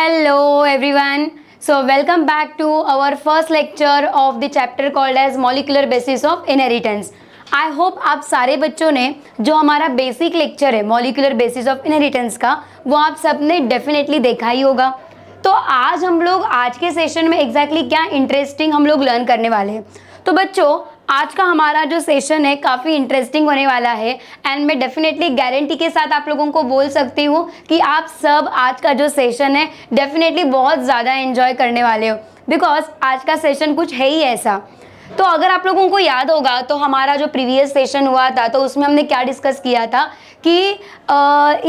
Hello everyone. So welcome back to our first lecture of the chapter called as molecular basis of inheritance. I hope आप सारे बच्चों ने जो हमारा basic lecture है molecular basis of inheritance का वो आप सबने डेफिनेटली देखा ही होगा। तो आज हम लोग आज के सेशन में एग्जैक्टली क्या इंटरेस्टिंग हम लोग लर्न करने वाले हैं। तो बच्चों आज का हमारा जो सेशन है काफ़ी इंटरेस्टिंग होने वाला है एंड मैं डेफिनेटली गारंटी के साथ आप लोगों को बोल सकती हूँ कि आप सब आज का जो सेशन है डेफिनेटली बहुत ज़्यादा एंजॉय करने वाले हो बिकॉज आज का सेशन कुछ है ही ऐसा। तो अगर आप लोगों को याद होगा तो हमारा जो प्रीवियस सेशन हुआ था तो उसमें हमने क्या डिस्कस किया था कि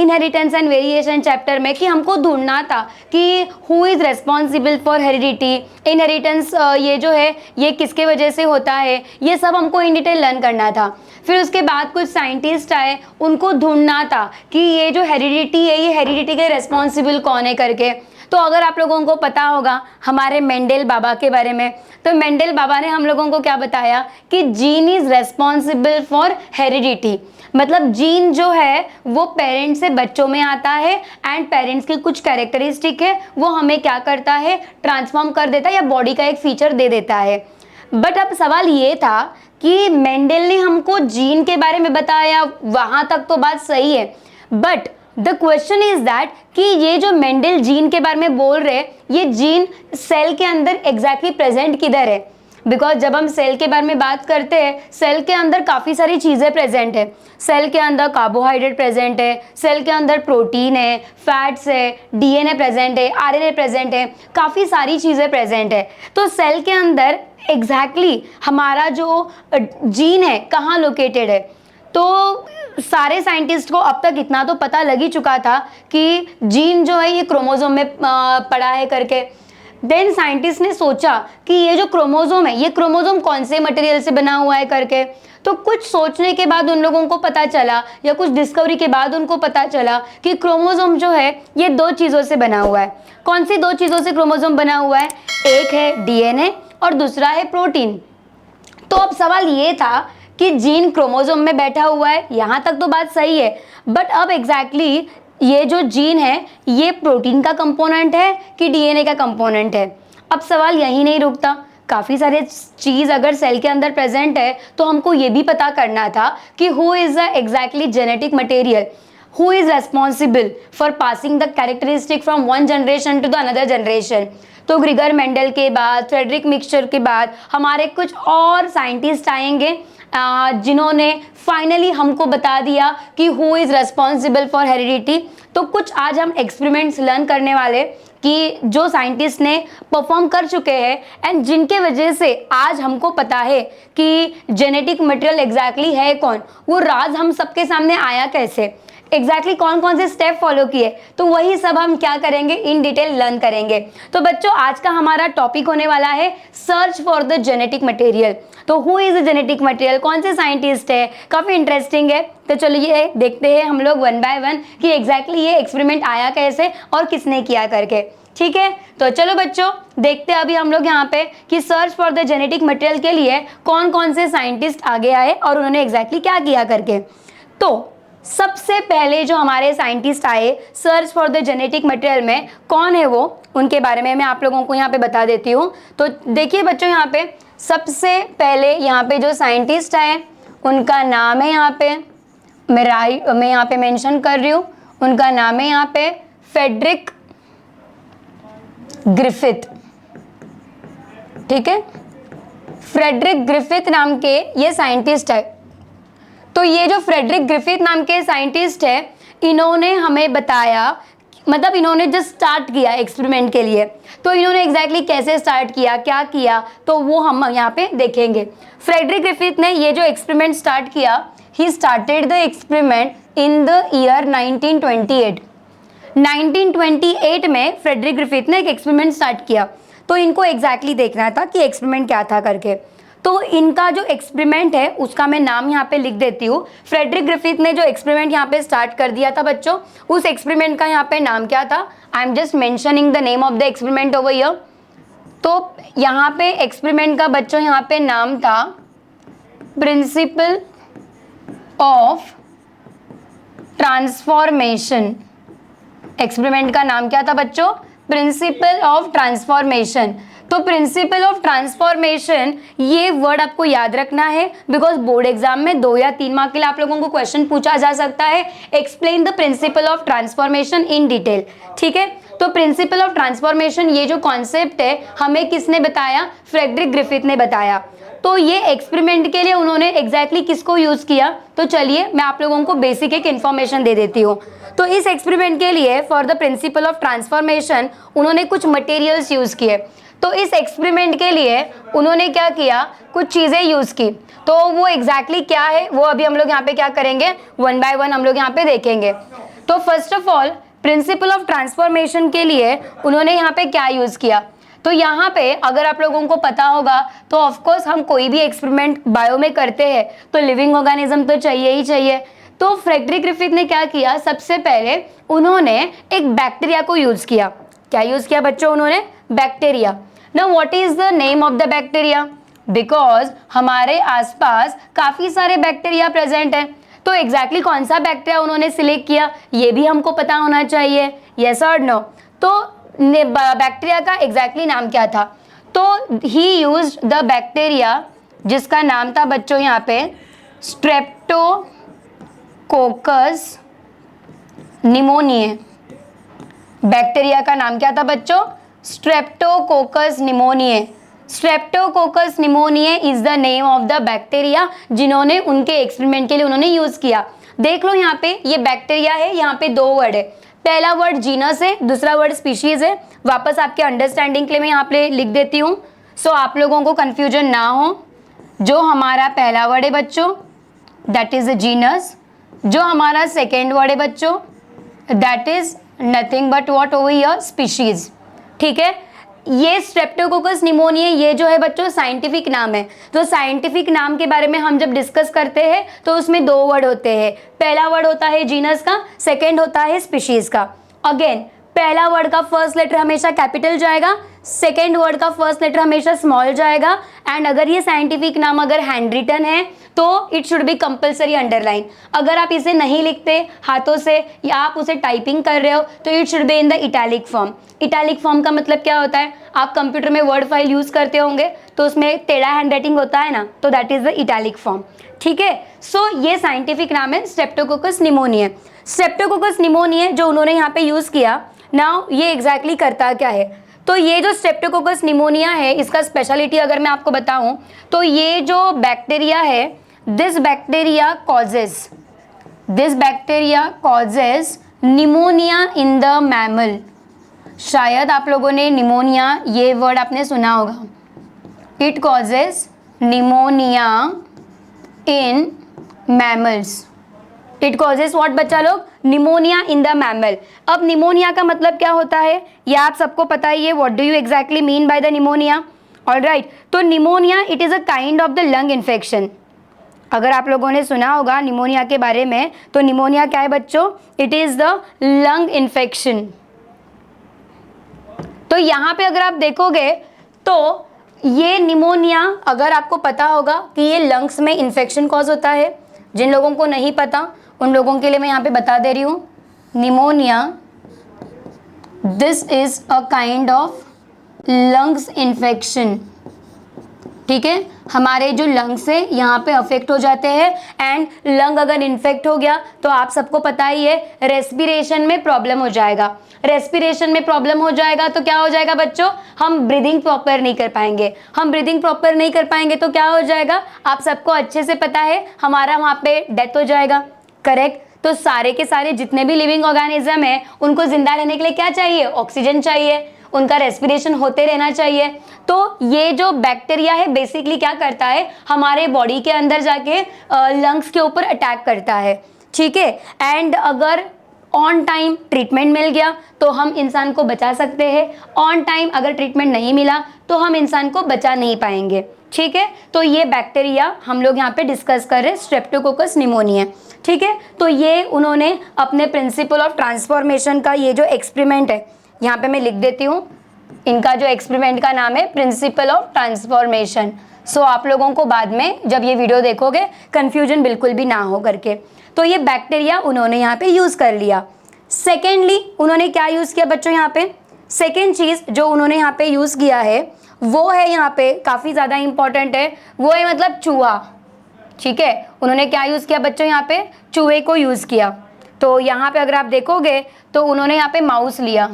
इनहेरिटेंस एंड वेरिएशन चैप्टर में कि हमको ढूंढना था कि who is responsible for heredity, inheritance ये जो है ये किसके वजह से होता है, ये सब हमको इन डिटेल लर्न करना था। फिर उसके बाद कुछ साइंटिस्ट आए, उनको ढूंढना था कि ये जो हेरिडिटी है ये हेरिडिटी के रेस्पॉन्सिबल कौन है करके। तो अगर आप लोगों को पता होगा हमारे मेंडल बाबा के बारे में, तो मेंडल बाबा ने हम लोगों को क्या बताया कि gene is responsible for heredity, मतलब जीन जो है वो पेरेंट्स से बच्चों में आता है एंड पेरेंट्स की कुछ कैरेक्टरिस्टिक है वो हमें क्या करता है ट्रांसफॉर्म कर देता है या बॉडी का एक फीचर दे देता है। बट अब सवाल ये था कि मेंडल ने हमको जीन के बारे में बताया, वहाँ तक तो बात सही है, but the question is that कि ये जो मेंडल जीन के बारे में बोल रहे ये जीन सेल के अंदर एग्जैक्टली प्रेजेंट किधर है। बिकॉज जब हम सेल के बारे में बात करते हैं सेल के अंदर काफ़ी सारी चीज़ें प्रेजेंट है। सेल के अंदर कार्बोहाइड्रेट प्रेजेंट है, सेल के अंदर प्रोटीन है, फैट्स है, डीएनए प्रेजेंट है, आरएनए प्रेजेंट है, काफ़ी सारी चीज़ें प्रेजेंट है। तो सेल के अंदर एग्जैक्टली हमारा जो जीन है कहाँ लोकेटेड है। तो सारे साइंटिस्ट को अब तक इतना तो पता लग ही चुका था कि जीन जो है ये क्रोमोसोम में पड़ा है करके। देन साइंटिस्ट ने सोचा कि ये जो क्रोमोसोम है ये क्रोमोसोम कौन से मटेरियल से बना हुआ है करके। तो कुछ सोचने के बाद उन लोगों को पता चला या कुछ डिस्कवरी के बाद उनको पता चला कि क्रोमोसोम जो है ये दो चीज़ों से बना हुआ है। कौन सी दो चीज़ों से क्रोमोसोम बना हुआ है? एक है डीएनए और दूसरा है प्रोटीन। तो अब सवाल ये था कि जीन क्रोमोसोम में बैठा हुआ है, यहाँ तक तो बात सही है, बट अब एग्जैक्टली ये जो जीन है ये प्रोटीन का कंपोनेंट है कि डीएनए का कंपोनेंट है। अब सवाल यहीं नहीं रुकता, काफ़ी सारे चीज़ अगर सेल के अंदर प्रेजेंट है तो हमको ये भी पता करना था कि who is the exactly genetic material, who is responsible for passing the characteristic from one generation to the another generation. तो ग्रिगर मेंडल के बाद, फ्रेडरिक मिक्सचर के बाद हमारे कुछ और साइंटिस्ट आएंगे जिन्होंने फाइनली हमको बता दिया कि who is responsible for heredity. तो कुछ आज हम एक्सपेरिमेंट्स लर्न करने वाले कि जो साइंटिस्ट ने परफॉर्म कर चुके हैं एंड जिनके वजह से आज हमको पता है कि जेनेटिक मटेरियल एग्जैक्टली है कौन, वो राज हम सबके सामने आया कैसे, एग्जैक्टली कौन कौन से स्टेप फॉलो किए। तो वही सब हम क्या करेंगे इन डिटेल लर्न करेंगे। तो बच्चों आज का हमारा टॉपिक होने वाला है search for the genetic material. तो who is the genetic material, कौन से साइंटिस्ट है, काफ़ी इंटरेस्टिंग है। तो चलिए देखते हैं हम लोग वन बाय वन कि एग्जैक्टली ये एक्सपेरिमेंट आया कैसे और किसने किया करके। ठीक है, तो चलो बच्चों देखते हैं अभी हम लोग यहाँ पे कि search for the genetic material के लिए कौन कौन से साइंटिस्ट आगे आए और उन्होंने एग्जैक्टली क्या किया करके। तो सबसे पहले जो हमारे साइंटिस्ट आए search for the genetic material में कौन है वो, उनके बारे में मैं आप लोगों को यहाँ पे बता देती हूँ। तो देखिए बच्चों यहाँ पे सबसे पहले यहाँ पे जो साइंटिस्ट आए उनका नाम है यहाँ पे मैं यहाँ पे मेंशन कर रही हूँ, उनका नाम है यहाँ पे फ्रेडरिक ग्रिफिथ। ठीक है, फ्रेडरिक ग्रिफिथ नाम के ये साइंटिस्ट है। तो ये जो फ्रेडरिक ग्रिफिथ नाम के साइंटिस्ट है इन्होंने हमें बताया, मतलब इन्होंने जस्ट स्टार्ट किया एक्सपेरिमेंट के लिए। तो इन्होंने एग्जैक्टली कैसे स्टार्ट किया, क्या किया, तो वो हम यहाँ पे देखेंगे। फ्रेडरिक ग्रिफिथ ने ये जो एक्सपेरिमेंट स्टार्ट किया, he started the experiment in the year 1928। 1928 में फ्रेडरिक ग्रिफिथ ने एक एक्सपेरिमेंट स्टार्ट किया। तो इनको एग्जैक्टली देखना था कि एक्सपेरिमेंट क्या था करके। तो इनका जो एक्सपेरिमेंट है उसका मैं नाम यहाँ पे लिख देती हूँ। फ्रेडरिक ग्रिफिथ ने जो एक्सपेरिमेंट यहाँ पे स्टार्ट कर दिया था बच्चों, उस एक्सपेरिमेंट का यहाँ पे नाम क्या था, I am just mentioning the name of the experiment over here. तो यहाँ पे एक्सपेरिमेंट का बच्चों यहाँ पे नाम था प्रिंसिपल ऑफ ट्रांसफॉर्मेशन। एक्सपेरिमेंट का नाम क्या था बच्चों, प्रिंसिपल ऑफ ट्रांसफॉर्मेशन। तो प्रिंसिपल ऑफ ट्रांसफॉर्मेशन ये वर्ड आपको याद रखना है, बिकॉज बोर्ड एग्जाम में 2 या 3 मार्क के लिए आप लोगों को क्वेश्चन पूछा जा सकता है। Explain the principle of transformation in detail, ठीक है। तो प्रिंसिपल ऑफ ट्रांसफॉर्मेशन ये जो कॉन्सेप्ट है हमें किसने बताया? फ्रेडरिक ग्रिफिथ ने बताया। तो ये एक्सपेरिमेंट के लिए उन्होंने एग्जैक्टली किसको यूज किया? तो चलिए मैं आप लोगों को बेसिक एक इन्फॉर्मेशन दे देती हूँ। तो इस एक्सपेरिमेंट के लिए for the principle of transformation उन्होंने कुछ मटेरियल्स यूज किए। तो इस एक्सपेरिमेंट के लिए उन्होंने क्या किया? कुछ चीजें यूज की। तो वो एग्जैक्टली क्या है वो अभी हम लोग यहाँ पे क्या करेंगे? 1 बाय 1 हम लोग यहाँ पे देखेंगे। तो first of all principal of transformation के लिए उन्होंने यहाँ पे क्या यूज किया? तो यहाँ पे अगर आप लोगों को पता होगा तो ऑफकोर्स हम कोई भी एक्सपेरिमेंट बायो में करते हैं तो लिविंग ऑर्गेनिज्म तो चाहिए ही चाहिए। तो फ्रेडरिक ग्रिफिथ ने क्या किया? सबसे पहले उन्होंने एक बैक्टीरिया को यूज किया। क्या यूज किया बच्चों? उन्होंने bacteria. Now what is the name of the bacteria? Because हमारे आसपास काफी सारे बैक्टीरिया प्रेजेंट है, तो एग्जैक्टली कौन सा बैक्टीरिया उन्होंने सिलेक्ट किया ये भी हमको पता होना चाहिए, यस और नो। तो बैक्टीरिया का एग्जैक्टली नाम क्या था? तो ही यूज्ड द बैक्टीरिया जिसका नाम था बच्चों यहाँ पे स्ट्रेप्टोकोकस निमोनिए। बैक्टीरिया का नाम क्या था बच्चों? Streptococcus pneumoniae. Streptococcus pneumoniae is the name of the bacteria जिन्होंने उनके एक्सपेरिमेंट के लिए उन्होंने यूज किया। देख लो यहाँ पे ये बैक्टीरिया है, यहाँ पे 2 वर्ड है। पहला वर्ड जीनस है, दूसरा वर्ड स्पीशीज है। वापस आपके अंडरस्टैंडिंग के लिए मैं यहाँ पे लिख देती हूँ सो आप लोगों को कंफ्यूजन ना हो। जो हमारा पहला वर्ड है बच्चों दैट इज जीनस, जो हमारा सेकेंड वर्ड है बच्चों that is nothing but what over here species, ठीक है। ये स्ट्रेप्टोकोकस निमोनिया ये जो है बच्चों साइंटिफिक नाम है। तो साइंटिफिक नाम के बारे में हम जब डिस्कस करते हैं तो उसमें 2 वर्ड होते हैं। पहला वर्ड होता है जीनस का, सेकेंड होता है स्पीशीज का। अगेन पहला वर्ड का फर्स्ट लेटर हमेशा कैपिटल जाएगा, सेकेंड वर्ड का फर्स्ट लेटर हमेशा स्मॉल जाएगा। एंड अगर ये साइंटिफिक नाम अगर हैंड रिटन है तो it should be compulsory underline. अगर आप इसे नहीं लिखते हाथों से या आप उसे टाइपिंग कर रहे हो तो it should be in the italic form. Italic form का मतलब क्या होता है? आप कंप्यूटर में वर्ड फाइल यूज करते होंगे तो उसमें टेढ़ा हैंड राइटिंग होता है ना, तो that is the italic form, ठीक है। सो ये साइंटिफिक नाम है स्ट्रेप्टोकोकस निमोनिया। स्ट्रेप्टोकोकस निमोनिया जो उन्होंने यहाँ पे यूज किया, नाउ ये एग्जैक्टली करता क्या है? तो ये जो स्ट्रेप्टोकोकस निमोनिया है इसका स्पेशलिटी अगर मैं आपको बताऊं तो ये जो बैक्टीरिया है this bacteria causes pneumonia in the mammal. शायद आप लोगों ने निमोनिया ये वर्ड आपने सुना होगा। It causes pneumonia in mammals. It causes what बच्चा लोग? Pneumonia in the mammal. अब निमोनिया का मतलब क्या होता है ये आप सबको पता ही है। What do you exactly mean by the pneumonia? Alright, तो pneumonia it is a kind of the lung infection. अगर आप लोगों ने सुना होगा निमोनिया के बारे में तो निमोनिया क्या है बच्चों? It is the lung infection. तो यहाँ पे अगर आप देखोगे तो ये निमोनिया अगर आपको पता होगा कि ये लंग्स में इन्फेक्शन कॉज होता है। जिन लोगों को नहीं पता उन लोगों के लिए मैं यहाँ पे बता दे रही हूँ। Pneumonia this is a kind of lungs infection, ठीक है। हमारे जो लंग्स है यहाँ पे अफेक्ट हो जाते हैं एंड लंग अगर इन्फेक्ट हो गया तो आप सबको पता ही है रेस्पिरेशन में प्रॉब्लम हो जाएगा। रेस्पिरेशन में प्रॉब्लम हो जाएगा तो क्या हो जाएगा बच्चों? हम ब्रीदिंग प्रॉपर नहीं कर पाएंगे। हम ब्रीदिंग प्रॉपर नहीं कर पाएंगे तो क्या हो जाएगा? आप सबको अच्छे से पता है हमारा वहाँ पे डेथ हो जाएगा, करेक्ट। तो सारे के सारे जितने भी लिविंग ऑर्गेनिज्म है उनको जिंदा रहने के लिए क्या चाहिए? ऑक्सीजन चाहिए, उनका रेस्पिरेशन होते रहना चाहिए। तो ये जो बैक्टीरिया है बेसिकली क्या करता है? हमारे बॉडी के अंदर जाके लंग्स के ऊपर अटैक करता है, ठीक है। एंड अगर ऑन टाइम ट्रीटमेंट मिल गया तो हम इंसान को बचा सकते हैं। ऑन टाइम अगर ट्रीटमेंट नहीं मिला तो हम इंसान को बचा नहीं पाएंगे, ठीक है। तो ये बैक्टीरिया हम लोग यहाँ पे डिस्कस कर रहे हैं स्ट्रेप्टोकोकस निमोनिया, ठीक है। तो ये उन्होंने अपने प्रिंसिपल ऑफ ट्रांसफॉर्मेशन का ये जो एक्सपेरिमेंट है यहाँ पे मैं लिख देती हूँ। इनका जो एक्सपेरिमेंट का नाम है प्रिंसिपल ऑफ ट्रांसफॉर्मेशन। सो आप लोगों को बाद में जब ये वीडियो देखोगे कंफ्यूजन बिल्कुल भी ना हो करके। तो ये बैक्टीरिया उन्होंने यहाँ पे यूज कर लिया। सेकेंडली उन्होंने क्या यूज किया बच्चों? यहाँ पे सेकेंड चीज़ जो उन्होंने यहाँ पे यूज़ किया है वो है यहाँ पे काफ़ी ज़्यादा इंपॉर्टेंट है, वो है मतलब चूहा। ठीक है, उन्होंने क्या यूज़ किया बच्चों, यहाँ पे चूहे को यूज़ किया। तो यहाँ पे अगर आप देखोगे तो उन्होंने यहाँ पे माउस लिया।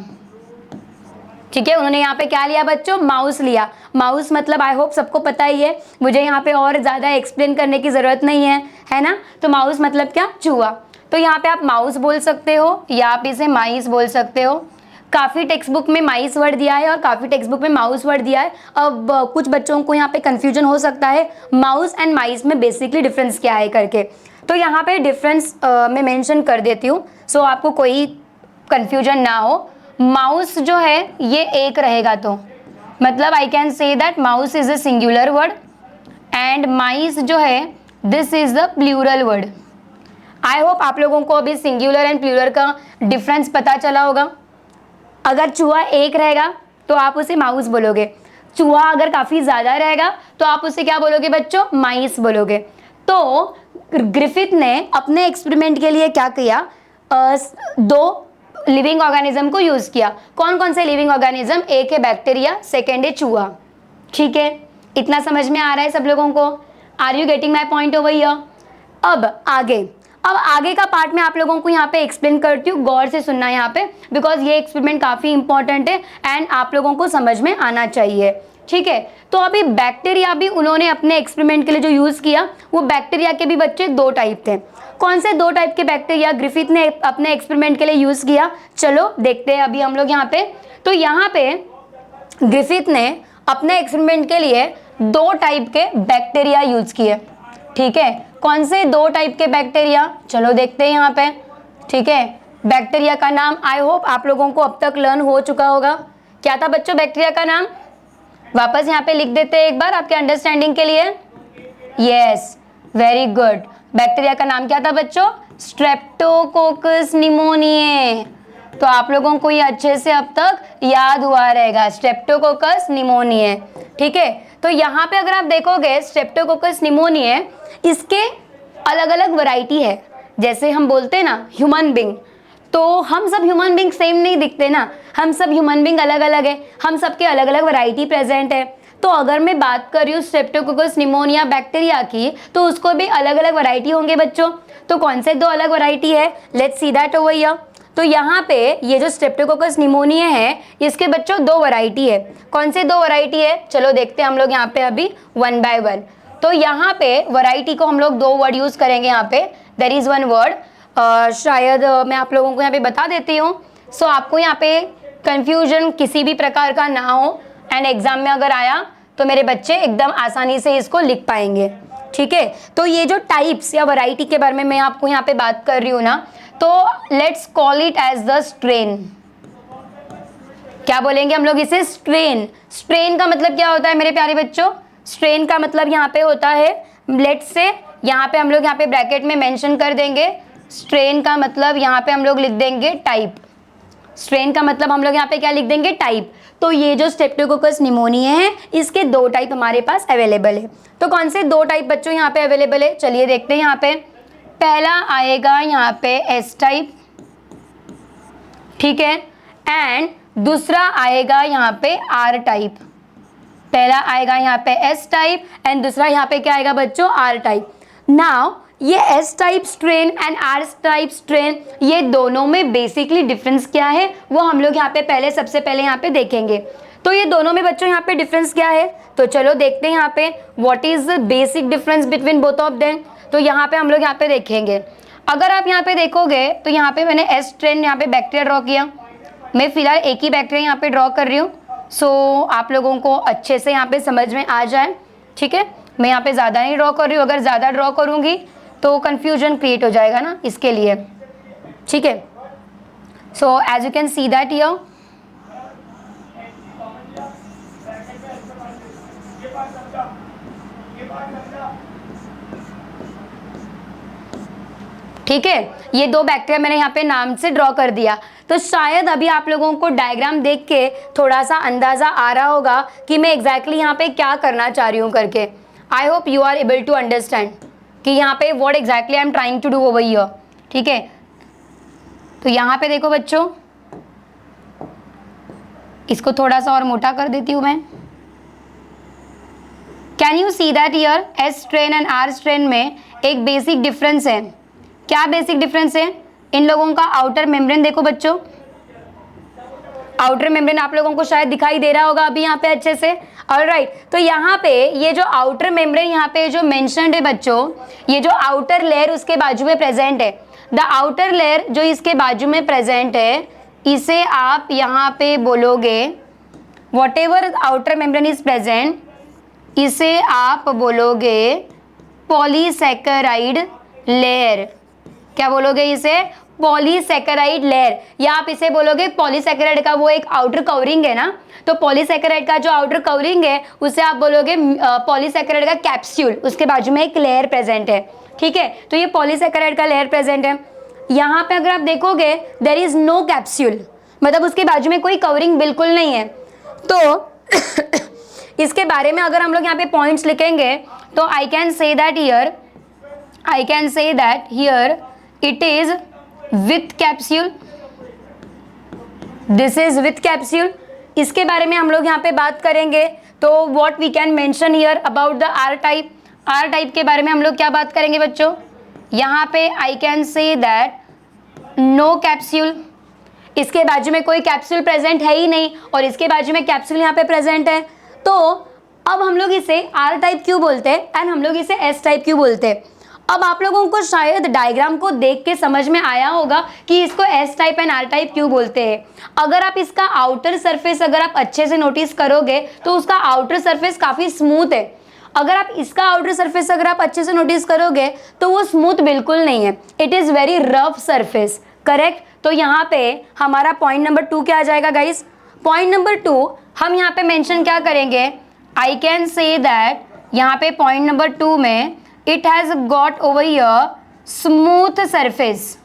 ठीक है, उन्होंने यहाँ पे क्या लिया बच्चों, माउस लिया। माउस मतलब आई होप सबको पता ही है, मुझे यहाँ पे और ज़्यादा एक्सप्लेन करने की ज़रूरत नहीं है ना। तो माउस मतलब क्या, चूहा। तो यहाँ पे आप माउस बोल सकते हो या आप इसे माइस बोल सकते हो। काफ़ी टेक्स्ट बुक में माइस वर्ड दिया है और काफ़ी टेक्स्ट बुक में माउस वर्ड दिया है। अब कुछ बच्चों को यहाँ पे कन्फ्यूजन हो सकता है माउस एंड माइस में बेसिकली डिफरेंस क्या है करके। तो यहाँ पे डिफरेंस मैं मेंशन कर देती हूँ, सो आपको कोई कन्फ्यूजन ना हो। माउस जो है ये एक रहेगा, तो मतलब I can say that mouse is a singular word and mice जो है this is the plural word. I hope आप लोगों को अभी सिंगुलर एंड प्लूरल का डिफरेंस पता चला होगा। अगर चूहा एक रहेगा तो आप उसे माउस बोलोगे, चूहा अगर काफ़ी ज़्यादा रहेगा तो आप उसे क्या बोलोगे बच्चों, माइस बोलोगे। तो ग्रिफिथ ने अपने एक्सपेरिमेंट के लिए क्या किया, दो लिविंग ऑर्गेनिज्म को यूज़ किया। कौन कौन से लिविंग ऑर्गेनिज्म, एक है बैक्टीरिया, सेकेंड है चूहा। ठीक है, इतना समझ में आ रहा है सब लोगों को? Are you getting my point over here? अब आगे का पार्ट में आप लोगों को यहाँ पे एक्सप्लेन करती हूँ, गौर से सुनना यहाँ पे, बिकॉज ये एक्सपेरिमेंट काफ़ी इंपॉर्टेंट है एंड आप लोगों को समझ में आना चाहिए। ठीक है, तो अभी बैक्टीरिया भी उन्होंने अपने एक्सपेरिमेंट के लिए जो यूज़ किया, वो बैक्टीरिया के भी बच्चे दो टाइप थे। कौन से दो टाइप के बैक्टीरिया ग्रिफिथ ने अपने एक्सपेरिमेंट के लिए यूज़ किया, चलो देखते हैं अभी हम लोग यहाँ पे। तो यहाँ पे ग्रिफिथ ने अपने एक्सपेरिमेंट के लिए दो टाइप के बैक्टीरिया यूज़ किए। ठीक है, कौन से दो टाइप के बैक्टीरिया, चलो देखते हैं यहाँ पे। ठीक है, बैक्टीरिया का नाम आई होप आप लोगों को अब तक लर्न हो चुका होगा। क्या था बच्चों बैक्टीरिया का नाम, वापस यहाँ पे लिख देते हैं एक बार आपके अंडरस्टैंडिंग के लिए। Yes, very good. बैक्टीरिया का नाम क्या था बच्चों, स्ट्रेप्टोकोकस निमोनिए। तो आप लोगों को ये अच्छे से अब तक याद हुआ रहेगा, स्ट्रेप्टोकोकस निमोनिए। ठीक है, तो यहाँ पे अगर आप देखोगे स्ट्रेप्टोकोकस निमोनिए, इसके अलग अलग वैरायटी है। जैसे हम बोलते हैं ना ह्यूमन बींग, तो हम सब ह्यूमन बींग सेम नहीं दिखते ना, हम सब ह्यूमन बींग अलग अलग है, हम सबके अलग अलग वैरायटी प्रेजेंट है। तो अगर मैं बात कर रही हूँ स्ट्रेप्टोकोकस निमोनिया बैक्टीरिया की, तो उसको भी अलग अलग वैरायटी होंगे बच्चों। तो कौन से दो अलग वैरायटी है, let's see that over here. तो यहाँ पे ये जो स्ट्रेप्टोकोकस निमोनिया है, इसके बच्चों दो वैरायटी है। कौन से दो वैरायटी है, चलो देखते हैं हम लोग यहाँ पे अभी वन बाय वन। तो यहाँ पे वैरायटी को हम लोग दो वर्ड यूज़ करेंगे यहाँ पे। देयर इज़ वन वर्ड, शायद मैं आप लोगों को यहाँ पे बता देती हूँ, सो आपको यहाँ पे कंफ्यूजन किसी भी प्रकार का ना हो एंड एग्जाम में अगर आया तो मेरे बच्चे एकदम आसानी से इसको लिख पाएंगे। ठीक है, तो ये जो टाइप्स या वैरायटी के बारे में मैं आपको यहाँ पे बात कर रही हूँ ना, तो let's call it as the strain. क्या बोलेंगे हम लोग इसे, स्ट्रेन। स्ट्रेन का मतलब क्या होता है मेरे प्यारे बच्चों, स्ट्रेन का मतलब यहाँ पे होता है, लेट्स से यहाँ पे हम लोग यहाँ पे ब्रैकेट में मेंशन कर देंगे, स्ट्रेन का मतलब यहाँ पे हम लोग लिख देंगे टाइप। स्ट्रेन का मतलब हम लोग यहाँ पे क्या लिख देंगे, टाइप। तो ये जो स्ट्रेप्टोकोकस निमोनिया है, इसके दो टाइप हमारे पास अवेलेबल है। तो कौन से दो टाइप बच्चों यहाँ पे अवेलेबल है, चलिए देखते हैं। यहाँ पे पहला आएगा यहाँ पे एस टाइप, ठीक है, एंड दूसरा आएगा यहाँ पे आर टाइप। पहला आएगा यहाँ पे एस टाइप एंड दूसरा यहाँ पे क्या आएगा बच्चों, आर टाइप। नाउ ये S type strain and R type strain, ये दोनों में बेसिकली डिफरेंस क्या है वो हम लोग यहाँ पे सबसे पहले यहाँ पे देखेंगे। तो ये दोनों में बच्चों यहाँ पे डिफरेंस क्या है, तो चलो देखते हैं यहाँ पे what is the basic difference between both of them. तो यहाँ पे हम लोग यहाँ पे देखेंगे, अगर आप यहाँ पे देखोगे तो यहाँ पे मैंने एस स्ट्रेन यहाँ पे बैक्टीरिया ड्रॉ किया। मैं फिलहाल एक ही बैक्टीरिया यहाँ पे ड्रॉ कर रही हूँ, सो आप लोगों को अच्छे से यहाँ पे समझ में आ जाए। ठीक है, मैं यहाँ पे ज़्यादा नहीं ड्रॉ कर रही हूँ, अगर ज़्यादा ड्रॉ करूँगी तो कन्फ्यूजन क्रिएट हो जाएगा ना, इसके लिए। ठीक है, so as you can see that here, ठीक है, ये दो बैक्टीरिया मैंने यहाँ पे नाम से ड्रॉ कर दिया। तो शायद अभी आप लोगों को डायग्राम देख के थोड़ा सा अंदाज़ा आ रहा होगा कि मैं एग्जैक्टली यहाँ पे क्या करना चाह रही हूँ करके। I hope you are able to understand कि यहाँ पे what exactly I am trying to do over here. ठीक है, तो यहाँ पे देखो बच्चों, इसको थोड़ा सा और मोटा कर देती हूँ मैं। Can you see that year S strain and R strain में एक बेसिक डिफरेंस है। क्या बेसिक डिफरेंस है? इन लोगों का आउटर मेम्ब्रेन देखो बच्चों, आउटर मेम्ब्रेन आप लोगों को शायद दिखाई दे रहा होगा अभी यहाँ पे अच्छे से। ऑलराइट, तो यहाँ पे ये जो आउटर मेम्ब्रेन यहाँ पे जो मेंशन्ड है बच्चों, ये जो आउटर लेयर उसके बाजू में प्रेजेंट है, द आउटर लेयर जो इसके बाजू में प्रेजेंट है, इसे आप यहाँ पे बोलोगे what ever outer membrane is present, इसे आप बोलोगे पॉलीसैकेराइड लेयर। क्या बोलोगे इसे? पॉलीसैकेराइड लेयर, या आप इसे बोलोगे पॉलीसैकेराइड का वो एक आउटर कवरिंग है ना, तो पॉलीसैकेराइड का जो आउटर कवरिंग है उसे आप बोलोगे पॉलीसैकेराइड का कैप्सूल, उसके बाजू में एक लेयर प्रेजेंट है। ठीक है, तो ये पॉलीसैकेराइड का लेयर प्रेजेंट है। यहाँ पे अगर आप देखोगे देयर इज नो कैप्सूल, मतलब उसके बाजू में कोई कवरिंग बिल्कुल नहीं है। तो इसके बारे में अगर हम लोग यहाँ पे पॉइंट्स लिखेंगे तो आई can say that here it is with capsule, this is with capsule. इसके बारे में हम लोग यहाँ पे बात करेंगे तो what we can mention here about the R type. R type के बारे में हम लोग क्या बात करेंगे बच्चों? यहाँ पे I can say that no capsule, इसके बाजू में कोई कैप्सूल प्रेजेंट है ही नहीं और इसके बाजू में कैप्सूल यहाँ पे प्रेजेंट है। तो अब हम लोग इसे आर टाइप क्यों बोलते हैं एंड हम लोग इसे एस टाइप क्यों बोलते हैं? अब आप लोगों को शायद डायग्राम को देख के समझ में आया होगा कि इसको S type and R type क्यों बोलते हैं। अगर आप इसका आउटर सरफेस अगर आप अच्छे से नोटिस करोगे तो उसका आउटर सरफेस काफ़ी स्मूथ है। अगर आप इसका आउटर सरफेस अगर आप अच्छे से नोटिस करोगे तो वो स्मूथ बिल्कुल नहीं है, it is very rough surface. Correct, तो यहाँ पे हमारा पॉइंट नंबर 2 क्या आ जाएगा गाइस? पॉइंट नंबर 2 हम यहाँ पे मेंशन क्या करेंगे? आई कैन से दैट यहाँ पे पॉइंट नंबर 2 में it has got over here smooth surface.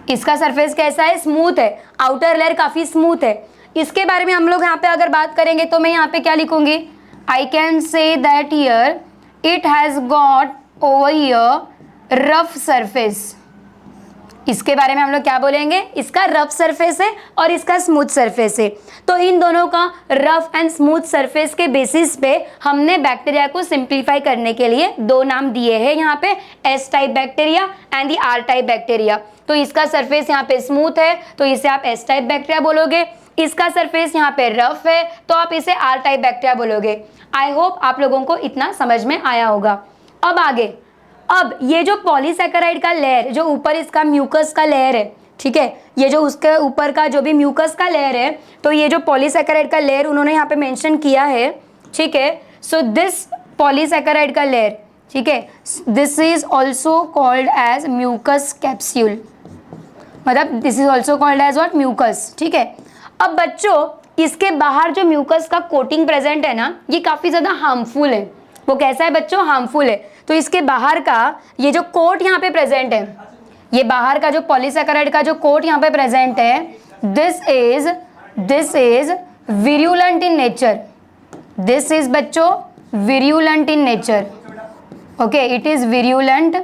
इसका सरफेस कैसा है? स्मूथ है, आउटर लेयर काफ़ी स्मूथ है। इसके बारे में हम लोग यहाँ पे अगर बात करेंगे तो मैं यहाँ पे क्या लिखूंगी? आई can say that here it has got over here rough surface. इसके बारे में हम लोग क्या बोलेंगे? इसका रफ सरफेस है और इसका स्मूथ सरफेस है। तो इन दोनों का रफ एंड स्मूथ सरफेस के बेसिस पे हमने बैक्टीरिया को सिंप्लीफाई करने के लिए 2 नाम दिए हैं यहाँ पे, S type bacteria and the R type bacteria. तो इसका सरफेस यहाँ पे स्मूथ है तो इसे आप एस टाइप बैक्टीरिया बोलोगे, इसका सरफेस यहाँ पे रफ है तो आप इसे आर टाइप बैक्टीरिया बोलोगे। आई होप आप लोगों को इतना समझ में आया होगा। अब आगे, अब ये जो पॉलीसैकेराइड का लेयर, जो ऊपर इसका म्यूकस का लेयर है, ठीक है, ये जो उसके ऊपर का जो भी म्यूकस का लेयर है, तो ये जो पॉलीसैकेराइड का लेयर उन्होंने यहाँ पे मेंशन किया है, ठीक है। सो दिस पॉलीसैकेराइड का लेयर, ठीक है, this is also called as mucus capsule, मतलब this is also called as what? Mucus. ठीक है, अब बच्चों इसके बाहर जो म्यूकस का कोटिंग प्रेजेंट है ना, ये काफ़ी ज़्यादा हार्मफुल है। वो कैसा है बच्चों? हार्मफुल है। तो इसके बाहर का ये जो कोट यहाँ पे प्रेजेंट है, ये बाहर का जो पॉलीसैकेराइड का जो कोट यहाँ पे प्रेजेंट है, this is virulent in nature. This is बच्चों virulent in nature. Okay, it is virulent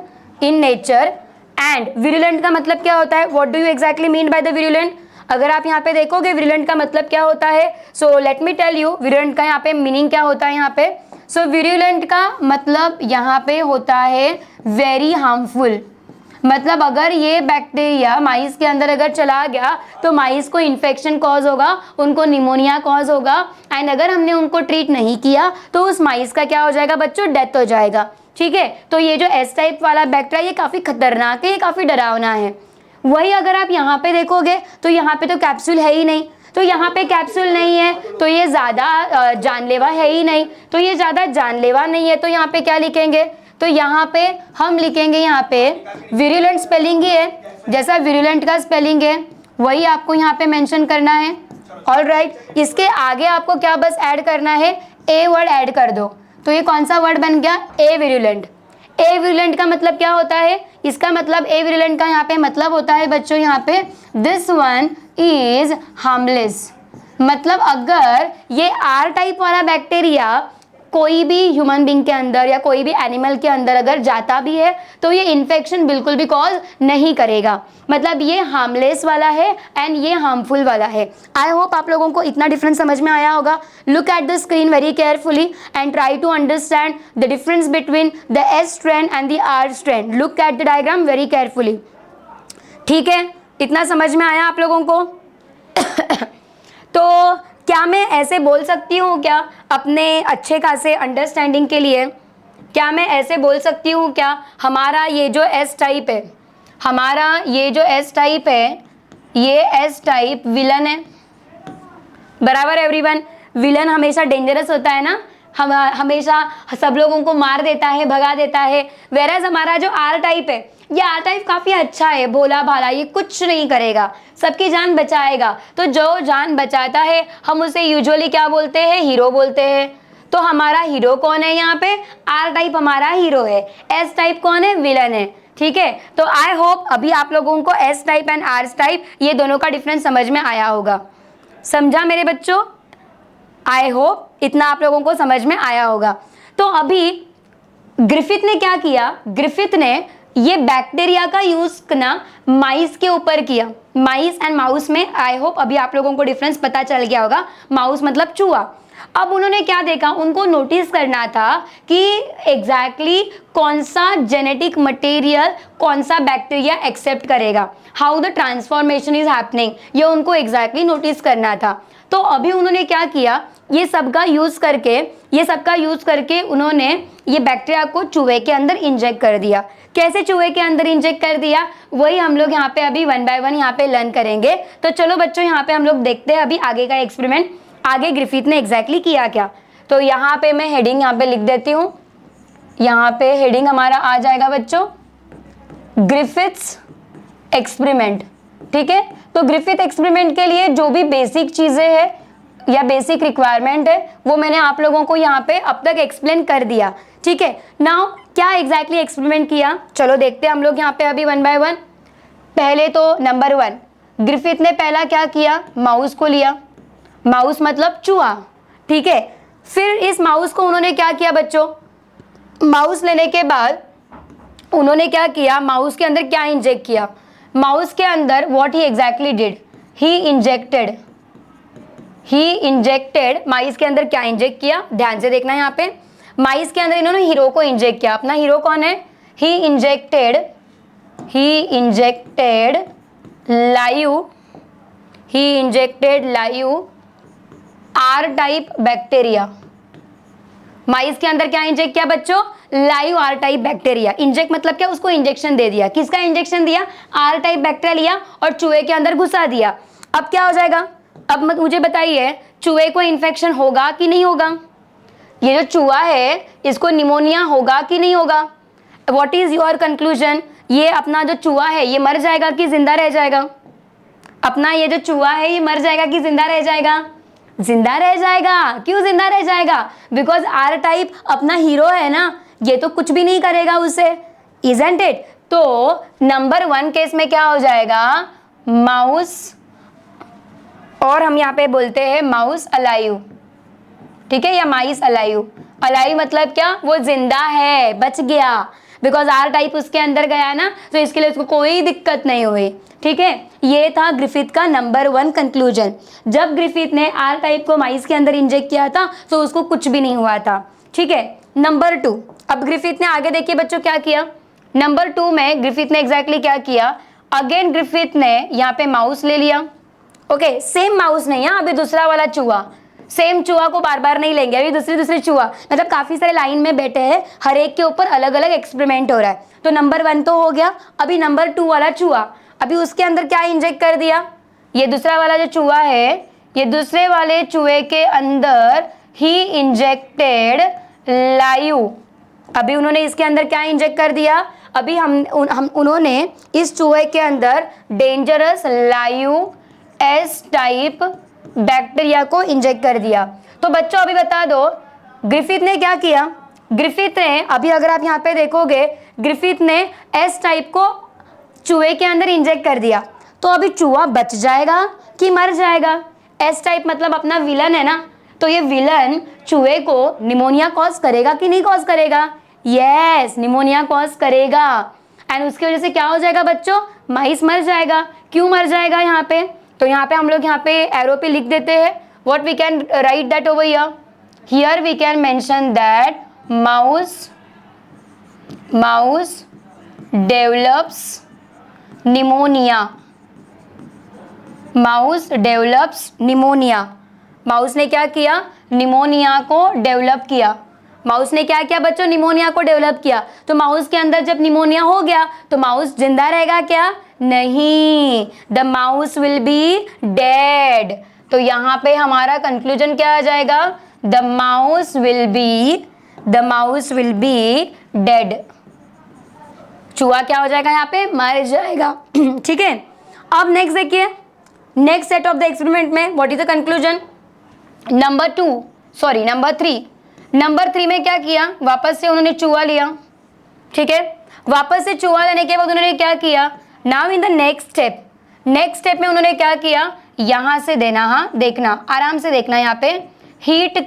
in nature. And virulent का मतलब क्या होता है? What do you exactly mean by the virulent? अगर आप यहाँ पे देखोगे विरुलेंट का मतलब क्या होता है, so let me tell you virulent का यहाँ पे मीनिंग क्या होता है यहाँ पे। सो विरुलेंट का मतलब यहाँ पे होता है वेरी हार्मफुल। मतलब अगर ये बैक्टीरिया माइस के अंदर अगर चला गया तो माइस को इन्फेक्शन कॉज होगा, उनको निमोनिया कॉज होगा, एंड अगर हमने उनको ट्रीट नहीं किया तो उस माइस का क्या हो जाएगा बच्चों? डेथ हो जाएगा। ठीक है, तो ये जो एस टाइप वाला बैक्टीरिया ये काफ़ी खतरनाक है, ये काफ़ी डरावना है। वही अगर आप यहाँ पे देखोगे तो यहाँ पे तो कैप्सूल है ही नहीं, तो यहाँ पे कैप्सूल नहीं है तो ये ज़्यादा जानलेवा है ही नहीं, तो ये ज़्यादा जानलेवा नहीं है। तो यहाँ पे क्या लिखेंगे? तो यहाँ पे हम लिखेंगे यहाँ पे विरुलेंट स्पेलिंग ही है, जैसा विरुलेंट का स्पेलिंग है वही आपको यहाँ पे मेंशन करना है। ऑलराइट, इसके आगे आपको क्या बस ऐड करना है? ए वर्ड ऐड कर दो। तो ये कौन सा वर्ड बन गया? ए विरुलेंट। ए विरुलेंट का मतलब क्या होता है? इसका मतलब ए विरुलेंट का यहाँ पे मतलब होता है बच्चों यहाँ पे दिस वन इज हार्मलेस। मतलब अगर ये आर टाइप वाला बैक्टीरिया कोई भी ह्यूमन बीइंग के अंदर या कोई भी एनिमल के अंदर अगर जाता भी है तो ये इन्फेक्शन बिल्कुल भी कॉज नहीं करेगा। मतलब ये हार्मलेस वाला है एंड ये हार्मफुल वाला है। आई होप आप लोगों को इतना डिफरेंस समझ में आया होगा। Look at the screen very carefully and try to understand the difference between the S strand and the R strand. Look at the diagram very carefully. ठीक है, इतना समझ में आया आप लोगों को? तो क्या मैं ऐसे बोल सकती हूँ क्या अपने अच्छे खासे अंडरस्टैंडिंग के लिए, क्या मैं ऐसे बोल सकती हूँ क्या हमारा ये जो एस टाइप है, हमारा ये जो एस टाइप है, ये एस टाइप विलन है, बराबर एवरीवन? विलन हमेशा डेंजरस होता है ना, हम हमेशा सब लोगों को मार देता है, भगा देता है। वेरएज हमारा जो आर टाइप है, ये आर टाइप काफ़ी अच्छा है, भोला भाला, ये कुछ नहीं करेगा, सबकी जान बचाएगा। तो जो जान बचाता है हम उसे यूजुअली क्या बोलते हैं? हीरो बोलते हैं। तो हमारा हीरो कौन है यहाँ पे? आर टाइप हमारा हीरो है। एस टाइप कौन है? विलन है। ठीक है, तो आई होप अभी आप लोगों को S type and R type ये दोनों का डिफरेंस समझ में आया होगा। समझा मेरे बच्चों? आई होप इतना आप लोगों को समझ में आया होगा। तो अभी ग्रिफिथ ने क्या किया? ग्रिफिथ ने ये बैक्टीरिया का यूज ना माइस के ऊपर किया। माइस एंड माउस में आई होप अभी आप लोगों को डिफरेंस पता चल गया होगा। माउस मतलब चूहा। अब उन्होंने क्या देखा? उनको नोटिस करना था कि एग्जैक्टली कौन सा जेनेटिक मटेरियल कौन सा बैक्टीरिया एक्सेप्ट करेगा, how the transformation is happening, ये उनको एग्जैक्टली नोटिस करना था। तो अभी उन्होंने क्या किया? ये सबका यूज करके उन्होंने ये बैक्टीरिया को चूहे के अंदर इंजेक्ट कर दिया। कैसे चूहे के अंदर इंजेक्ट कर दिया, वही हम लोग यहाँ पे अभी वन बाय वन यहाँ पे लर्न करेंगे। तो चलो बच्चों, यहाँ पे हम लोग देखते हैं अभी आगे का एक्सपेरिमेंट, आगे ग्रिफिथ ने एग्जैक्टली किया क्या। तो यहाँ पे मैं हेडिंग यहाँ पे लिख देती हूँ। यहाँ पे हेडिंग हमारा आ जाएगा बच्चों, ग्रिफिथ्स एक्सपेरिमेंट। ठीक है, तो ग्रिफिथ एक्सपेरिमेंट के लिए जो भी बेसिक चीजें हैं या बेसिक रिक्वायरमेंट है वो मैंने आप लोगों को यहाँ पे अब तक एक्सप्लेन कर दिया। ठीक है, नाउ क्या एग्जैक्टली एक्सपेरिमेंट किया, चलो देखते हैं हम लोग यहाँ पे अभी वन बाय वन। पहले तो नंबर 1, ग्रिफिथ ने पहला क्या किया? माउस को लिया। माउस मतलब चूहा। ठीक है, फिर इस माउस को उन्होंने क्या किया बच्चों? माउस लेने के बाद उन्होंने क्या किया? माउस के अंदर क्या इंजेक्ट किया? माउस के अंदर what he exactly did, he injected mice के अंदर क्या इंजेक्ट किया? ध्यान से देखना यहाँ पे, माइस के अंदर इन्होंने हीरो को इंजेक्ट किया। अपना हीरो कौन है? He injected live R type bacteria. Mice के अंदर क्या इंजेक्ट किया बच्चों? Live R type bacteria. Inject मतलब क्या? उसको इंजेक्शन दे दिया। किसका इंजेक्शन दिया? आर टाइप बैक्टीरिया लिया और चूहे के अंदर घुसा दिया। अब क्या हो जाएगा? अब मुझे बताइए, चूहे को इन्फेक्शन होगा कि नहीं होगा? ये जो चूहा है इसको निमोनिया होगा कि नहीं होगा? What is your conclusion? ये अपना जो चूहा है ये मर जाएगा कि जिंदा रह जाएगा? अपना ये जो चूहा है ये मर जाएगा कि जिंदा रह जाएगा? जिंदा रह जाएगा। क्यों जिंदा रह जाएगा? बिकॉज आर टाइप अपना हीरो है ना, ये तो कुछ भी नहीं करेगा उसे, इजंट इट? तो नंबर 1 केस में क्या हो जाएगा? माउस, और हम यहाँ पे बोलते हैं माउस अलाइव। ठीक है, या माइस अलाइव। अलाइव मतलब क्या? वो जिंदा है, बच गया, बिकॉज आर टाइप उसके अंदर गया ना, तो इसके लिए उसको कोई दिक्कत नहीं हुई। ठीक है, ये था ग्रिफिथ का नंबर 1 कंक्लूजन। जब ग्रिफिथ ने आर टाइप को माइस के अंदर इंजेक्ट किया था तो उसको कुछ भी नहीं हुआ था। ठीक है, नंबर 2, अब ग्रिफिथ ने आगे देखिए बच्चों क्या किया। नंबर 2 में ग्रिफिथ ने एग्जैक्टली क्या किया? अगेन ग्रिफिथ ने यहाँ पे माउस ले लिया। ओके, सेम माउस नहीं है, अभी दूसरा वाला चूहा, सेम चूहा को बार बार नहीं लेंगे, अभी दूसरी चूहा, मतलब काफी सारे लाइन में बैठे हैं, हर एक के ऊपर अलग अलग एक्सपेरिमेंट हो रहा है। तो नंबर 1 तो हो गया, अभी नंबर 2 वाला चूहा, अभी उसके अंदर क्या इंजेक्ट कर दिया? ये दूसरा वाला जो चूहा है, ये दूसरे वाले चूहे के अंदर ही इंजेक्टेड लाइव। अभी उन्होंने इसके अंदर क्या इंजेक्ट कर दिया? अभी उन्होंने इस चूहे के अंदर dangerous live S type bacteria को इंजेक्ट कर दिया। तो बच्चों अभी बता दो ग्रिफिथ ने क्या किया? ग्रिफिथ ने, अभी अगर आप यहाँ पे देखोगे, ग्रिफिथ ने एस टाइप को चूहे के अंदर इंजेक्ट कर दिया। तो अभी चूहा बच जाएगा कि मर जाएगा? एस टाइप मतलब अपना विलन है ना, तो ये विलन चूहे को निमोनिया कॉज करेगा कि नहीं कॉज करेगा? यस, निमोनिया कॉज करेगा। एंड उसकी वजह से क्या हो जाएगा बच्चों? माइस मर जाएगा। क्यों मर जाएगा यहाँ पे? तो यहाँ पे हम लोग यहाँ पे एरो पे लिख देते हैं। What we can write that over here? Here we can mention that mouse develops pneumonia. Mouse develops pneumonia. Mouse ने क्या किया? निमोनिया को डेवलप किया। माउस ने क्या किया बच्चों? निमोनिया को डेवलप किया। तो माउस के अंदर जब निमोनिया हो गया तो माउस जिंदा रहेगा क्या? नहीं, the mouse will be dead. तो यहाँ पे हमारा कंक्लूजन क्या आ जाएगा? The mouse will be dead. चूहा क्या हो जाएगा? यहाँ पे मर जाएगा। ठीक है, अब नेक्स्ट देखिए, next set of the experiment में what is the conclusion? Number 3 में क्या किया? वापस से उन्होंने चूहा लिया। ठीक है, वापस से चूहा लेने के बाद उन्होंने क्या किया? Now in the next step में उन्होंने क्या किया? यहां से देना, हाँ देखना, आराम से देखना यहाँ पे, हीट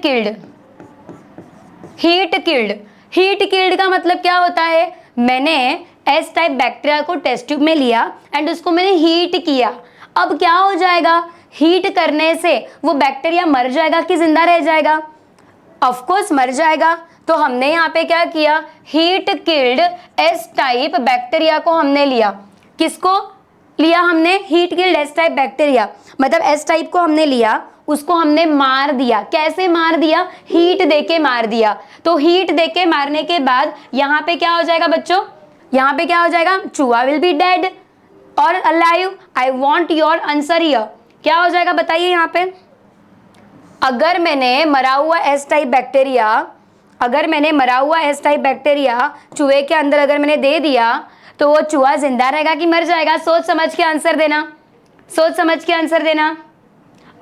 किल्ड का मतलब क्या होता है? मैंने एस टाइप बैक्टीरिया को टेस्ट ट्यूब में लिया एंड उसको मैंने हीट किया। अब क्या हो जाएगा? हीट करने से वो बैक्टीरिया मर जाएगा कि जिंदा रह जाएगा? ऑफ कोर्स मर जाएगा। तो हमने यहाँ पे क्या किया? Heat killed S type bacteria को हमने लिया। किसको लिया हमने? Heat killed S type bacteria, मतलब एस टाइप को हमने लिया, उसको हमने मार दिया। कैसे मार दिया? हीट देके मार दिया। तो हीट देके मारने के बाद यहाँ पे क्या हो जाएगा बच्चों? यहाँ पे क्या हो जाएगा? चूहा विल बी डेड और alive. I want your answer here. क्या हो जाएगा बताइए यहाँ पे? अगर मैंने मरा हुआ एस टाइप बैक्टीरिया चूहे के अंदर अगर मैंने दे दिया तो वो चूहा जिंदा रहेगा कि मर जाएगा? सोच समझ के आंसर देना।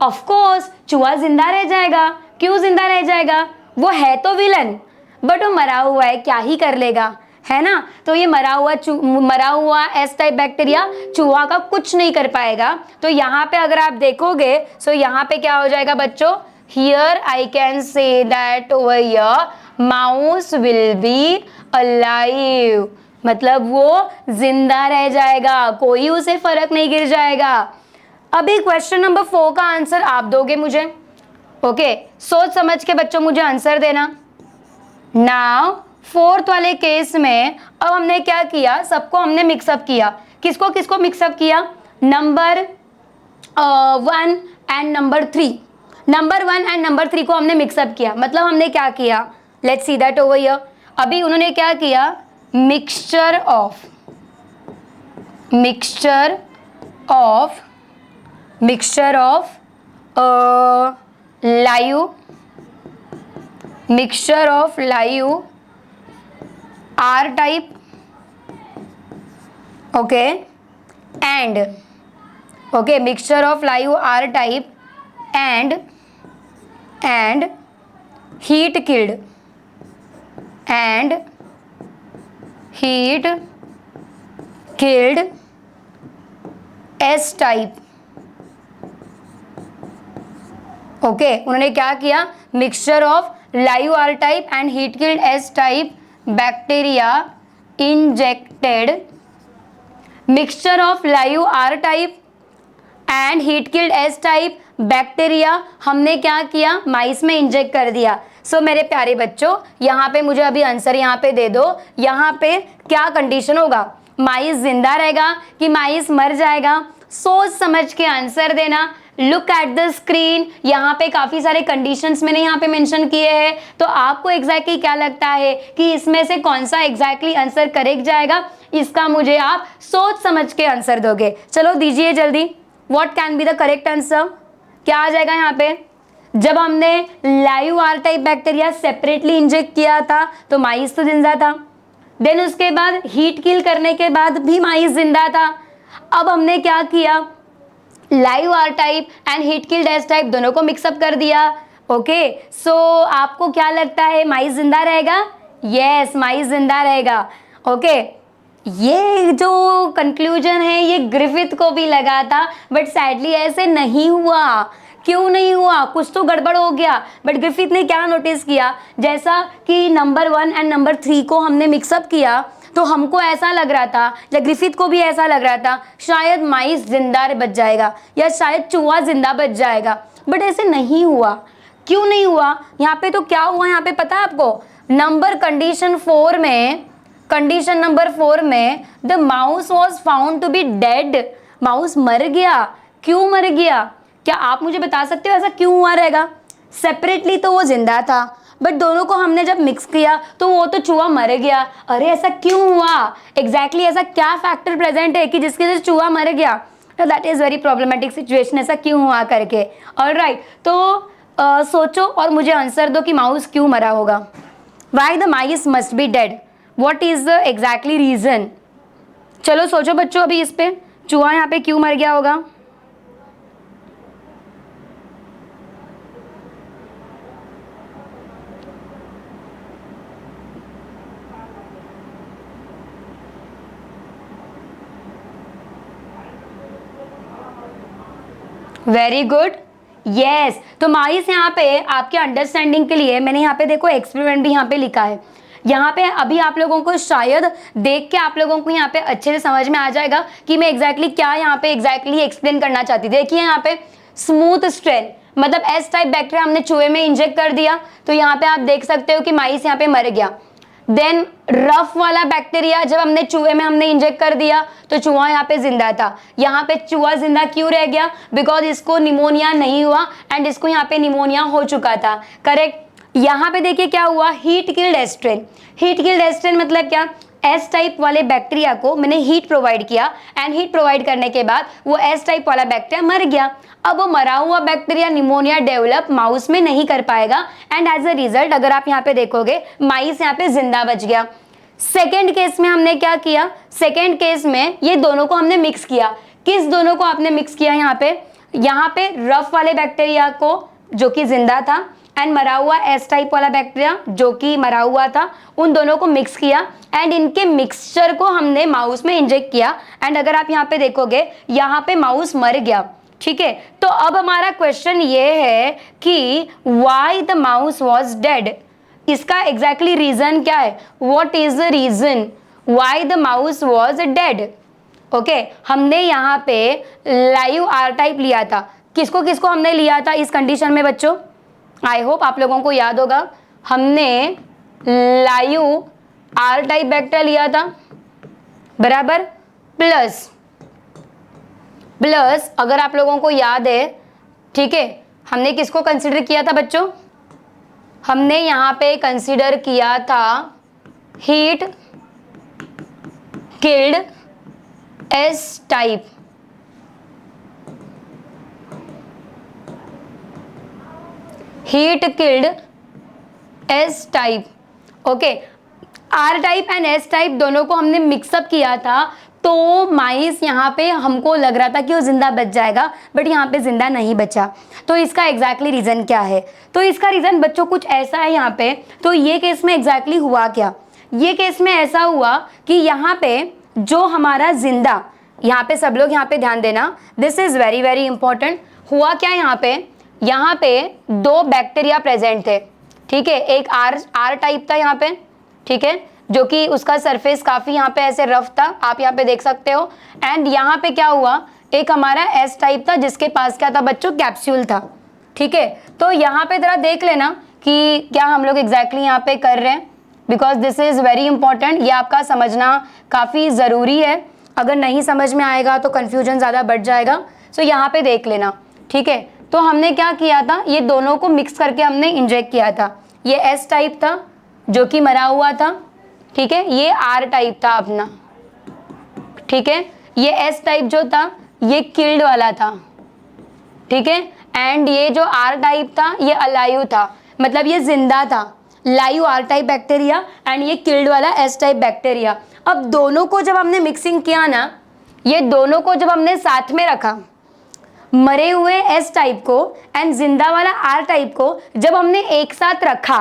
ऑफ कोर्स चूहा जिंदा रह जाएगा। क्यों जिंदा रह जाएगा? वो है तो विलन, बट वो मरा हुआ है, क्या ही कर लेगा, है ना? तो ये मरा हुआ एस टाइप बैक्टीरिया चूहा का कुछ नहीं कर पाएगा। तो यहाँ पे अगर आप देखोगे सो यहाँ पे क्या हो जाएगा बच्चों? Here I can say that over here mouse will be alive, मतलब वो जिंदा रह जाएगा, कोई उसे फर्क नहीं गिर जाएगा। अभी क्वेश्चन नंबर 4 का आंसर आप दोगे मुझे। ओके, सोच समझ के बच्चों मुझे आंसर देना। नाउ 4th वाले केस में अब हमने क्या किया? सबको हमने मिक्सअप किया। किसको मिक्सअप किया? Number 1 and number 3। Number 1 and number 3 को हमने मिक्सअप किया। मतलब हमने क्या किया? Let's see that over here. अभी उन्होंने क्या किया? Mixture of live R type, mixture of live R type and heat killed S type। उन्होंने क्या किया? Mixture of live R type and heat killed S type bacteria injected, mixture of live R type and heat killed S type bacteria हमने क्या किया? माइस में inject कर दिया। सो मेरे प्यारे बच्चों, यहाँ पे मुझे अभी आंसर यहाँ पे दे दो। यहाँ पे क्या कंडीशन होगा? माइस जिंदा रहेगा कि माइस मर जाएगा? सोच समझ के आंसर देना। लुक एट द स्क्रीन, यहाँ पे काफी सारे कंडीशंस मैंने यहाँ पे मेंशन किए हैं। तो आपको एग्जैक्टली क्या लगता है कि इसमें से कौन सा एग्जैक्टली आंसर करेक्ट जाएगा? इसका मुझे आप सोच समझ के आंसर दोगे। चलो दीजिए जल्दी। What can be the correct answer? क्या आ जाएगा यहाँ पे? जब हमने live R type bacteria separately inject किया था तो माइस तो जिंदा था। देन उसके बाद हीट किल करने के बाद भी माइस जिंदा था। अब हमने क्या किया? Live R type and heat killed S type दोनों को मिक्सअप कर दिया। ओके, सो आपको क्या लगता है? माइस जिंदा रहेगा? यस, माइस जिंदा रहेगा। ओके, ये जो कंक्लूजन है ये ग्रिफिथ को भी लगा था, बट सैडली ऐसे नहीं हुआ। क्यों नहीं हुआ, कुछ तो गड़बड़ हो गया। बट ग्रिफिथ ने क्या नोटिस किया, जैसा कि नंबर 1 एंड नंबर 3 को हमने मिक्सअप किया तो हमको ऐसा लग रहा था, या ग्रिफिथ को भी ऐसा लग रहा था, शायद माइस जिंदा बच जाएगा या शायद चूहा जिंदा बच जाएगा। बट ऐसे नहीं हुआ। क्यों नहीं हुआ? यहाँ पे तो क्या हुआ यहाँ पे पता है आपको? कंडीशन नंबर 4 में the mouse was found to be dead. Mouse मर गया। क्यों मर गया? क्या आप मुझे बता सकते हो ऐसा क्यों हुआ रहेगा? सेपरेटली तो वो जिंदा था, बट दोनों को हमने जब मिक्स किया तो वो तो चूहा मर गया। अरे ऐसा क्यों हुआ? एग्जैक्टली ऐसा क्या फैक्टर प्रेजेंट है कि जिसकी वजह से चूहा मर गया? तो that is very problematic situation, ऐसा क्यों हुआ करके। ऑलराइट, तो सोचो और मुझे आंसर दो कि माउस क्यों मरा होगा। Why the mice must be dead, what is the exactly reason? चलो सोचो बच्चों अभी इस पे, चूहा यहाँ पे क्यों मर गया होगा? Very good, yes. तो माइस यहाँ पे आपके अंडरस्टैंडिंग के लिए मैंने यहाँ पे देखो एक्सपेरिमेंट भी यहाँ पे लिखा है। यहाँ पे अभी आप लोगों को शायद देख के आप लोगों को यहाँ पे अच्छे से समझ में आ जाएगा कि मैं एग्जैक्टली क्या यहाँ पे एग्जैक्टली एक्सप्लेन करना चाहती थी। देखिए यहाँ पे स्मूथ स्ट्रेन मतलब एस टाइप बैक्टीरिया हमने चूहे में इंजेक्ट कर दिया, तो यहाँ पे आप देख सकते हो कि माइस यहाँ पे मर गया। देन रफ वाला बैक्टीरिया जब हमने चूहे में हमने इंजेक्ट कर दिया तो चूहा यहाँ पे जिंदा था। यहाँ पे चूहा जिंदा क्यों रह गया? बिकॉज इसको निमोनिया नहीं हुआ एंड इसको यहाँ पे निमोनिया हो चुका था। करेक्ट। यहाँ पे देखिए क्या हुआ, हीट किल्ड एस्ट्रेन। हीट किल्ड एस्ट्रेन मतलब क्या? एस टाइप वाले बैक्टीरिया को मैंने हीट प्रोवाइड किया एंड हीट प्रोवाइड करने के बाद वो एस टाइप वाला बैक्टीरिया मर गया। अब वो मरा हुआ बैक्टीरिया निमोनिया डेवलप माउस में नहीं कर पाएगा एंड एज अ रिजल्ट अगर आप यहाँ पे देखोगे माइस यहाँ पे जिंदा बच गया। सेकेंड केस में हमने क्या किया? सेकेंड केस में ये दोनों को हमने मिक्स किया। किस दोनों को आपने मिक्स किया? यहाँ पे रफ वाले बैक्टीरिया को जो कि जिंदा था एंड मरा हुआ एस टाइप वाला बैक्टीरिया जो कि मरा हुआ था, उन दोनों को मिक्स किया एंड इनके मिक्सचर को हमने माउस में इंजेक्ट किया एंड अगर आप यहाँ पे देखोगे यहाँ पे माउस मर गया। ठीक है, तो अब हमारा क्वेश्चन ये है कि why the mouse was dead. इसका एग्जैक्टली रीजन क्या है? What is the reason why the mouse was dead? Okay, हमने यहाँ पे लाइव आर टाइप लिया था। किसको किसको हमने लिया था इस कंडीशन में बच्चों? आई होप आप लोगों को याद होगा, हमने लाइव आर टाइप बैक्टीरिया लिया था बराबर, प्लस अगर आप लोगों को याद है, ठीक है, हमने किसको कंसिडर किया था बच्चों? हमने यहाँ पे कंसिडर किया था heat killed S type. Heat killed S type. Okay, R type and S type दोनों को हमने मिक्सअप किया था, तो माइस यहाँ पे हमको लग रहा था कि वो जिंदा बच जाएगा, बट यहाँ पे जिंदा नहीं बचा। तो इसका एग्जैक्टली रीजन क्या है? तो इसका रीजन बच्चों कुछ ऐसा है यहाँ पे। तो ये केस में एग्जैक्टली हुआ क्या? ये केस में ऐसा हुआ कि यहाँ पे जो हमारा जिंदा, यहाँ पे सब लोग यहाँ पे ध्यान देना, this is very very important. हुआ क्या यहाँ पे दो बैक्टीरिया प्रेजेंट थे। ठीक है, एक आर टाइप था यहाँ पे, ठीक है, जो कि उसका सरफेस काफी यहाँ पे ऐसे रफ था, आप यहाँ पे देख सकते हो। एंड यहाँ पे क्या हुआ, एक हमारा एस टाइप था जिसके पास क्या था बच्चों? कैप्सूल था। ठीक है, तो यहाँ पे जरा देख लेना कि क्या हम लोग एग्जैक्टली यहाँ पे कर रहे हैं, because this is very important. ये आपका समझना काफी जरूरी है, अगर नहीं समझ में आएगा तो कंफ्यूजन ज्यादा बढ़ जाएगा। सो यहाँ पे देख लेना। ठीक है, तो हमने क्या किया था, ये दोनों को मिक्स करके हमने इंजेक्ट किया था। ये एस टाइप था जो कि मरा हुआ था, ठीक है, ये आर टाइप था अपना, ठीक है, ये एस टाइप जो था ये किल्ड वाला था, ठीक है, एंड ये जो आर टाइप था ये अलाइव था, मतलब ये जिंदा था। Live R type bacteria and ये किल्ड वाला एस टाइप बैक्टीरिया। अब दोनों को जब हमने मिक्सिंग किया ना, ये दोनों को जब हमने साथ में रखा, मरे हुए एस टाइप को एंड जिंदा वाला आर टाइप को जब हमने एक साथ रखा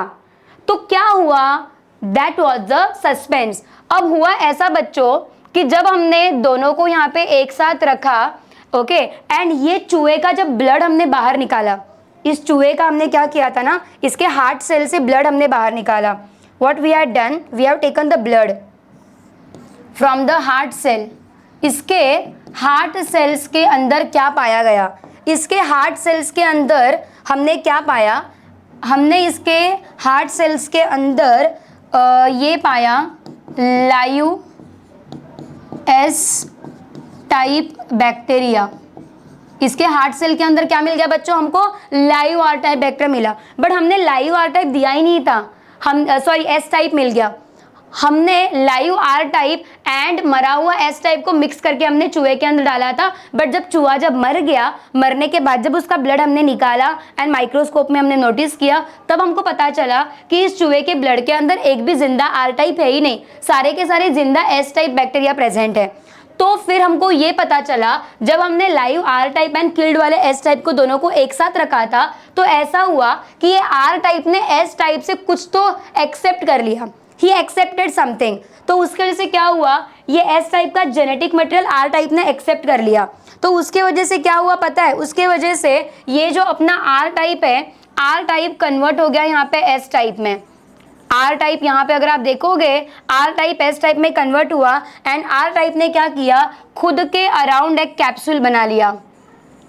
तो क्या हुआ? That was the suspense. अब हुआ ऐसा बच्चों कि जब हमने दोनों को यहाँ पे एक साथ रखा ओके। एंड ये चूहे का जब ब्लड हमने बाहर निकाला, इस चूहे का हमने क्या किया था ना, इसके हार्ट सेल से ब्लड हमने बाहर निकाला। What we have done, we have taken the blood from the heart cell. इसके हार्ट सेल्स के अंदर क्या पाया गया, इसके हार्ट सेल्स के अंदर हमने क्या पाया, हमने इसके हार्ट सेल्स के अंदर ये पाया लाइव एस टाइप बैक्टीरिया। इसके हार्ट सेल के अंदर क्या मिल गया बच्चों, हमको लाइव आर टाइप बैक्टीरिया मिला। बट हमने लाइव आर टाइप दिया ही नहीं था, हम सॉरी एस टाइप मिल गया। हमने लाइव आर टाइप एंड मरा हुआ एस टाइप को मिक्स करके हमने चूहे के अंदर डाला था। बट जब चूहा जब मर गया, मरने के बाद जब उसका ब्लड हमने निकाला एंड माइक्रोस्कोप में हमने नोटिस किया, तब हमको पता चला कि इस चूहे के ब्लड के अंदर एक भी जिंदा आर टाइप है ही नहीं, सारे के सारे जिंदा एस टाइप बैक्टीरिया प्रेजेंट है। तो फिर हमको ये पता चला, जब हमने live R type and killed वाले एस टाइप को दोनों को एक साथ रखा था, तो ऐसा हुआ कि ये आर टाइप ने एस टाइप से कुछ तो एक्सेप्ट कर लिया, ही एक्सेप्टेड समथिंग। तो उसके वजह से क्या हुआ, ये एस टाइप का जेनेटिक मटेरियल आर टाइप ने एक्सेप्ट कर लिया। तो उसके वजह से क्या हुआ पता है, उसके वजह से ये जो अपना आर टाइप है, आर टाइप कन्वर्ट हो गया यहाँ पे एस टाइप में। आर टाइप यहाँ पे अगर आप देखोगे, आर टाइप एस टाइप में कन्वर्ट हुआ एंड आर टाइप ने क्या किया, खुद के अराउंड एक कैप्सूल बना लिया।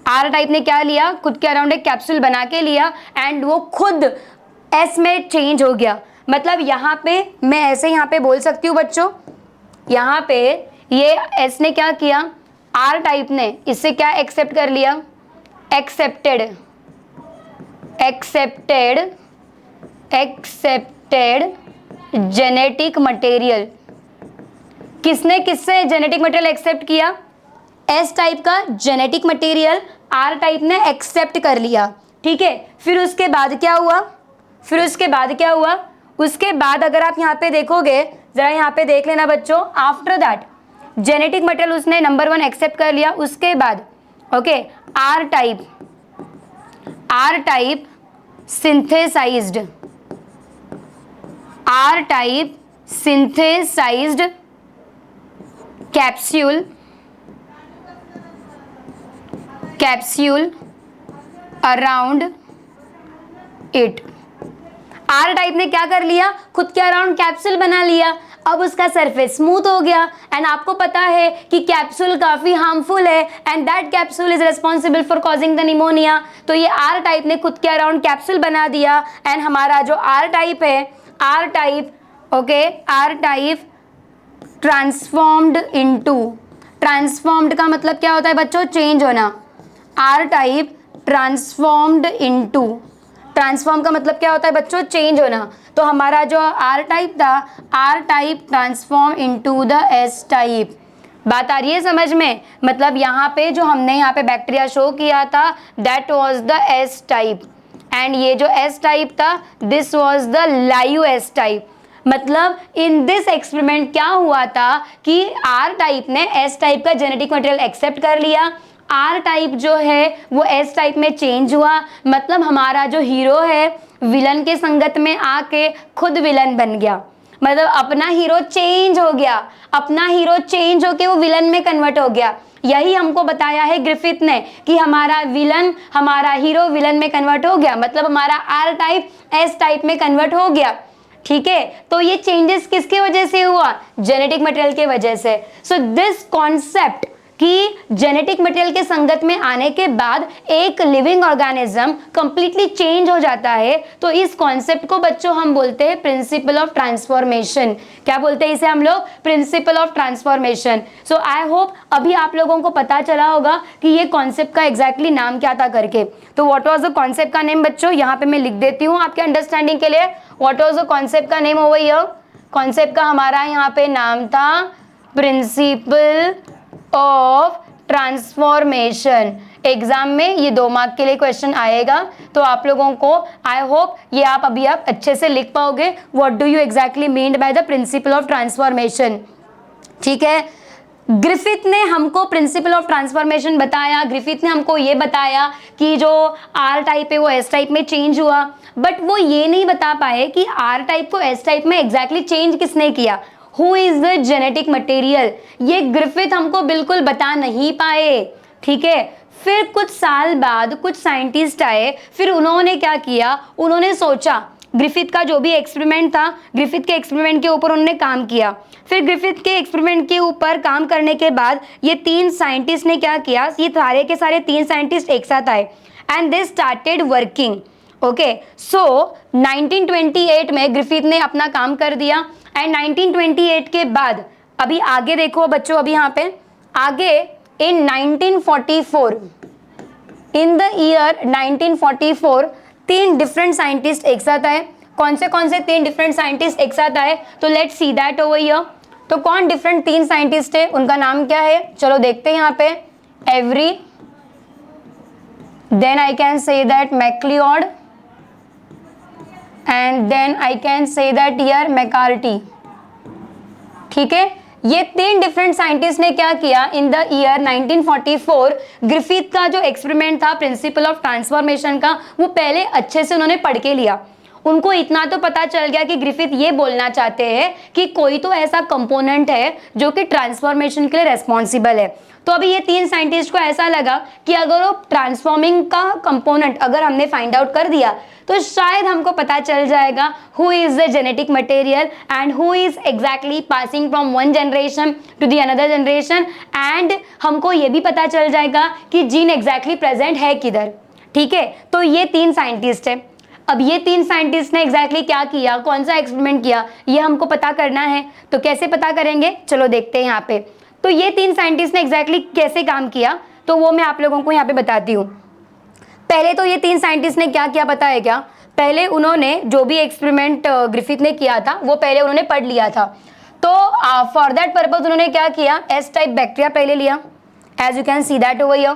आर टाइप ने क्या लिया, खुद के अराउंड एक कैप्सूल बना के लिया एंड वो खुद एस में चेंज हो गया। मतलब यहाँ पे मैं ऐसे यहाँ पे बोल सकती हूँ बच्चों, यहाँ पे ये एस ने क्या किया, आर टाइप ने इससे क्या एक्सेप्ट कर लिया, एक्सेप्टेड जेनेटिक मटेरियल। किसने किससे जेनेटिक मटेरियल एक्सेप्ट किया, एस टाइप का जेनेटिक मटेरियल आर टाइप ने एक्सेप्ट कर लिया। ठीक है, फिर उसके बाद क्या हुआ, उसके बाद अगर आप यहाँ पे देखोगे, जरा यहाँ पे देख लेना बच्चों, आफ्टर दैट जेनेटिक मटेरियल उसने नंबर 1 एक्सेप्ट कर लिया। उसके बाद okay, R type synthesized capsule around it. R type ने क्या कर लिया, खुद के अराउंड कैप्सूल बना लिया। अब उसका सरफेस स्मूथ हो गया एंड आपको पता है कि कैप्सूल काफी हार्मफुल है and that capsule is responsible for causing the pneumonia. तो ये आर टाइप ने खुद के अराउंड कैप्सूल बना दिया एंड हमारा जो आर टाइप है, आर टाइप ट्रांसफॉर्म्ड का मतलब क्या होता है बच्चों, चेंज होना। आर टाइप ट्रांसफॉर्म का मतलब क्या होता है बच्चों, चेंज होना। तो हमारा जो आर टाइप था, R type transform into the S type. बात आ रही है समझ में, मतलब यहाँ पे जो हमने यहाँ पे बैक्टीरिया शो किया था, that was the S type and ये जो एस टाइप था, this was the live S type. मतलब इन दिस एक्सपेरिमेंट क्या हुआ था कि आर टाइप ने एस टाइप का जेनेटिक मटेरियल एक्सेप्ट कर लिया, आर टाइप जो है वो एस टाइप में चेंज हुआ। मतलब हमारा जो हीरो है विलन के संगत में आके खुद विलन बन गया। मतलब अपना हीरो चेंज हो गया, अपना हीरो चेंज होके वो विलन में कन्वर्ट हो गया। यही हमको बताया है ग्रिफिथ ने कि हमारा हीरो विलन में कन्वर्ट हो गया, मतलब हमारा आर टाइप एस टाइप में कन्वर्ट हो गया। ठीक है, तो ये चेंजेस किसके वजह से हुआ, जेनेटिक मटेरियल के वजह से। सो दिस कॉन्सेप्ट कि जेनेटिक मटेरियल के संगत में आने के बाद एक लिविंग ऑर्गेनिज्म कंप्लीटली चेंज हो जाता है, तो इस कॉन्सेप्ट को बच्चों हम बोलते हैं प्रिंसिपल ऑफ ट्रांसफॉर्मेशन। क्या बोलते हैं इसे हम लोग, principal of transformation. So I hope अभी आप लोगों को पता चला होगा कि ये कॉन्सेप्ट का एग्जैक्टली नाम क्या था करके। तो व्हाट वाज द कॉन्सेप्ट का नेम बच्चों, यहाँ पे मैं लिख देती हूँ आपके अंडरस्टैंडिंग के लिए। व्हाट वाज द कॉन्सेप्ट का नेम ओवर हियर, कॉन्सेप्ट का हमारा यहाँ पे नाम था प्रिंसिपल ऑफ ट्रांसफॉर्मेशन। एग्जाम में ये 2 मार्क के लिए क्वेश्चन आएगा, तो आप लोगों को आई होप ये आप अच्छे से लिख पाओगे। What do you exactly mean by the principle of transformation. ठीक है, ग्रिफिथ ने हमको प्रिंसिपल ऑफ ट्रांसफॉर्मेशन बताया। ग्रिफिथ ने हमको ये बताया कि जो आर टाइप है वो एस टाइप में चेंज हुआ, बट वो ये नहीं बता पाए कि आर टाइप को एस टाइप में एग्जैक्टली चेंज किसने किया, who is the genetic material. ये ग्रिफिथ हमको बिल्कुल बता नहीं पाए। ठीक है। फिर कुछ साल बाद कुछ साइंटिस्ट आए, फिर उन्होंने क्या किया, उन्होंने सोचा, ग्रिफिथ का जो भी एक्सपेरिमेंट था, ग्रिफिथ के एक्सपेरिमेंट के ऊपर उन्होंने काम किया। फिर ग्रिफिथ के एक्सपेरिमेंट के ऊपर काम करने के बाद ये 3 साइंटिस्ट ने क्या किया, ये सारे के सारे 3 साइंटिस्ट एक साथ आए and they started working. Okay, so 1928 में ग्रिफिथ ने अपना काम कर दिया एंड 1928 के बाद अभी आगे देखो बच्चों, अभी यहाँ पे आगे इन 1944, in the year 1944 3 different scientist एक साथ आए। कौन से 3 डिफरेंट साइंटिस्ट एक साथ आए, तो let's see that over here. तो कौन डिफरेंट 3 साइंटिस्ट है, उनका नाम क्या है, चलो देखते हैं यहाँ पे। Avery, then I can say that McLeod and then I can say that here McCarty. ठीक है, ये 3 डिफरेंट साइंटिस्ट ने क्या किया, इन द ईयर 1944 ग्रिफिथ का जो एक्सपेरिमेंट था प्रिंसिपल ऑफ ट्रांसफॉर्मेशन का, वो पहले अच्छे से उन्होंने पढ़ के लिया। उनको इतना तो पता चल गया कि ग्रिफिथ ये बोलना चाहते हैं कि कोई तो ऐसा कंपोनेंट है जो कि ट्रांसफॉर्मेशन के लिए रेस्पॉन्सिबल है। तो अभी ये 3 साइंटिस्ट को ऐसा लगा कि अगर वो ट्रांसफॉर्मिंग का कंपोनेंट अगर हमने फाइंड आउट कर दिया तो शायद हमको पता चल जाएगा who is the genetic material and who is exactly passing from one generation to the another generation, and हमको ये भी पता चल जाएगा कि जीन एग्जैक्टली प्रेजेंट है किधर। ठीक है, तो ये 3 साइंटिस्ट है। अब ये 3 साइंटिस्ट ने एग्जैक्टली क्या किया, कौन सा एक्सपेरिमेंट किया, ये हमको पता करना है। तो कैसे पता करेंगे, चलो देखते हैं यहाँ पे। तो ये 3 साइंटिस्ट ने एग्जैक्टली कैसे काम किया, तो वो मैं आप लोगों को यहाँ पे बताती हूँ। पहले तो ये 3 साइंटिस्ट ने क्या किया पता है क्या, पहले उन्होंने जो भी एक्सपेरिमेंट ग्रिफिथ ने किया था वो पहले उन्होंने पढ़ लिया था। तो फॉर दैट पर्पज उन्होंने क्या किया, एस टाइप बैक्टीरिया पहले लिया, as you can see that over here.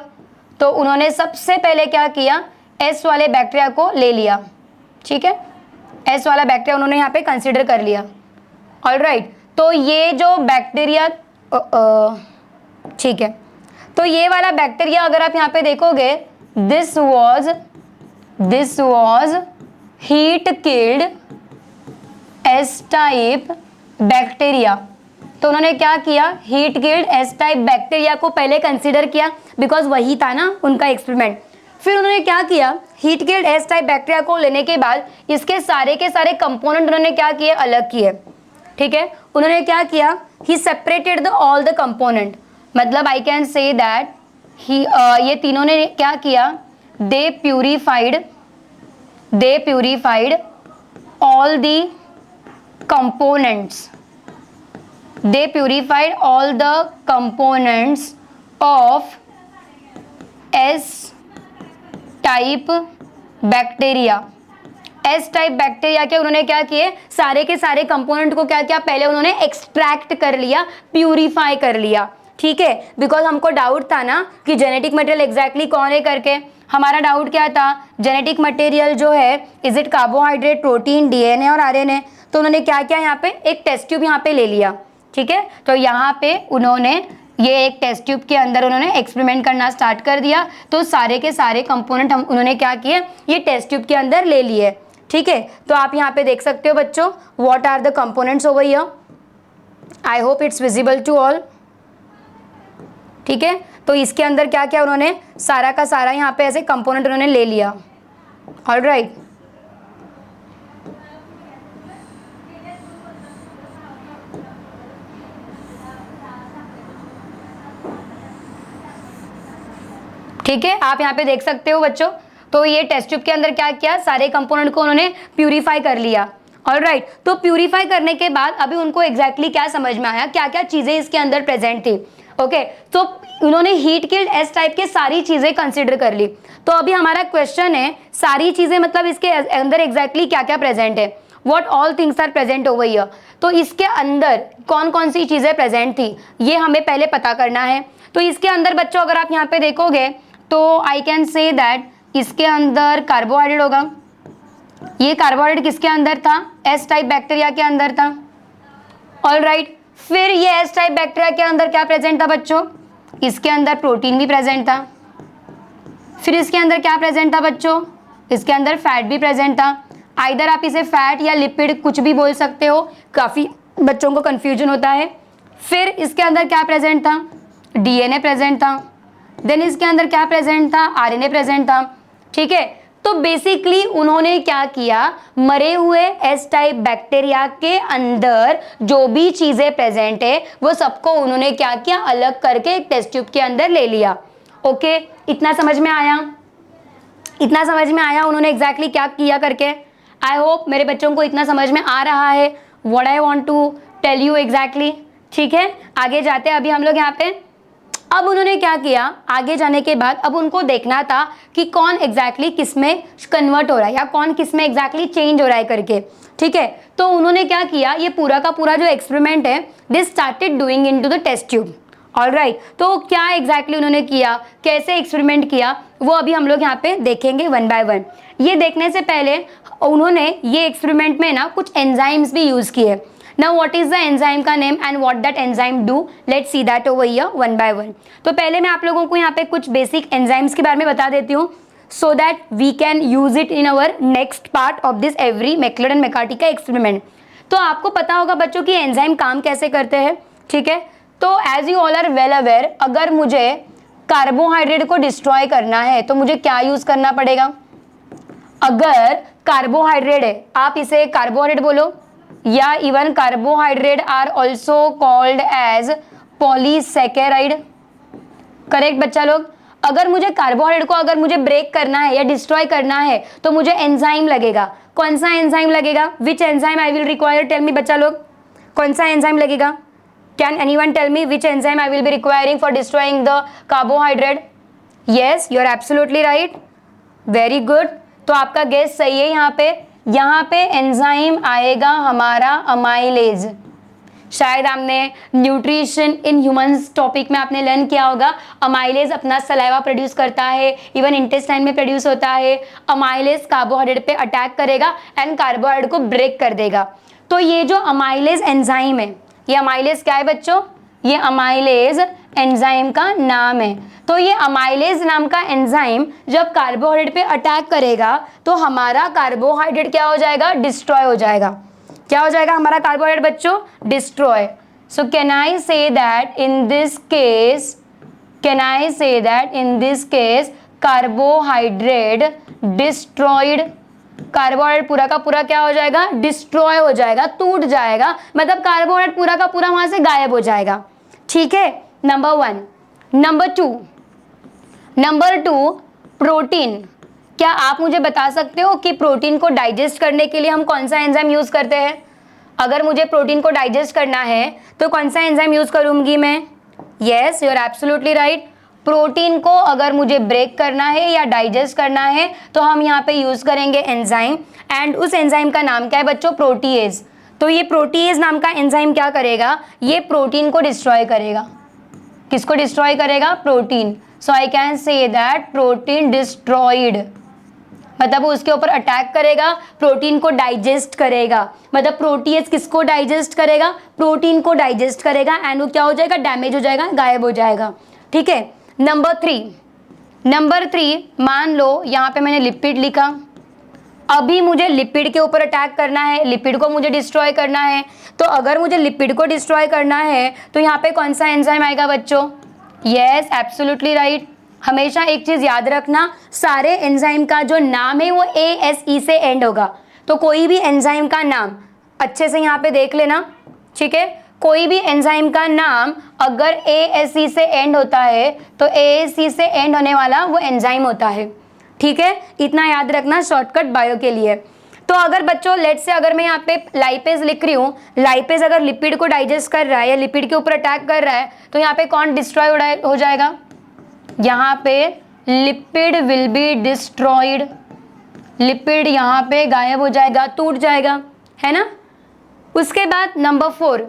तो उन्होंने सबसे पहले क्या किया, एस वाले बैक्टीरिया को ले लिया। ठीक है, एस वाला बैक्टीरिया उन्होंने यहाँ पे कंसिडर कर लिया। ऑलराइट, तो ये जो बैक्टीरिया, ठीक है, तो ये वाला बैक्टीरिया अगर आप यहाँ पे देखोगे, this was heat killed S type bacteria. तो उन्होंने क्या किया, heat killed S type bacteria को पहले कंसीडर किया बिकॉज वही था ना उनका एक्सपेरिमेंट। फिर उन्होंने क्या किया, heat killed S type bacteria को लेने के बाद इसके सारे के सारे कंपोनेंट उन्होंने क्या किए, अलग किए। ठीक है, उन्होंने क्या किया, ही separated the all the component, मतलब I can say that he ये तीनों ने क्या किया, दे purified all the components, they purified all the components of S type bacteria। S type bacteria के उन्होंने क्या किए, सारे के सारे कंपोनेंट को क्या किया, पहले उन्होंने एक्सट्रैक्ट कर लिया, प्यूरिफाई कर लिया। ठीक है, बिकॉज हमको डाउट था ना कि जेनेटिक मटेरियल एग्जैक्टली कौन है करके। हमारा डाउट क्या था, जेनेटिक मटेरियल जो है is it carbohydrate, protein, DNA और आरएनए। तो उन्होंने क्या किया, यहाँ पे एक टेस्ट ट्यूब यहाँ पे ले लिया। ठीक है, तो यहाँ पे उन्होंने ये एक टेस्ट ट्यूब के अंदर उन्होंने एक्सपेरिमेंट करना स्टार्ट कर दिया। तो सारे के सारे कंपोनेंट हम उन्होंने क्या किए, ये टेस्ट ट्यूब के अंदर ले लिए। ठीक है, तो आप यहाँ पे देख सकते हो बच्चों, what are the components over here. I hope it's visible to all. ठीक है, तो इसके अंदर क्या क्या उन्होंने सारा का सारा यहाँ पे ऐसे कंपोनेंट उन्होंने ले लिया। ऑलराइट, ठीक है, आप यहाँ पे देख सकते हो बच्चों। तो ये टेस्ट ट्यूब के अंदर क्या किया, सारे कंपोनेंट को उन्होंने प्यूरिफाई कर लिया। ऑलराइट, तो प्यूरिफाई करने के बाद अभी उनको एग्जैक्टली क्या समझ में आया, क्या क्या चीजें इसके अंदर प्रेजेंट थी। ओके, तो उन्होंने हीट किल्ड एस टाइप के सारी चीजें कंसीडर कर ली। तो अभी हमारा क्वेश्चन है, सारी चीजें मतलब इसके अंदर एग्जैक्टली क्या क्या प्रेजेंट है, what all things are present over here. तो इसके अंदर कौन कौन सी चीजें प्रेजेंट थी ये हमें पहले पता करना है। तो इसके अंदर बच्चों अगर आप यहाँ पे देखोगे तो आई कैन से दैट इसके अंदर कार्बोहाइड्रेट होगा। ये कार्बोहाइड्रेट किसके अंदर था, एस टाइप बैक्टीरिया के अंदर था। ऑलराइट, फिर ये एस टाइप बैक्टीरिया के अंदर क्या प्रेजेंट था बच्चों, इसके अंदर प्रोटीन भी प्रेजेंट था। फिर इसके अंदर क्या प्रेजेंट था बच्चों, इसके अंदर फैट भी प्रेजेंट था। आइदर आप इसे फैट या लिपिड कुछ भी बोल सकते हो, काफ़ी बच्चों को कन्फ्यूजन होता है। फिर इसके अंदर क्या प्रेजेंट था, डीएनए प्रेजेंट था। देन इसके अंदर क्या प्रेजेंट था, आरएनए प्रेजेंट था, ठीक है। तो बेसिकली उन्होंने क्या किया, मरे हुए एस टाइप बैक्टीरिया के अंदर जो भी चीजें प्रेजेंट है वो सबको उन्होंने क्या किया, अलग करके एक टेस्ट ट्यूब के अंदर ले लिया। ओके, इतना समझ में आया, इतना समझ में आया उन्होंने एग्जैक्टली क्या किया करके। आई होप मेरे बच्चों को इतना समझ में आ रहा है what I want to tell you exactly, ठीक है। आगे जाते हैं अभी हम लोग यहाँ पे। अब उन्होंने क्या किया, आगे जाने के बाद अब उनको देखना था कि कौन एग्जैक्टली किस में कन्वर्ट हो रहा है या कौन किस में एग्जैक्टली चेंज हो रहा है करके, ठीक है। तो उन्होंने क्या किया, ये पूरा का पूरा जो एक्सपेरिमेंट है they started doing into the test tube. Alright, तो क्या एग्जैक्टली उन्होंने किया, कैसे एक्सपेरिमेंट किया, वो अभी हम लोग यहाँ पे देखेंगे वन बाय वन। ये देखने से पहले उन्होंने ये एक्सपेरिमेंट में ना कुछ एंजाइम्स भी यूज किए। Now what is the enzyme का name and what that enzyme do? Let's see that over here one by one. तो पहले मैं आप लोगों को यहाँ पे कुछ बेसिक एंजाइम्स के बारे में बता देती हूँ so that we can use it in our next part of this every McLeod and McCarty का एक्सपेरिमेंट। तो आपको पता होगा बच्चों की एंजाइम काम कैसे करते हैं, ठीक है। तो as you all are well aware, अगर मुझे कार्बोहाइड्रेट को डिस्ट्रॉय करना है तो मुझे क्या यूज करना पड़ेगा। अगर कार्बोहाइड्रेट है, आप इसे कार्बोहाइड्रेट बोलो या even carbohydrate are also called as polysaccharide, correct बच्चा लोग। अगर मुझे कार्बोहाइड्रेट को अगर मुझे ब्रेक करना है या डिस्ट्रॉय करना है तो मुझे एंजाइम लगेगा। कौन सा एंजाइम लगेगा, which enzyme I will require, tell me बच्चा लोग, कौन सा एंजाइम लगेगा। Can anyone tell me which enzyme I will be requiring for destroying the carbohydrate. Yes, you are absolutely right, very good. तो आपका गेस सही है। यहाँ पे एंजाइम आएगा हमारा अमाइलेज। शायद आपने न्यूट्रिशन इन ह्यूमंस टॉपिक में आपने लर्न किया होगा, अमाइलेज अपना सलाइवा प्रोड्यूस करता है, इवन इंटेस्टाइन में प्रोड्यूस होता है। अमाइलेज कार्बोहाइड्रेट पे अटैक करेगा एंड कार्बोहाइड्रेट को ब्रेक कर देगा। तो ये जो अमाइलेज एंजाइम है, ये अमाइलेज क्या है बच्चों, ये अमाइलेज एंजाइम का नाम है। तो ये अमाइलेज नाम का एंजाइम जब कार्बोहाइड्रेट पे अटैक करेगा तो हमारा कार्बोहाइड्रेट क्या हो जाएगा, डिस्ट्रॉय हो जाएगा। क्या हो जाएगा हमारा कार्बोहाइड्रेट बच्चों, destroy. So can I say that in this case, can I say that in this case carbohydrate destroyed, carbohydrate पूरा का पूरा क्या हो जाएगा, डिस्ट्रॉय हो जाएगा, टूट जाएगा, मतलब कार्बोहाइड्रेट पूरा का पूरा वहां से गायब हो जाएगा, ठीक है। Number one. Number two protein. क्या आप मुझे बता सकते हो कि प्रोटीन को डाइजेस्ट करने के लिए हम कौन सा एंजाइम यूज करते हैं। अगर मुझे प्रोटीन को डाइजेस्ट करना है तो कौन सा एंजाइम यूज करूंगी मैं। Yes, you are absolutely right. Protein को अगर मुझे ब्रेक करना है या डाइजेस्ट करना है तो हम यहाँ पे यूज करेंगे एंजाइम, एंड उस एंजाइम का नाम क्या है बच्चों, प्रोटीएज। तो ये प्रोटीएज नाम का एंजाइम क्या करेगा, ये प्रोटीन को डिस्ट्रॉय करेगा। किसको डिस्ट्रॉय करेगा, protein. So I can say that protein destroyed, मतलब वो उसके ऊपर अटैक करेगा, प्रोटीन को डाइजेस्ट करेगा। मतलब प्रोटीएज किसको डाइजेस्ट करेगा, प्रोटीन को डाइजेस्ट करेगा, एंड वो क्या हो जाएगा, डैमेज हो जाएगा, गायब हो जाएगा, ठीक है। नंबर थ्री, मान लो यहाँ पे मैंने लिपिड लिखा। अभी मुझे लिपिड के ऊपर अटैक करना है, लिपिड को मुझे डिस्ट्रॉय करना है। तो अगर मुझे लिपिड को डिस्ट्रॉय करना है तो यहाँ पे कौन सा एंजाइम आएगा बच्चों। Yes, absolutely right. हमेशा एक चीज याद रखना, सारे एंजाइम का जो नाम है वो ASE से एंड होगा। तो कोई भी एंजाइम का नाम अच्छे से यहाँ पे देख लेना, ठीक है। कोई भी एंजाइम का नाम अगर ASE से एंड होता है तो ASE से एंड होने वाला वो एंजाइम होता है, ठीक है। इतना याद रखना शॉर्टकट बायो के लिए। तो अगर बच्चों लेट से अगर मैं यहाँ पे लाइपेज लिख रही हूँ, लाइपेज अगर लिपिड को डाइजेस्ट कर रहा है या लिपिड के ऊपर अटैक कर रहा है तो यहाँ पे कौन डिस्ट्रॉय हो जाएगा, यहाँ पे lipid will be destroyed, lipid यहाँ पे गायब हो जाएगा, टूट जाएगा, है ना। उसके बाद नंबर 4,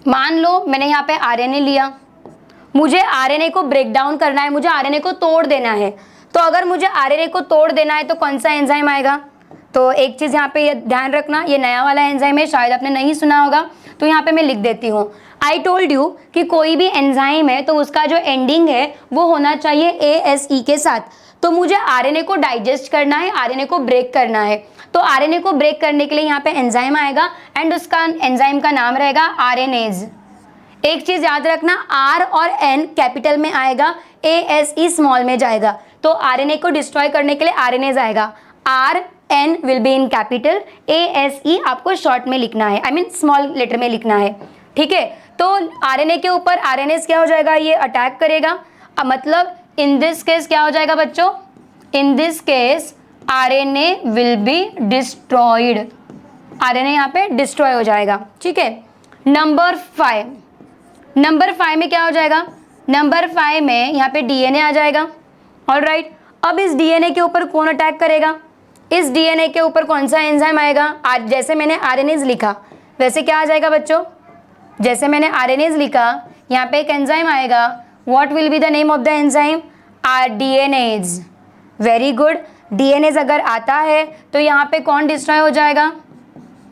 मान लो मैंने यहाँ पे आरएनए लिया, मुझे आरएनए को ब्रेक डाउन करना है, मुझे आरएनए को तोड़ देना है। तो अगर मुझे आरएनए को तोड़ देना है तो कौन सा एंजाइम आएगा। तो एक चीज यहाँ पे ये ध्यान रखना, ये नया वाला एंजाइम है, शायद आपने नहीं सुना होगा, तो यहाँ पे मैं लिख देती हूँ। आई टोल्ड यू कि कोई भी एंजाइम है तो उसका जो एंडिंग है वो होना चाहिए ASE के साथ। तो मुझे आरएनए को डाइजेस्ट करना है, आरएनए को ब्रेक करना है, तो आरएनए को ब्रेक करने के लिए यहाँ पे एंजाइम आएगा एंड उसका एंजाइम का नाम रहेगा आरएनएज। एक चीज याद रखना, आर और एन कैपिटल में आएगा, ए एस ई स्मॉल में जाएगा, तो आरएनए को डिस्ट्रॉय करने के लिए आरएनए जाएगा, R N will be in capital, A S E आपको शॉर्ट में लिखना है, आई मीन स्मॉल लेटर में लिखना है, ठीक है। तो आरएनए के ऊपर आरएनए क्या हो जाएगा, ये अटैक करेगा, मतलब इन दिस केस क्या हो जाएगा बच्चों, in this case RNA will be destroyed, RNA यहाँ पे डिस्ट्रॉय हो जाएगा, ठीक है। नंबर 5 में क्या हो जाएगा, नंबर 5 में यहाँ पे डीएनए आ जाएगा, ऑलराइट। अब इस डीएनए के ऊपर कौन अटैक करेगा, इस डीएनए के ऊपर कौन सा एंजाइम आएगा, आज जैसे मैंने आरएनएज लिखा वैसे क्या आ जाएगा बच्चों, जैसे मैंने आरएनएज लिखा यहाँ पे एक एंजाइम आएगा, what will be the name of the enzyme, DNAs, very good. DNAs अगर आता है तो यहाँ पे कौन डिस्ट्रॉय हो जाएगा,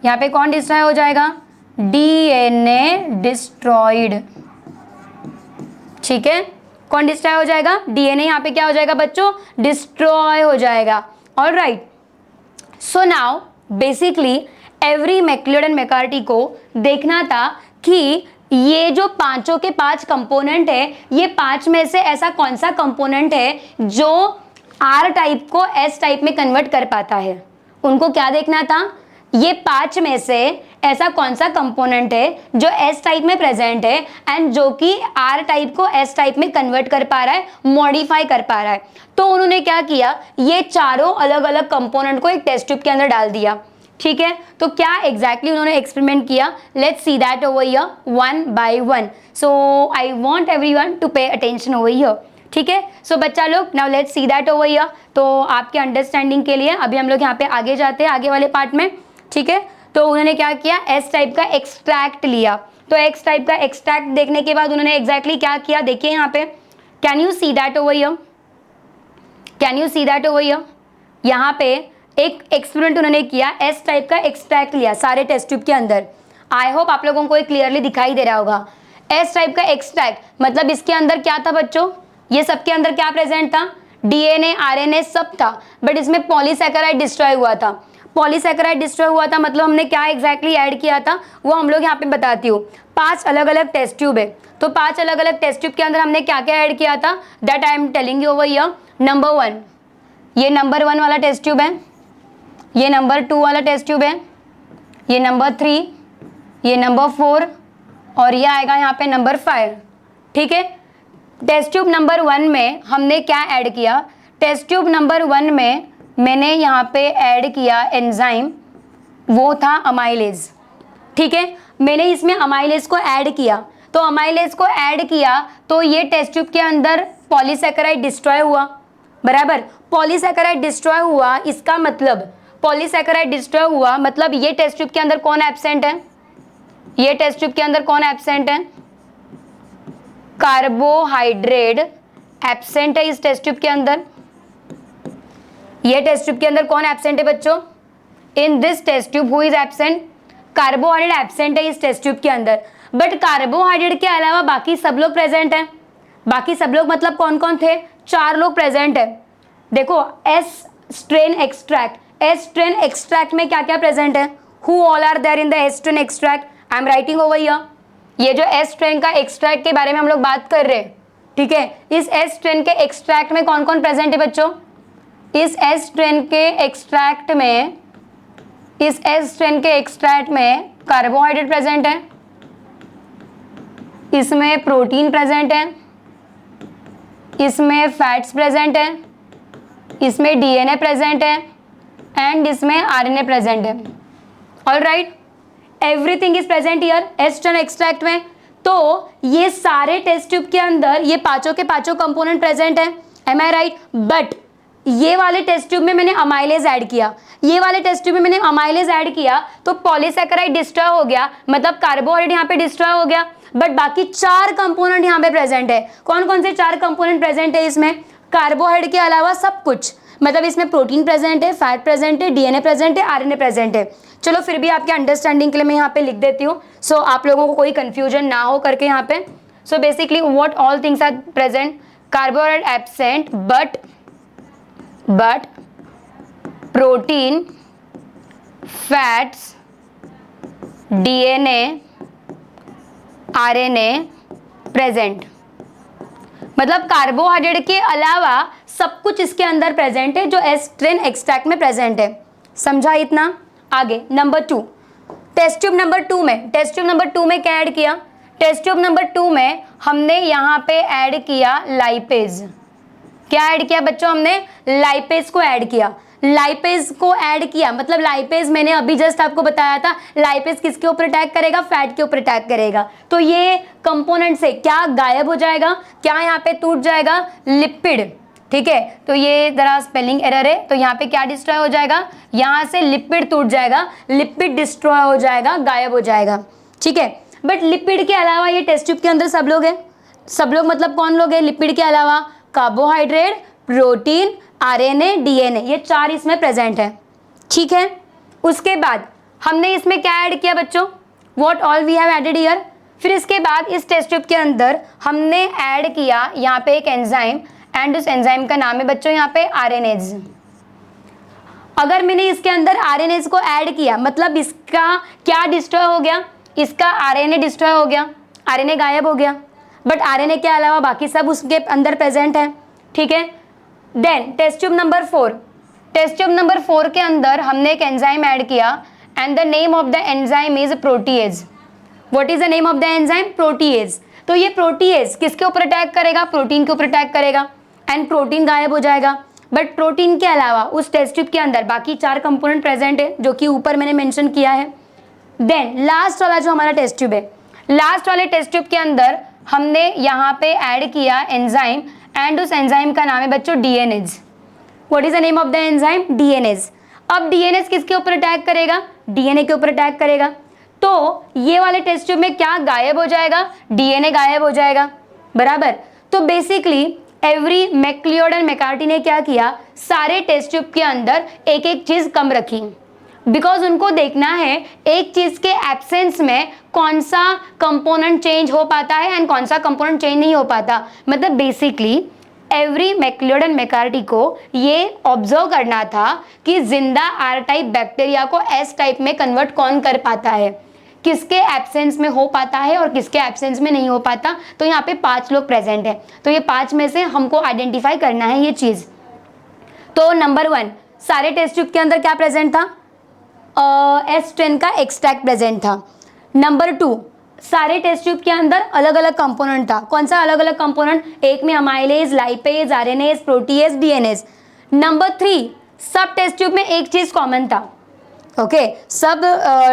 यहाँ पे कौन डिस्ट्रॉय हो जाएगा, डीएनए डिस्ट्रॉयड, ठीक है। कौन डिस्ट्रॉय हो जाएगा, डीएनए यहाँ पे क्या हो जाएगा बच्चों, डिस्ट्रॉय हो जाएगा, alright. So now basically Avery MacLeod and McCarty को देखना था कि ये जो पांचों के 5 कंपोनेंट है, ये 5 में से ऐसा कौन सा कंपोनेंट है जो आर टाइप को एस टाइप में कन्वर्ट कर पाता है, उनको क्या देखना था, ये 5 में से ऐसा कौन सा कंपोनेंट है जो एस टाइप में प्रेजेंट है एंड जो कि आर टाइप को एस टाइप में कन्वर्ट कर पा रहा है, मॉडिफाई कर पा रहा है। तो उन्होंने क्या किया, ये चारों अलग अलग कंपोनेंट को एक टेस्ट ट्यूब के अंदर डाल दिया, ठीक है। तो क्या एग्जैक्टली उन्होंने एक्सपेरिमेंट किया, let's see that over here one by one. So I want everyone to pay attention over here, ठीक है। सो बच्चा लोग now let's see that over here. तो आपके अंडरस्टैंडिंग के लिए अभी हम लोग यहाँ पे आगे जाते हैं, आगे वाले पार्ट में, ठीक है। तो उन्होंने क्या किया, एस टाइप का एक्सट्रैक्ट लिया, तो एक्स टाइप का एक्सट्रैक्ट देखने के बाद उन्होंने एग्जैक्टली क्या किया, देखिए यहाँ पे, can you see that over here, can you see that over here, यहाँ पे एक एक्सपेरिमेंट उन्होंने किया, एस टाइप का एक्सट्रैक्ट लिया सारे टेस्ट ट्यूब के अंदर। आई होप आप लोगों को क्लियरली दिखाई दे रहा होगा। एस टाइप का एक्सट्रैक्ट मतलब इसके अंदर क्या था बच्चों, ये सबके अंदर क्या प्रेजेंट था, डीएनए आरएनए सब था, बट इसमें पॉलीसैकेराइड डिस्ट्रॉय हुआ था। पॉलीसैकेराइड डिस्ट्रॉय हुआ था मतलब हमने क्या एग्जैक्टली ऐड किया था वो हम लोग यहाँ पे बताती हूँ। 5 अलग अलग टेस्ट ट्यूब है, तो 5 अलग अलग टेस्ट ट्यूब के अंदर हमने क्या क्या ऐड किया था, that I am telling you over here. Number 1, ये नंबर 1 वाला टेस्ट ट्यूब है, ये नंबर 2 वाला टेस्ट ट्यूब है, ये नंबर 3, ये नंबर 4 और ये आएगा यहाँ पे नंबर 5, ठीक है। टेस्ट ट्यूब नंबर 1 में हमने क्या ऐड किया, टेस्ट ट्यूब नंबर 1 में मैंने यहाँ पे ऐड किया एंजाइम, वो था अमाइलेज, ठीक है। मैंने इसमें अमाइलेज को ऐड किया, तो अमाइलेज को ऐड किया तो ये टेस्ट ट्यूब के अंदर पॉलीसैकेराइड डिस्ट्रॉय हुआ, बराबर। पॉलीसैकेराइड डिस्ट्रॉय हुआ, इसका मतलब पॉलीसैकेराइड डिस्ट्रॉय हुआ मतलब ये टेस्ट ट्यूब के अंदर कौन एब्सेंट है, ये टेस्ट ट्यूब के अंदर कौन एब्सेंट है, कार्बोहाइड्रेट एब्सेंट है इस टेस्ट ट्यूब के अंदर। ये टेस्ट ट्यूब के अंदर कौन एब्सेंट है बच्चों, in this test tube who is absent, carbohydrate absent है इस टेस्ट ट्यूब के अंदर, बट कार्बोहाइड्रेट के अलावा बाकी सब लोग प्रेजेंट हैं। बाकी सब लोग मतलब कौन कौन थे, 4 लोग प्रेजेंट है। देखो S strain extract, S strain extract में क्या क्या प्रेजेंट है, who all are there in the S strain extract, I am writing over here. ये जो एस स्ट्रेन का एक्सट्रैक्ट के बारे में हम लोग बात कर रहे हैं, ठीक है। इस एस स्ट्रेन के एक्सट्रैक्ट में कौन कौन प्रेजेंट है बच्चों, इस एस स्ट्रेन के एक्सट्रैक्ट में, इस एस स्ट्रेन के एक्सट्रैक्ट में कार्बोहाइड्रेट प्रेजेंट है, इसमें प्रोटीन प्रेजेंट है, इसमें फैट्स प्रेजेंट है, इसमें डीएनए प्रेजेंट है एंड इसमें आरएनए प्रेजेंट है, alright. Everything is present here S strain extract में। तो ये सारे टेस्ट ट्यूब के अंदर ये पांचों के पांचों कंपोनेंट प्रेजेंट है, एम आई राइट। बट ये वाले टेस्ट ट्यूब में मैंने अमाइलेज ऐड किया, ये वाले टेस्ट ट्यूब में मैंने अमाइलेज ऐड किया तो पॉलीसैकेराइड डिस्ट्रॉय हो गया, मतलब कार्बोहाइड्रेट यहाँ पे डिस्ट्रॉय हो गया, बट बाकी 4 कंपोनेंट यहाँ पे प्रेजेंट है। कौन कौन से 4 कंपोनेंट प्रेजेंट है इसमें, कार्बोहाइड्रेट के अलावा सब कुछ, मतलब इसमें प्रोटीन प्रेजेंट है, फैट प्रेजेंट है, डीएनए प्रेजेंट है, आरएनए प्रेजेंट है। चलो फिर भी आपके अंडरस्टैंडिंग के लिए मैं यहाँ पे लिख देती हूँ, सो आप लोगों को कोई कंफ्यूजन ना हो करके यहाँ पे। So basically what all things are present, carbohydrate absent but protein, fats, DNA, RNA present, मतलब कार्बोहाइड्रेट के अलावा सब कुछ इसके अंदर प्रेजेंट है जो एस ट्रेन एक्सट्रैक्ट में प्रेजेंट है। समझा इतना? आगे नंबर 2, टेस्ट ट्यूब नंबर 2 में, टेस्ट ट्यूब नंबर 2 में क्या ऐड किया? टेस्ट ट्यूब नंबर 2 में हमने यहाँ पे ऐड किया लाइपेज। क्या ऐड किया बच्चों? हमने लाइपेज को ऐड किया। लाइपेज को ऐड किया मतलब लाइपेज मैंने अभी जस्ट आपको बताया था, लाइपेज किसके ऊपर अटैक करेगा? फैट के ऊपर अटैक करेगा। तो ये कंपोनेंट से क्या गायब हो जाएगा? क्या यहाँ पे टूट जाएगा? लिपिड। ठीक है, तो ये जरा स्पेलिंग एरर है, तो यहाँ पे क्या डिस्ट्रॉय हो जाएगा? यहाँ से लिपिड टूट जाएगा, लिपिड डिस्ट्रॉय हो जाएगा, गायब हो जाएगा। ठीक है, बट लिपिड के अलावा ये टेस्ट ट्यूब के अंदर सब लोग हैं। सब लोग मतलब कौन लोग हैं लिपिड के अलावा? कार्बोहाइड्रेट, प्रोटीन, आरएनए, डीएनए, ये 4 इसमें प्रेजेंट है। ठीक है, उसके बाद हमने इसमें क्या ऐड किया बच्चों? What all we have added here. फिर इसके बाद इस टेस्ट ट्यूब के अंदर हमने ऐड किया यहाँ पे एक एंजाइम, एंड उस एंजाइम का नाम है बच्चों यहाँ पे आरएनएज। अगर मैंने इसके अंदर आरएनएज को ऐड किया मतलब इसका क्या डिस्ट्रॉय हो गया? इसका आरएनए डिस्ट्रॉय हो गया, आरएनए गायब हो गया, बट आरएनए के अलावा बाकी सब उसके अंदर प्रेजेंट है। ठीक है, then test tube number 4, test tube number 4 के अंदर हमने एक एंजाइम ऐड किया and the name of the enzyme is protease. What is the name of the enzyme? Protease. तो ये प्रोटीएज किसके ऊपर अटैक करेगा? प्रोटीन के ऊपर अटैक करेगा एंड प्रोटीन गायब हो जाएगा। बट प्रोटीन के अलावा उस टेस्ट ट्यूब के अंदर बाकी 4 कंपोनेंट प्रेजेंट है जो कि ऊपर मैंने मेंशन किया है। देन लास्ट वाला जो हमारा टेस्ट ट्यूब है, लास्ट वाले टेस्ट ट्यूब के अंदर हमने यहाँ पे ऐड किया एंजाइम एंड उस एंजाइम का नाम है बच्चों DNAs. What is the name of the enzyme? DNAs. अब डीएनएज किसके ऊपर अटैक करेगा? डीएनए के ऊपर अटैक करेगा। तो ये वाले टेस्ट ट्यूब में क्या गायब हो जाएगा? डीएनए गायब हो जाएगा, बराबर। तो basically Avery MacLeod and McCarty ने क्या किया? सारे टेस्ट ट्यूब के अंदर एक एक चीज कम रखी, बिकॉज उनको देखना है एक चीज के एब्सेंस में कौन सा कंपोनेंट चेंज हो पाता है एंड कौन सा कंपोनेंट चेंज नहीं हो पाता। मतलब basically Avery MacLeod and McCarty को ये ऑब्जर्व करना था कि जिंदा आर टाइप बैक्टीरिया को एस टाइप में कन्वर्ट कौन कर पाता है, किसके एब्सेंस में हो पाता है और किसके एब्सेंस में नहीं हो पाता। तो यहाँ पे 5 लोग प्रेजेंट है, तो ये 5 में से हमको आइडेंटिफाई करना है ये चीज। तो नंबर 1 सारे टेस्ट ट्यूब के अंदर क्या प्रेजेंट था? S10 का एक्सट्रैक्ट प्रेजेंट था। नंबर 2 सारे टेस्ट ट्यूब के अंदर अलग अलग कंपोनेंट था। कौन सा अलग अलग कंपोनेंट? एक में amylase, lipase, RNase, protease, DNAs. Number 3 सब टेस्ट ट्यूब में एक चीज कॉमन था। ओके, सब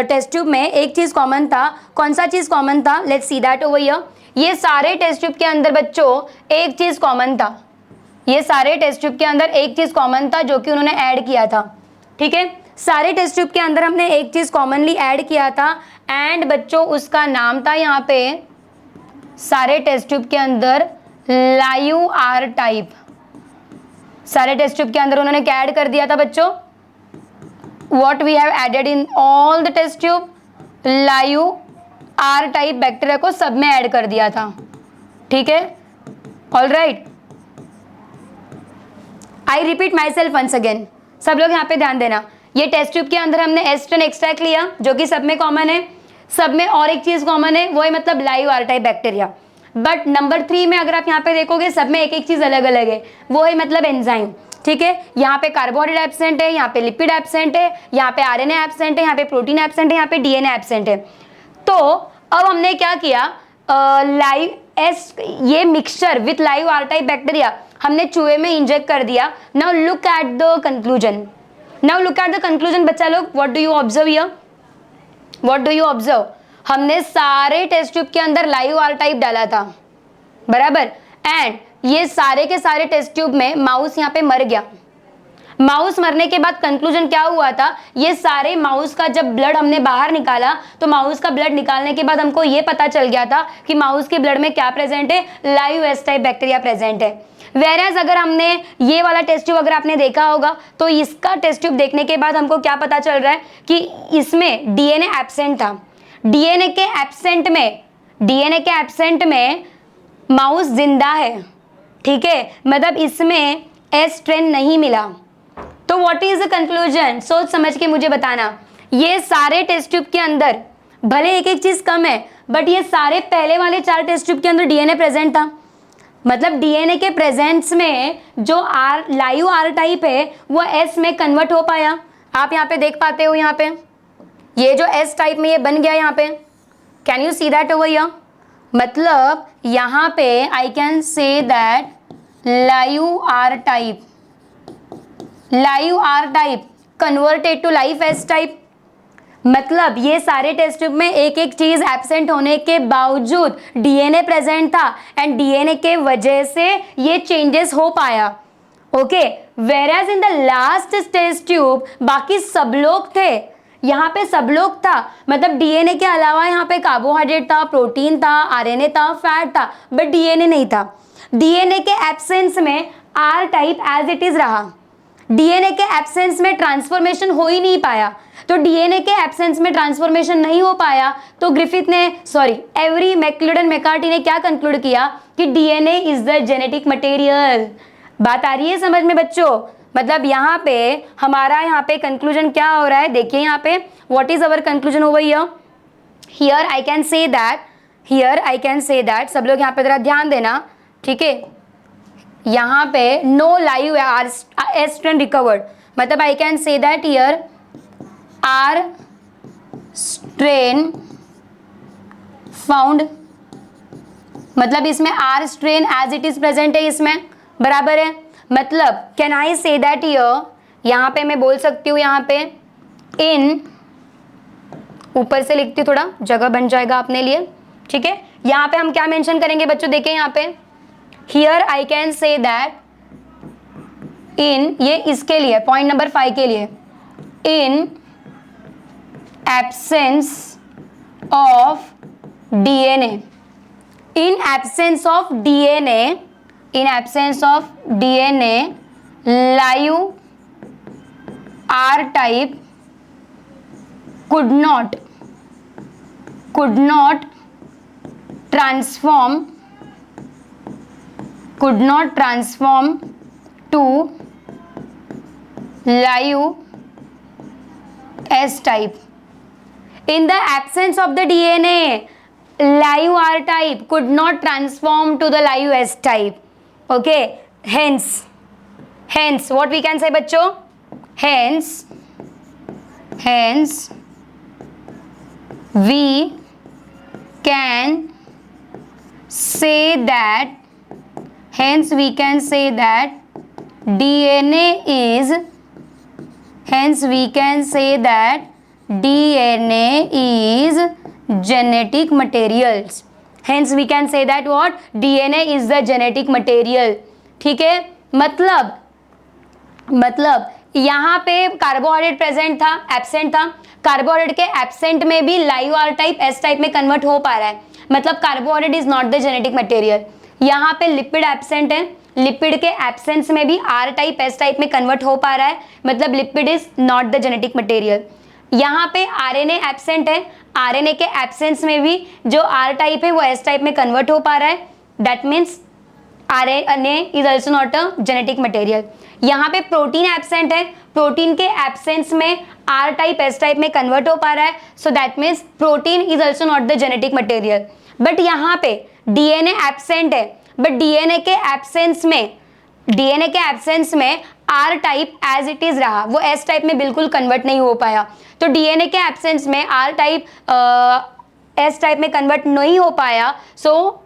टेस्ट ट्यूब में एक चीज कॉमन था। कौन सा चीज कॉमन था? Let's see that over here. ये सारे टेस्ट ट्यूब के अंदर बच्चों एक चीज कॉमन था, ये सारे टेस्ट ट्यूब के अंदर एक चीज कॉमन था जो कि उन्होंने ऐड किया था। ठीक है, सारे टेस्ट ट्यूब के अंदर हमने एक चीज कॉमनली ऐड किया था एंड बच्चों उसका नाम था यहाँ पे सारे टेस्ट ट्यूब के अंदर लायू आर टाइप। सारे टेस्ट ट्यूब के अंदर उन्होंने क्या ऐड कर दिया था बच्चों? What we have added in all the test tube? Live R type bacteria को सब में ऐड कर दिया था। ठीक है, all right. I repeat myself once again, सब लोग यहाँ पे ध्यान देना। ये टेस्ट ट्यूब के अंदर हमने S10 एक्सट्रैक्ट लिया जो कि सब में कॉमन है, सब में और एक चीज कॉमन है, वो है मतलब live R type bacteria. But number 3 में अगर आप यहाँ पे देखोगे सब में एक एक चीज अलग अलग है, वो है मतलब एंजाइम। ठीक है, यहाँ पे कार्बोहाइड्रेट एब्सेंट है, यहाँ पे लिपिड एब्सेंट है, यहाँ पे आरएनए एब्सेंट है, यहाँ पे प्रोटीन एब्सेंट है, यहाँ पे डीएनए एब्सेंट है। तो अब हमने क्या किया? ये mixture with live R type bacteria हमने चूहे में इंजेक्ट कर दिया। Now look at the conclusion, now look at the conclusion बच्चा लोग। What do you observe here? What do you observe? हमने सारे टेस्ट ट्यूब के अंदर लाइव आर टाइप डाला था, बराबर। एंड ये सारे के सारे टेस्ट ट्यूब में माउस यहाँ पे मर गया। माउस मरने के बाद कंक्लूजन क्या हुआ था? ये सारे माउस का जब ब्लड हमने बाहर निकाला तो माउस का ब्लड निकालने के बाद हमको ये पता चल गया था कि माउस के ब्लड में क्या प्रेजेंट है? Live S type bacteria present है। वेरएज अगर हमने ये वाला टेस्ट ट्यूब अगर आपने देखा होगा तो इसका टेस्ट ट्यूब देखने के बाद हमको क्या पता चल रहा है कि इसमें डीएनए एब्सेंट था। डीएनए के एब्सेंट में माउस जिंदा है। ठीक है, मतलब इसमें एस स्ट्रेन नहीं मिला। तो व्हाट इज द कंक्लूजन? सोच समझ के मुझे बताना। ये सारे टेस्ट ट्यूब के अंदर भले एक एक चीज कम है बट ये सारे पहले वाले 4 टेस्ट ट्यूब के अंदर डीएनए प्रेजेंट था। मतलब डीएनए के प्रेजेंस में जो आर लाइव आर टाइप है वो एस में कन्वर्ट हो पाया। आप यहाँ पे देख पाते हो, यहाँ पे ये जो एस टाइप में ये बन गया यहाँ पे, can you see that over here. मतलब यहाँ पे I can say that live R type converted to live S type. मतलब ये सारे टेस्ट ट्यूब में एक एक चीज एब्सेंट होने के बावजूद डीएनए प्रेजेंट था एंड डीएनए के वजह से ये चेंजेस हो पाया। Okay, whereas in the last test tube बाकी सब लोग थे, यहाँ पे सब लोग था। मतलब डीएनए के अलावा यहाँ पे कार्बोहाइड्रेट था, प्रोटीन था, आरएनए था, फैट था, बट डीएनए नहीं था। डीएनए के एब्सेंस में R type as it is रहा। डीएनए के एब्सेंस में ट्रांसफॉर्मेशन हो ही नहीं पाया। तो डीएनए के एब्सेंस में ट्रांसफॉर्मेशन नहीं हो पाया तो ग्रिफिथ ने एवरी मैक्लियोड एंड मैकार्टी ने क्या कंक्लूड किया कि DNA is the genetic material. बात आ रही है समझ में बच्चों। मतलब यहाँ पे हमारा यहाँ पे कंक्लूजन क्या हो रहा है, देखिए यहाँ पे what is our conclusion over here. Here I can say that सब लोग यहाँ पे जरा ध्यान देना, ठीक है। यहाँ पे no live S strain recovered, मतलब I can say that here R strain found, मतलब इसमें R strain as it is present है, इसमें बराबर है। मतलब कैन आई से दैट हियर, यहाँ पे मैं बोल सकती हूँ, यहाँ पे इन, ऊपर से लिखती हूँ, थोड़ा जगह बन जाएगा अपने लिए, ठीक है। यहाँ पे हम क्या मेंशन करेंगे बच्चों, देखें यहाँ पे here I can say that in, ये इसके लिए पॉइंट नंबर 5 के लिए, इन absence of DNA, in absence of DNA live R type could not transform to live S type. In the absence of the DNA, live R type could not transform to the live S type. Okay, hence what we can say बच्चों, hence we can say that DNA is genetic materials. Hence we can say that what? DNA is the genetic material. ठीक है, मतलब यहाँ पे carbohydrate present था, absent था। Carbohydrate के absent में भी live R type S type में कन्वर्ट हो पा रहा है, मतलब carbohydrate is not the genetic material. यहाँ पे लिपिड एब्सेंट है, लिपिड के एब्सेंस में भी आर टाइप एस टाइप में कन्वर्ट हो पा रहा है, मतलब lipid is not the genetic material. यहाँ पे आरएनए एब्सेंट है, आरएनए के एब्सेंस में भी जो आर टाइप है वो एस टाइप में कन्वर्ट हो पा रहा है, that means RNA is also not a genetic material. यहाँ पे प्रोटीन एब्सेंट है, प्रोटीन के एब्सेंस में आर टाइप एस टाइप में कन्वर्ट हो पा रहा है, so that means protein is also not the genetic material. But यहाँ पे डीएनए एब्सेंट है, बट डीएनए के एब्सेंस में R type as it is रहा, वो एस टाइप में बिल्कुल कन्वर्ट नहीं हो पाया। तो डीएनए के एब्सेंस में आर टाइप एस टाइप में कन्वर्ट नहीं हो पाया, so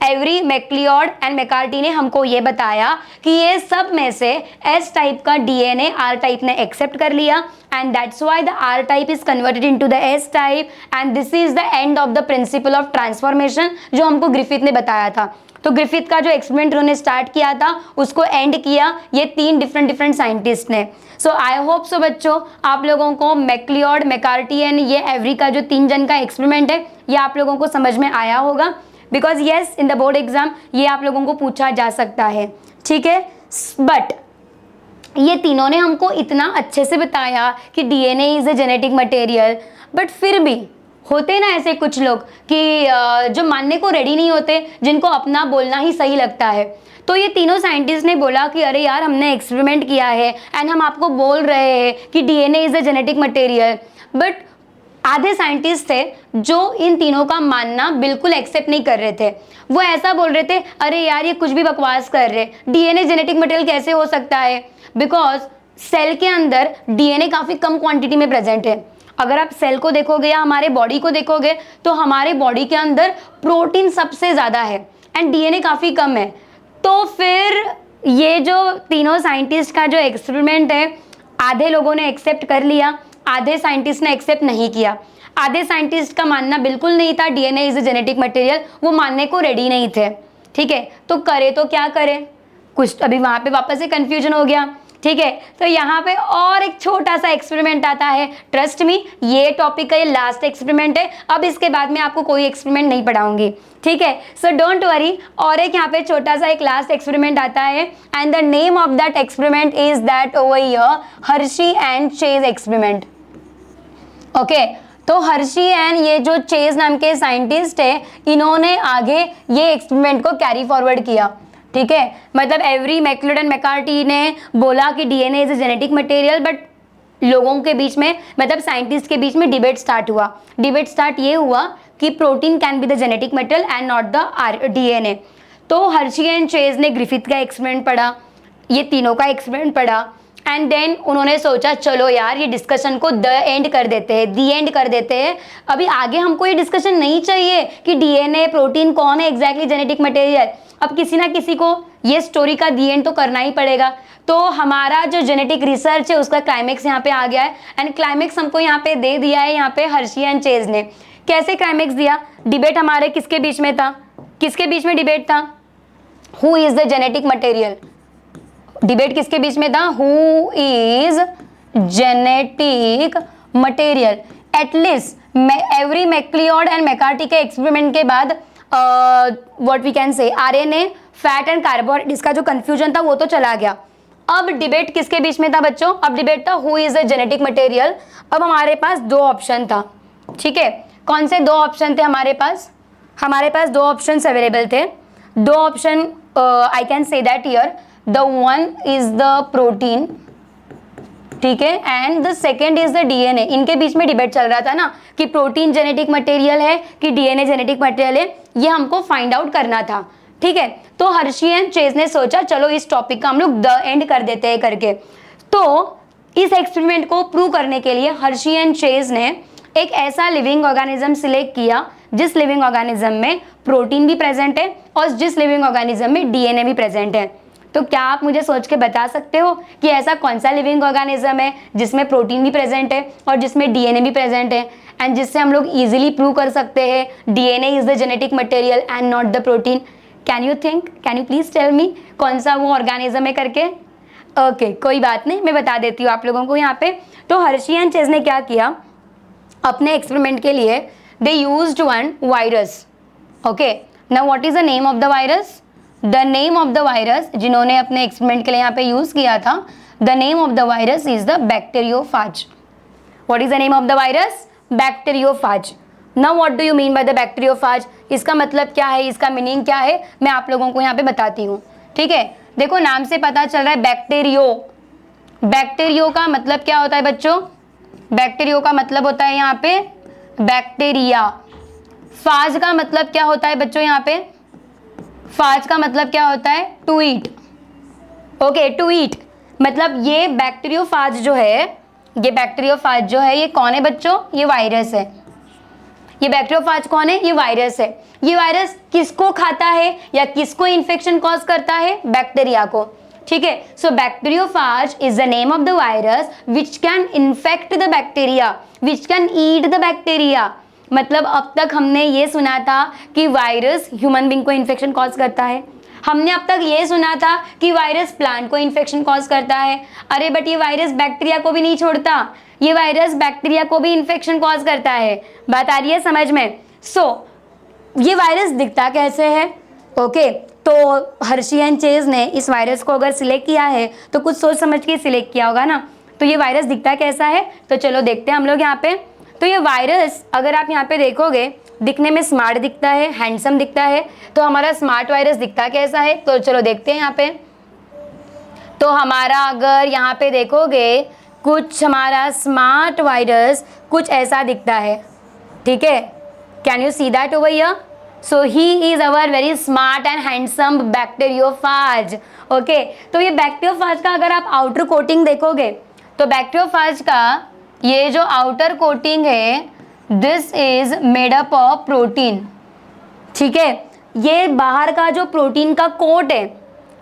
Avery MacLeod and McCarty ने हमको ये बताया कि ये सब में से एस टाइप का डीएनए आर टाइप ने एक्सेप्ट कर लिया, and that's why the R type is converted into the S type, and this is the end of the principle of transformation जो हमको ग्रिफिथ ने बताया था। तो ग्रिफिथ का जो एक्सपेरिमेंट उन्होंने स्टार्ट किया था उसको एंड किया ये 3 डिफरेंट साइंटिस्ट ने। सो आई होप सो बच्चों आप लोगों को मैक्लियोड, मैकार्टी एंड ये एवरी का जो 3 जन का एक्सपेरिमेंट है ये आप लोगों को समझ में आया होगा, because yes in the board exam ये आप लोगों को पूछा जा सकता है, ठीक है। बट ये तीनों ने हमको इतना अच्छे से बताया कि DNA is a genetic material, but फिर भी होते ना ऐसे कुछ लोग कि जो मानने को रेडी नहीं होते, जिनको अपना बोलना ही सही लगता है। तो ये तीनों साइंटिस्ट ने बोला कि अरे यार हमने एक्सपेरिमेंट किया है एंड हम आपको बोल रहे हैं कि DNA is a genetic material, but आधे साइंटिस्ट थे जो इन तीनों का मानना बिल्कुल एक्सेप्ट नहीं कर रहे थे। वो ऐसा बोल रहे थे, अरे यार ये कुछ भी बकवास कर रहे, डीएनए जेनेटिक मटेरियल कैसे हो सकता है, बिकॉज सेल के अंदर डीएनए काफी कम क्वांटिटी में प्रेजेंट है। अगर आप सेल को देखोगे या हमारे बॉडी को देखोगे तो हमारे बॉडी के अंदर प्रोटीन सबसे ज्यादा है एंड डीएनए काफी कम है। तो फिर ये जो तीनों साइंटिस्ट का जो एक्सपेरिमेंट है, आधे लोगों ने एक्सेप्ट कर लिया, आधे साइंटिस्ट ने एक्सेप्ट नहीं किया। आधे साइंटिस्ट का मानना बिल्कुल नहीं था DNA is a genetic material, वो मानने को रेडी नहीं थे। ठीक है, तो करे तो क्या करें, कुछ अभी वहां पे वापस से कंफ्यूजन हो गया। ठीक है, तो यहाँ पे और एक छोटा सा एक्सपेरिमेंट आता है। ट्रस्ट मी, ये टॉपिक का ये लास्ट एक्सपेरिमेंट है, अब इसके बाद में आपको कोई एक्सपेरिमेंट नहीं पढ़ाऊंगी। ठीक है, सो डोंट वरी। और एक यहाँ पे छोटा सा एक लास्ट एक्सपेरिमेंट आता है and the name of that experiment is that over here Hershey and chase experiment. Okay, तो हर्शी एंड ये जो चेज नाम के साइंटिस्ट है, इन्होंने आगे ये एक्सपेरिमेंट को कैरी फॉरवर्ड किया। ठीक है, मतलब एवरी मैक्लेड एंड मैकार्टी ने बोला कि DNA is a genetic material, but लोगों के बीच में, मतलब साइंटिस्ट के बीच में डिबेट स्टार्ट हुआ। डिबेट स्टार्ट ये हुआ कि protein can be the genetic material and not the DNA. तो हर्शी एंड चेज ने ग्रिफिथ का एक्सपेरिमेंट पढ़ा, ये तीनों का एक्सपेरिमेंट पढ़ा एंड देन उन्होंने सोचा चलो यार ये डिस्कशन को द एंड कर देते हैं, दी एंड कर देते हैं। अभी आगे हमको ये डिस्कशन नहीं चाहिए कि डीएनए प्रोटीन कौन है एग्जैक्टली जेनेटिक मटेरियल। अब किसी ना किसी को ये स्टोरी का दी एंड तो करना ही पड़ेगा। तो हमारा जो जेनेटिक रिसर्च है उसका क्लाइमेक्स यहाँ पे आ गया है एंड क्लाइमेक्स हमको यहाँ पे दे दिया है यहाँ पे हर्शी एंड चेज ने। कैसे क्लाइमेक्स दिया? डिबेट हमारे किसके बीच में था, किसके बीच में डिबेट था? Who is the genetic material. Debate किसके बीच में था? Who is genetic material. At least Avery MacLeod and McCarty के एक्सपेरिमेंट के बाद what we can say RNA, fat and carbohydrate, इसका जो कंफ्यूजन था वो तो चला गया। अब डिबेट किसके बीच में था बच्चों? अब डिबेट था who is the genetic material. अब हमारे पास दो ऑप्शन था। ठीक है, कौन से दो ऑप्शन थे हमारे पास? हमारे पास दो ऑप्शन अवेलेबल थे। दो option I can say that here, the one is the protein, ठीक है, and the second is the DNA. इनके बीच में डिबेट चल रहा था ना कि प्रोटीन जेनेटिक मटेरियल है कि डीएनए जेनेटिक मटेरियल है, ये हमको फाइंड आउट करना था। ठीक है, तो हर्शी एंड चेज ने सोचा चलो इस टॉपिक का हम लोग द एंड कर देते हैं करके। तो इस एक्सपेरिमेंट को प्रूव करने के लिए हर्शी एंड चेज ने एक ऐसा लिविंग ऑर्गेनिज्म सिलेक्ट किया जिस लिविंग ऑर्गेनिज्म में प्रोटीन भी प्रेजेंट है और जिस लिविंग ऑर्गेनिज्म में डीएनए भी प्रेजेंट है। तो क्या आप मुझे सोच के बता सकते हो कि ऐसा कौन सा लिविंग ऑर्गेनिज्म है जिसमें प्रोटीन भी प्रेजेंट है और जिसमें डीएनए भी प्रेजेंट है एंड जिससे हम लोग इजीली प्रूव कर सकते हैं DNA is the genetic material and not the protein? Can you think, can you please tell me कौन सा वो ऑर्गेनिज्म है करके? ओके, कोई बात नहीं, मैं बता देती हूँ आप लोगों को यहाँ पे। तो हर्शी एंड चेज ने क्या किया अपने एक्सपेरिमेंट के लिए? They used one virus. Okay, now what is the name of the virus? The name of the virus जिन्होंने अपने एक्सपेरिमेंट के लिए यहाँ पे यूज किया था, the name of the virus is the bacteriophage. What is the name of the virus? Bacteriophage. Now what do you mean by the bacteriophage? इसका मतलब क्या है, इसका मीनिंग क्या है, मैं आप लोगों को यहाँ पे बताती हूँ। ठीक है, देखो नाम से पता चल रहा है बैक्टीरियो। बैक्टीरियो का मतलब क्या होता है बच्चों? बैक्टीरियो का मतलब होता है यहाँ पे बैक्टीरिया। फाज का मतलब क्या होता है बच्चों? यहाँ पे फाज का मतलब क्या होता है? To eat. Okay, to eat मतलब ये बैक्टीरियोफाज जो है, ये बैक्टीरियोफाज जो है ये कौन है बच्चों? ये वायरस है। ये बैक्टीरियोफाज कौन है? ये वायरस है। ये वायरस किसको खाता है या किसको इन्फेक्शन कॉज करता है? बैक्टीरिया को। ठीक है, so bacteriophage is the name of the virus which can infect the bacteria, which can eat the bacteria. मतलब अब तक हमने ये सुना था कि वायरस ह्यूमन बीइंग को इन्फेक्शन कॉज करता है, हमने अब तक ये सुना था कि वायरस प्लांट को इन्फेक्शन कॉज करता है। अरे बट ये वायरस बैक्टीरिया को भी नहीं छोड़ता, ये वायरस बैक्टीरिया को भी इन्फेक्शन कॉज करता है। बात आ रही है समझ में? सो ये वायरस दिखता कैसे है? ओके, तो हर्शी एंड चेज ने इस वायरस को अगर सिलेक्ट किया है तो कुछ सोच समझ के सिलेक्ट किया होगा ना। तो ये वायरस दिखता कैसा है? तो चलो देखते हैं हम लोग यहाँ पे। तो ये वायरस अगर आप यहाँ पे देखोगे दिखने में स्मार्ट दिखता है, हैंडसम दिखता है। तो हमारा स्मार्ट वायरस दिखता कैसा है? तो चलो देखते हैं यहाँ पे। तो हमारा अगर यहाँ पे देखोगे कुछ हमारा स्मार्ट वायरस कुछ ऐसा दिखता है, ठीक है। Can you see that over here? So he is our very smart and handsome bacteriophage. Okay, तो ये बैक्टीरियोफाज का अगर आप आउटर कोटिंग देखोगे तो बैक्टीरियोफाज का ये जो आउटर कोटिंग है this is made up of protein, ठीक है। ये बाहर का जो प्रोटीन का कोट है,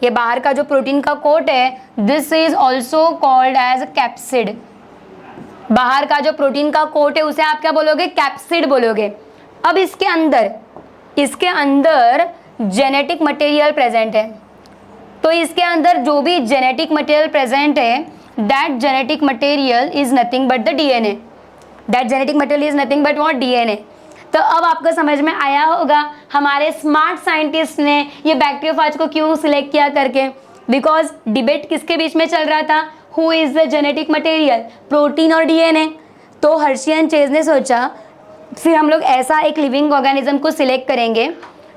ये बाहर का जो प्रोटीन का कोट है this is also called as capsid. बाहर का जो प्रोटीन का कोट है उसे आप क्या बोलोगे? कैप्सिड बोलोगे। अब इसके अंदर जेनेटिक मटेरियल प्रेजेंट है, तो इसके अंदर जो भी जेनेटिक मटेरियल प्रेजेंट है that genetic material is nothing but the DNA. That genetic material is nothing but what? DNA. तो अब आपको समझ में आया होगा हमारे स्मार्ट साइंटिस्ट ने ये बैक्टीरियोफाज को क्यों सिलेक्ट किया करके। बिकॉज डिबेट किसके बीच में चल रहा था? Who is the genetic material, protein और डीएनए। तो हर्शी एंड चेज ने सोचा फिर हम लोग ऐसा एक लिविंग ऑर्गेनिज्म को सिलेक्ट करेंगे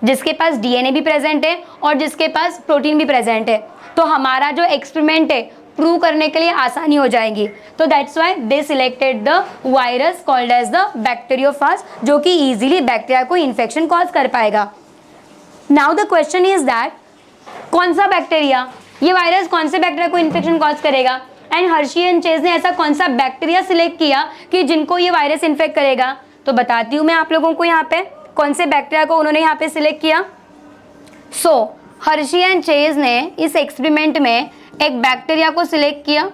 जिसके पास डीएनए भी प्रेजेंट है और जिसके पास प्रोटीन भी प्रेजेंट है, तो हमारा जो एक्सपेरिमेंट है प्रूव करने के लिए आसानी हो जाएगी। तो that's why they selected the virus called as the bacteriophage, जो कि इजीली बैक्टीरिया को इन्फेक्शन कॉज कर पाएगा। Now the question is that कौन सा बैक्टीरिया, ये वायरस कौन से बैक्टीरिया को इन्फेक्शन कॉज करेगा, एंड हर्शी एंड चेज ने ऐसा कौन सा बैक्टीरिया सिलेक्ट किया कि जिनको ये वायरस इन्फेक्ट करेगा। तो बताती हूँ मैं आप लोगों को यहाँ पे कौन से बैक्टीरिया को उन्होंने यहाँ पे सिलेक्ट किया। सो हर्शी एंड चेज ने इस एक्सपेरिमेंट में एक बैक्टीरिया को सिलेक्ट किया।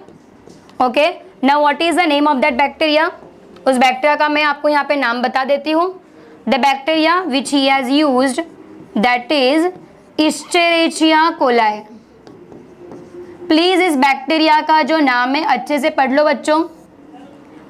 Okay, now what is the name of that bacteria? उस बैक्टीरिया का मैं आपको यहाँ पे नाम बता देती हूँ। The bacteria which he has used that is Escherichia coli. Please इस बैक्टीरिया का जो नाम है अच्छे से पढ़ लो बच्चों।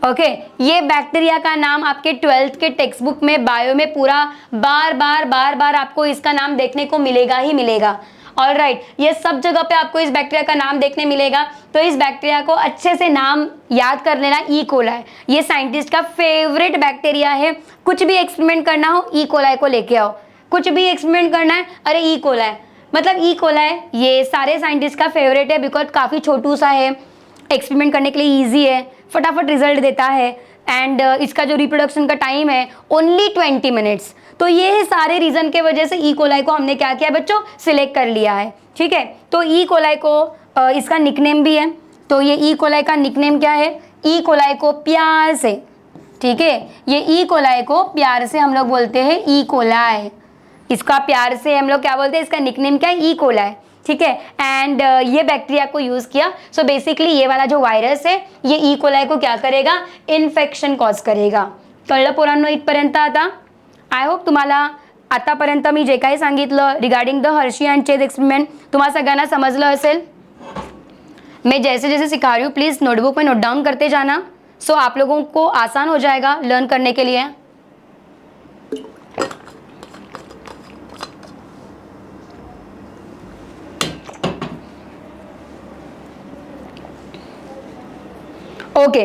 ओके, ये बैक्टीरिया का नाम आपके 12th के टेक्स्ट बुक में बायो में पूरा बार बार आपको इसका नाम देखने को मिलेगा ही मिलेगा। ऑलराइट, ये सब जगह पे आपको इस बैक्टीरिया का नाम देखने मिलेगा। तो इस बैक्टीरिया को अच्छे से नाम याद कर लेना, ई कोलाई। ये साइंटिस्ट का फेवरेट बैक्टीरिया है। कुछ भी एक्सपेरिमेंट करना हो ई कोलाई को लेके आओ। कुछ भी एक्सपेरिमेंट करना है, अरे ई कोलाई, मतलब ई कोलाई ये सारे साइंटिस्ट का फेवरेट है। बिकॉज काफ़ी छोटू सा है, एक्सपेरिमेंट करने के लिए ईजी है, फटाफट रिजल्ट देता है, एंड इसका जो रिप्रोडक्शन का टाइम है ओनली 20 मिनट्स। तो ये सारे रीज़न के वजह से ई कोलाई को हमने क्या किया बच्चों? सिलेक्ट कर लिया है, ठीक है। तो ई कोलाई को इसका निकनेम भी है। तो ये ई कोलाई का निकनेम क्या है? ई कोलाई को प्यार से, ठीक है, ये ई कोलाई को प्यार से हम लोग बोलते हैं ई कोलाई। इसका प्यार से हम लोग क्या बोलते हैं? इसका निकनेम क्या है? ई कोलाई, ठीक है। एंड ये बैक्टीरिया को यूज़ किया। सो बेसिकली ये वाला जो वायरस है ये ई कोलाई को क्या करेगा? इन्फेक्शन कॉज करेगा। कळलं पोरांनो इथपर्यंत? आता आय होप तुम्हाला आतापर्यंत मी जे काही सांगितलं regarding the Hershey and chase experiment तुम्हाला सगळ्यांना समजलं असेल। मैं जैसे जैसे सिखा रही हूँ प्लीज़ नोटबुक में नोट डाउन करते जाना, सो आप लोगों को आसान हो जाएगा लर्न करने के लिए। ओके,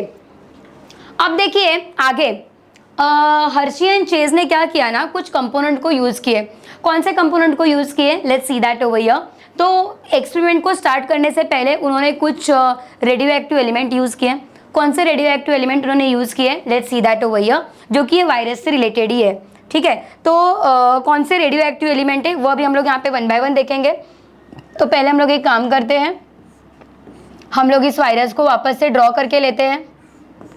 अब देखिए आगे हर्शी एंड चेज ने क्या किया ना, कुछ कंपोनेंट को यूज़ किए। कौन से कंपोनेंट को यूज़ किए? Let's see that over here. तो एक्सपेरिमेंट को स्टार्ट करने से पहले उन्होंने कुछ रेडियो एक्टिव एलिमेंट यूज़ किए। कौन से रेडियो एक्टिव एलिमेंट उन्होंने यूज़ किए? Let's see that over here, जो कि ये वायरस से रिलेटेड ही है, ठीक है। तो कौन से रेडियो एक्टिव एलिमेंट है वो भी हम लोग यहाँ पे 1 बाय 1 देखेंगे। तो पहले हम लोग एक काम करते हैं, हम लोग इस वायरस को वापस से ड्रॉ करके लेते हैं,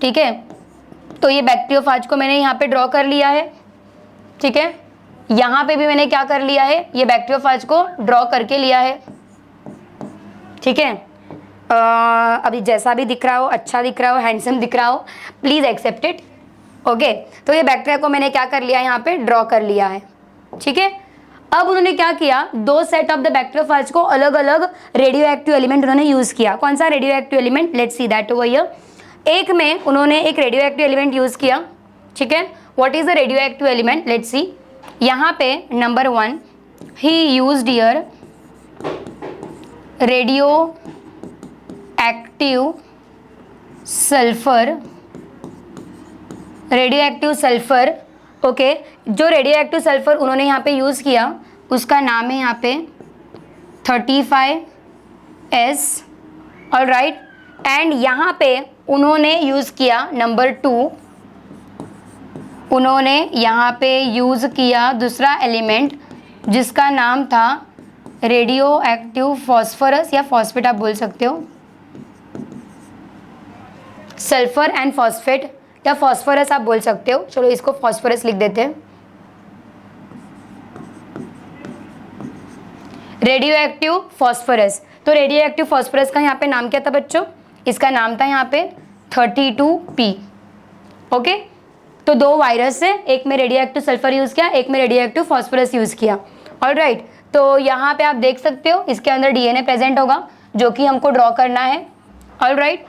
ठीक है। तो ये बैक्टीरियोफाज को मैंने यहाँ पे ड्रॉ कर लिया है, ठीक है। यहाँ पे भी मैंने क्या कर लिया है? ये बैक्टीरियोफाज को ड्रॉ करके लिया है, ठीक है। अभी जैसा भी दिख रहा हो, अच्छा दिख रहा हो, हैंडसम दिख रहा हो, प्लीज़ एक्सेप्ट इट। ओके, तो ये बैक्टीरिया को मैंने क्या कर लिया? यहाँ पे ड्रॉ कर लिया है, ठीक है। अब उन्होंने क्या किया? 2 सेट ऑफ द बैक्टीरियोफाज को अलग अलग रेडियो एक्टिव एलिमेंट उन्होंने यूज़ किया। कौन सा radio active element? Let's see that over here. एक में उन्होंने एक रेडियो एक्टिव एलिमेंट यूज़ किया, ठीक है। What is the radio active element? Let's see. यहाँ पे number 1 he used here radio active sulphur. Radio active sulphur, okay. जो रेडियो एक्टिव सल्फर उन्होंने यहाँ पे यूज़ किया उसका नाम है यहाँ पे 35S, ऑलराइट। एंड यहाँ पे उन्होंने यूज़ किया नंबर 2, उन्होंने यहाँ पे यूज़ किया दूसरा एलिमेंट जिसका नाम था रेडियो एक्टिव फॉस्फोरस या फॉस्फेट आप बोल सकते हो, सल्फर एंड फॉस्फेट या फॉस्फोरस आप बोल सकते हो। चलो इसको फॉस्फोरस लिख देते हैं। रेडियो एक्टिव फॉस्फोरस, तो रेडियो एक्टिव फॉस्फोरस का यहाँ पे नाम क्या था बच्चों? इसका नाम था यहाँ पे 32P। ओके, तो 2 वायरस है, एक में रेडियो एक्टिव सल्फर यूज़ किया, एक में रेडियो एक्टिव फॉस्फोरस यूज़ किया। ऑलराइट, तो यहाँ पे आप देख सकते हो इसके अंदर डीएनए प्रेजेंट होगा जो कि हमको ड्रॉ करना है। Alright,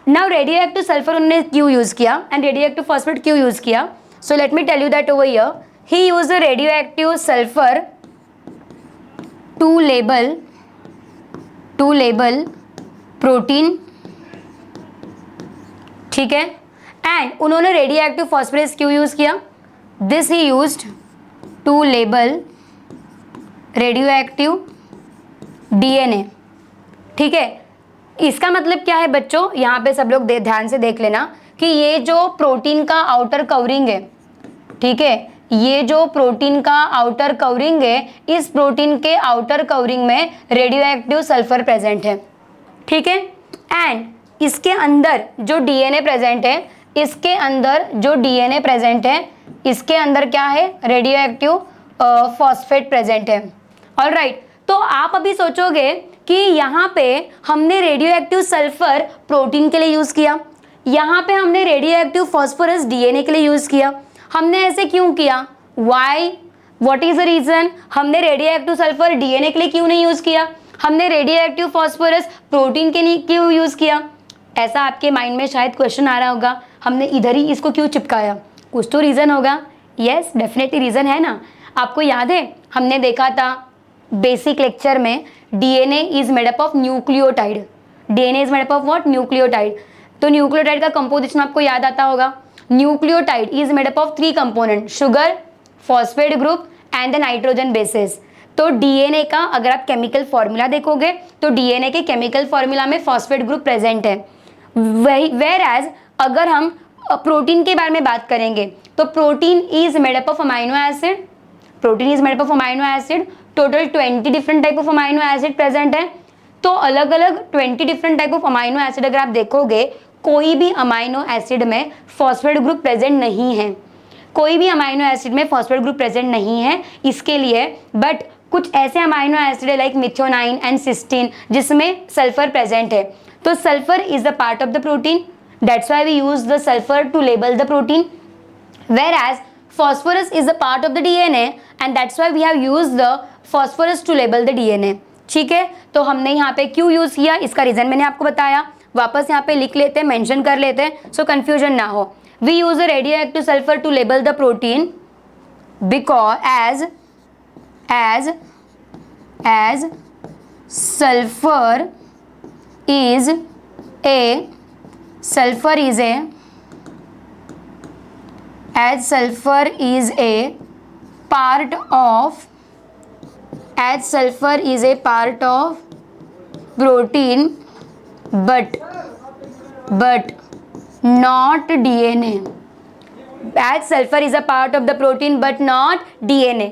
now radioactive sulphur उन्होंने क्यों यूज़ किया एंड रेडियो एक्टिव फॉस्फेट क्यों यूज़ किया? So let me tell you that over here he used radioactive sulphur to label protein, ठीक है, एंड उन्होंने रेडियो एक्टिव फॉस्फोरस क्यों use किया? This he used to label radioactive DNA, ठीक है। इसका मतलब क्या है बच्चों? यहाँ पे सब लोग ध्यान से देख लेना कि ये जो प्रोटीन का आउटर कवरिंग है, ठीक है, ये जो प्रोटीन का आउटर कवरिंग है, इस प्रोटीन के आउटर कवरिंग में रेडियो एक्टिव सल्फर प्रेजेंट है, ठीक है, एंड इसके अंदर जो डीएनए प्रेजेंट है, इसके अंदर जो डीएनए प्रेजेंट है, इसके अंदर क्या है? रेडियो एक्टिव फॉस्फेट प्रेजेंट है। ऑलराइट, तो आप अभी सोचोगे कि यहाँ पे हमने रेडियो एक्टिव सल्फर प्रोटीन के लिए यूज़ किया, यहाँ पे हमने रेडियो एक्टिव फॉस्फोरस डीएनए के लिए यूज़ किया, हमने ऐसे क्यों किया? Why, what is the reason? हमने रेडियो एक्टिव सल्फर डीएनए के लिए क्यों नहीं यूज़ किया? हमने रेडियो एक्टिव फॉस्फोरस प्रोटीन के लिए क्यों यूज़ किया? ऐसा आपके माइंड में शायद क्वेश्चन आ रहा होगा, हमने इधर ही इसको क्यों चिपकाया? कुछ तो रीज़न होगा। यस, डेफिनेटली रीज़न है ना। आपको याद है हमने देखा था बेसिक लेक्चर में DNA is made up of nucleotide. DNA is made up of what? Nucleotide. तो न्यूक्लियोटाइड का कंपोजिशन आपको याद आता होगा। Nucleotide is made up of 3 component, sugar, phosphate group and the nitrogen bases. तो डीएनए का अगर आप केमिकल फॉर्मूला देखोगे तो डीएनए के केमिकल फॉर्मूला में फॉस्फेट ग्रुप प्रेजेंट है। वेयर एज अगर हम प्रोटीन के बारे में बात करेंगे तो protein is made up of amino acid, protein is made up of amino acid. Total 20 different type of amino acid present है। तो अलग अलग 20 different type of amino acid अगर आप देखोगे, कोई भी अमाइनो एसिड में फॉस्फेट ग्रुप प्रेजेंट नहीं है, कोई भी अमाइनो एसिड में फॉस्फेट ग्रुप प्रेजेंट नहीं है इसके लिए। बट कुछ ऐसे अमाइनो एसिड है लाइक मिथ्योनाइन एंड सिस्टीन जिसमें सल्फर प्रेजेंट है। तो sulphur is the part of the protein, that's why we use the sulphur to label the protein. Whereas phosphorus is a part of the DNA and that's why we have used the phosphorus to label the DNA। ठीक है, तो हमने यहाँ पे क्यों use किया इसका reason मैंने आपको बताया। वापस यहाँ पे लिख लेते हैं, मेंशन कर लेते हैं, सो कंफ्यूजन ना हो। We use a radioactive sulphur to label the protein because as sulfur is a part of protein but not DNA. As sulfur is a part of the protein but not DNA.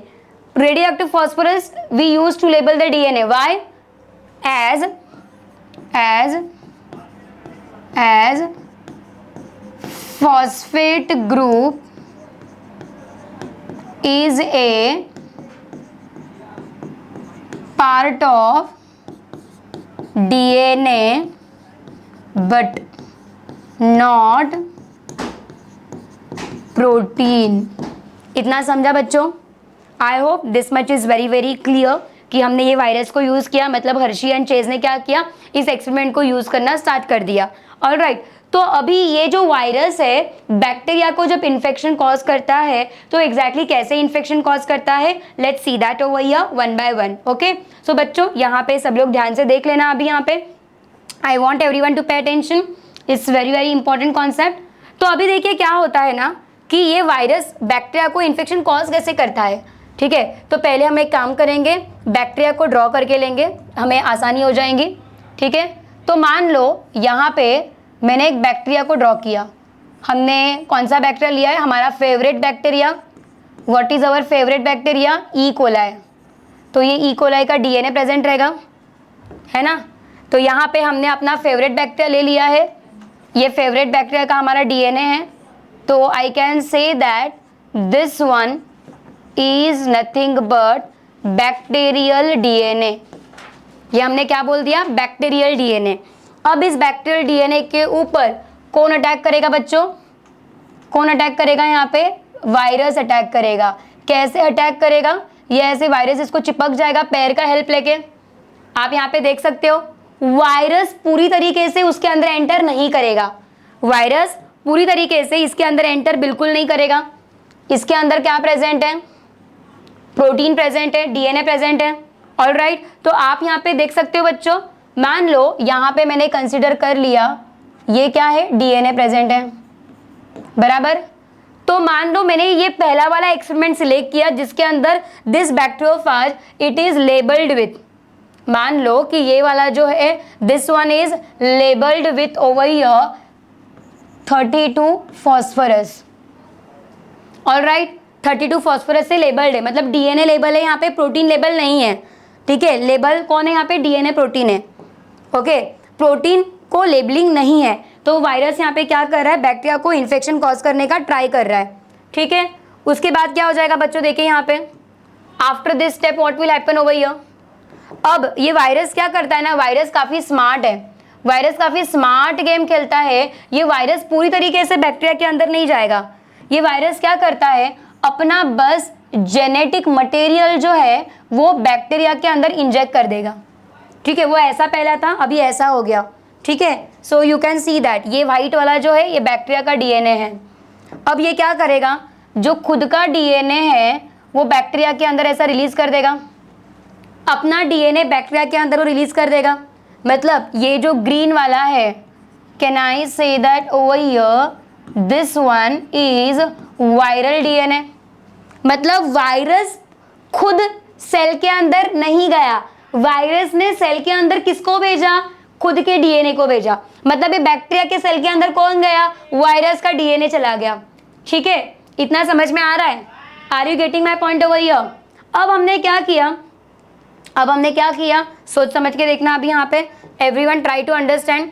Radioactive phosphorus we use to label the DNA. Why? As phosphate group is a part of DNA but not protein. इतना समझा बच्चों? I hope this much is very very clear कि हमने ये virus को use किया, मतलब Hershey and Chase ने क्या किया, इस एक्सपेरिमेंट को यूज़ करना स्टार्ट कर दिया। ऑलराइट, तो अभी ये जो वायरस है बैक्टीरिया को जब इन्फेक्शन कॉज करता है तो एग्जैक्टली कैसे इन्फेक्शन कॉज करता है, let's see that over here one by one. Okay, so बच्चों यहाँ पे सब लोग ध्यान से देख लेना। अभी यहाँ पे I want everyone to pay attention, it's very very important concept. तो अभी देखिए क्या होता है ना कि ये वायरस बैक्टीरिया को इन्फेक्शन कॉज कैसे करता है। ठीक है, तो पहले हम एक काम करेंगे, बैक्टीरिया को ड्रॉ करके लेंगे, हमें आसानी हो जाएगी। ठीक है, तो मान लो यहाँ पे मैंने एक बैक्टीरिया को ड्रॉ किया। हमने कौन सा बैक्टीरिया लिया है? हमारा favourite bacteria. What is our favourite bacteria? E coli. तो ये ई कोलाई का डीएनए प्रेजेंट रहेगा, है ना। तो यहाँ पे हमने अपना फेवरेट बैक्टीरिया ले लिया है, ये फेवरेट बैक्टीरिया का हमारा डीएनए है। तो आई can say that this one is nothing but bacterial DNA. ये हमने क्या बोल दिया? Bacterial DNA. अब इस बैक्टीरियल डीएनए के ऊपर कौन अटैक करेगा बच्चों? कौन अटैक करेगा? यहाँ पे वायरस अटैक करेगा। कैसे अटैक करेगा? ये ऐसे वायरस इसको चिपक जाएगा पैर का हेल्प लेके। आप यहाँ पे देख सकते हो, वायरस पूरी तरीके से उसके अंदर एंटर नहीं करेगा। वायरस पूरी तरीके से इसके अंदर एंटर बिल्कुल नहीं करेगा। इसके अंदर क्या प्रेजेंट है? प्रोटीन प्रेजेंट है, डीएनए प्रेजेंट है। ऑलराइट, तो आप यहाँ पे देख सकते हो बच्चों, मान लो यहाँ पे मैंने कंसीडर कर लिया ये क्या है? डीएनए प्रेजेंट है, बराबर। तो मान लो मैंने ये पहला वाला एक्सपेरिमेंट सिलेक्ट किया जिसके अंदर this bacteriophage it is labelled with, मान लो कि ये वाला जो है this one is labelled with over here 32 phosphorus. Alright, 32 phosphorus से लेबल्ड है, मतलब डीएनए लेबल है, यहाँ पे प्रोटीन लेबल नहीं है। ठीक है, लेबल कौन है यहाँ पे? डीएनए प्रोटीन है। ओके, प्रोटीन को लेबलिंग नहीं है, तो वायरस यहाँ पे क्या कर रहा है? बैक्टीरिया को इन्फेक्शन कॉज करने का ट्राई कर रहा है। ठीक है, उसके बाद क्या हो जाएगा बच्चों? देखिए यहाँ पे, after this step what will happen over here. अब ये वायरस क्या करता है ना, वायरस काफी स्मार्ट है, वायरस काफी स्मार्ट गेम खेलता है। ये वायरस पूरी तरीके से बैक्टीरिया के अंदर नहीं जाएगा। ये वायरस क्या करता है? अपना बस जेनेटिक मटेरियल जो है वो बैक्टीरिया के अंदर इंजेक्ट कर देगा। ठीक है, वो ऐसा पहला था, अभी ऐसा हो गया। ठीक है, so you can see that ये व्हाइट वाला जो है ये बैक्टीरिया का डीएनए है। अब ये क्या करेगा? जो खुद का डीएनए है वो बैक्टीरिया के अंदर ऐसा रिलीज कर देगा, अपना डीएनए बैक्टीरिया के अंदर वो रिलीज कर देगा। मतलब ये जो ग्रीन वाला है, can I say that over here this one is viral DNA. मतलब वायरस खुद सेल के अंदर नहीं गया, वायरस ने सेल के अंदर किसको भेजा? खुद के डीएनए को भेजा। मतलब ये बैक्टीरिया के सेल के अंदर कौन गया? वायरस का डीएनए चला गया। ठीक है, इतना समझ में आ रहा है? Are you getting my point over here? अब हमने क्या किया? सोच समझ के देखना अभी यहाँ पे, एवरीवन ट्राई टू अंडरस्टैंड।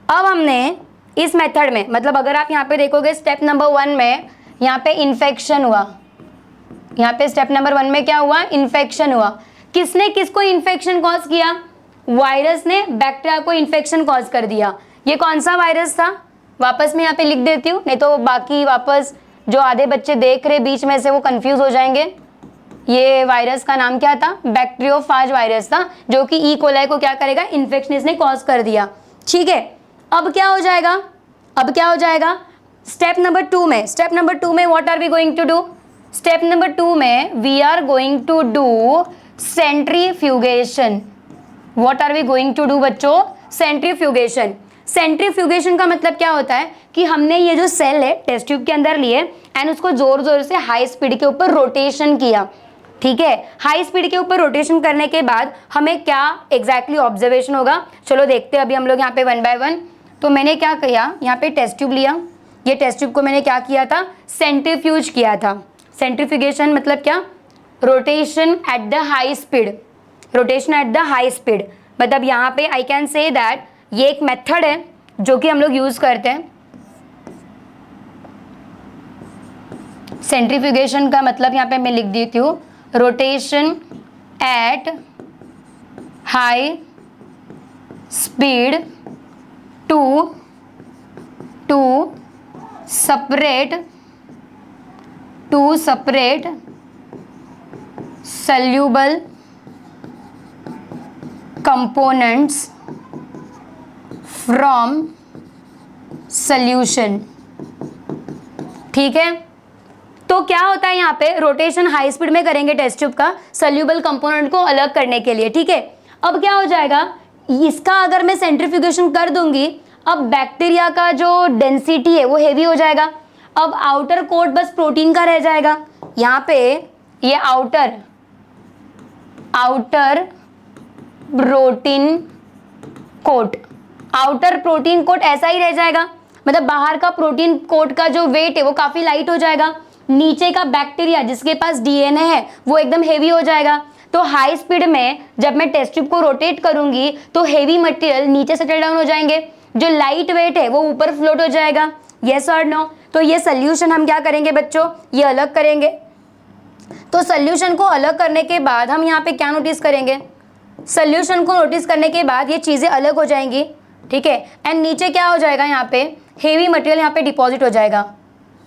अब हमने इस मेथड में, मतलब अगर आप यहाँ पे देखोगे स्टेप नंबर 1 में यहाँ पे इन्फेक्शन हुआ, यहाँ पे स्टेप नंबर 1 में क्या हुआ? इन्फेक्शन हुआ। किसने किसको इन्फेक्शन कॉज किया? वायरस ने बैक्टीरिया को इन्फेक्शन कॉज कर दिया। ये कौन सा वायरस था? वापस मैं यहाँ पे लिख देती हूँ, नहीं तो बाकी वापस जो आधे बच्चे देख रहे बीच में से वो कंफ्यूज हो जाएंगे। ये वायरस का नाम क्या था? बैक्टीरियोफाज वायरस था, जो कि ई कोलाई को क्या करेगा? इन्फेक्शन इसने कॉज कर दिया। ठीक है, अब क्या हो जाएगा? स्टेप नंबर 2 में what are we going to do? Step number 2 में we are going to do centrifugation. What are we going to do बच्चों? सेंट्रीफ्यूगेशन। सेंट्रीफ्यूगेशन का मतलब क्या होता है कि हमने ये जो सेल है टेस्ट ट्यूब के अंदर लिए एंड उसको जोर जोर से हाई स्पीड के ऊपर रोटेशन किया। ठीक है, हाई स्पीड के ऊपर रोटेशन करने के बाद हमें क्या एग्जैक्टली ऑब्जर्वेशन होगा? चलो देखते हैं अभी हम लोग यहाँ पे 1 बाय 1। तो मैंने क्या किया? यहाँ पे टेस्ट ट्यूब लिया, ये टेस्ट ट्यूब को मैंने क्या किया था? सेंट्रीफ्यूज किया था। सेंट्रीफ्यूगेशन मतलब क्या? Rotation at the high speed, rotation at the high speed. मतलब यहाँ पे आई कैन से दैट ये एक मेथड है जो कि हम लोग यूज करते हैं। सेंट्रीफ्यूगेशन का मतलब यहाँ पे मैं लिख देती हूँ, rotation at high speed to separate soluble components from solution। ठीक है, तो क्या होता है यहाँ पे? रोटेशन हाई स्पीड में करेंगे टेस्ट ट्यूब का सल्यूबल कंपोनेंट को अलग करने के लिए। ठीक है, अब क्या हो जाएगा? इसका अगर मैं सेंट्रीफ्यूगेशन कर दूंगी, अब बैक्टीरिया का जो डेंसिटी है वो हेवी हो जाएगा। अब आउटर कोट बस प्रोटीन का रह जाएगा। यहाँ पे ये outer protein coat, outer protein coat ऐसा ही रह जाएगा, मतलब बाहर का प्रोटीन कोट का जो वेट है वो काफी लाइट हो जाएगा, नीचे का बैक्टीरिया जिसके पास डीएनए है वो एकदम हेवी हो जाएगा। तो हाई स्पीड में जब मैं टेस्ट ट्यूब को रोटेट करूंगी तो हेवी मटेरियल नीचे सेटल डाउन हो जाएंगे, जो लाइट वेट है वो ऊपर फ्लोट हो जाएगा। यस और नो? तो ये सोल्यूशन हम क्या करेंगे बच्चों, ये अलग करेंगे। तो सोल्यूशन को अलग करने के बाद हम यहाँ पे क्या नोटिस करेंगे, सोल्यूशन को नोटिस करने के बाद ये चीज़ें अलग हो जाएंगी, ठीक है। एंड नीचे क्या हो जाएगा, यहाँ पे हेवी मटेरियल यहाँ पे डिपॉजिट हो जाएगा।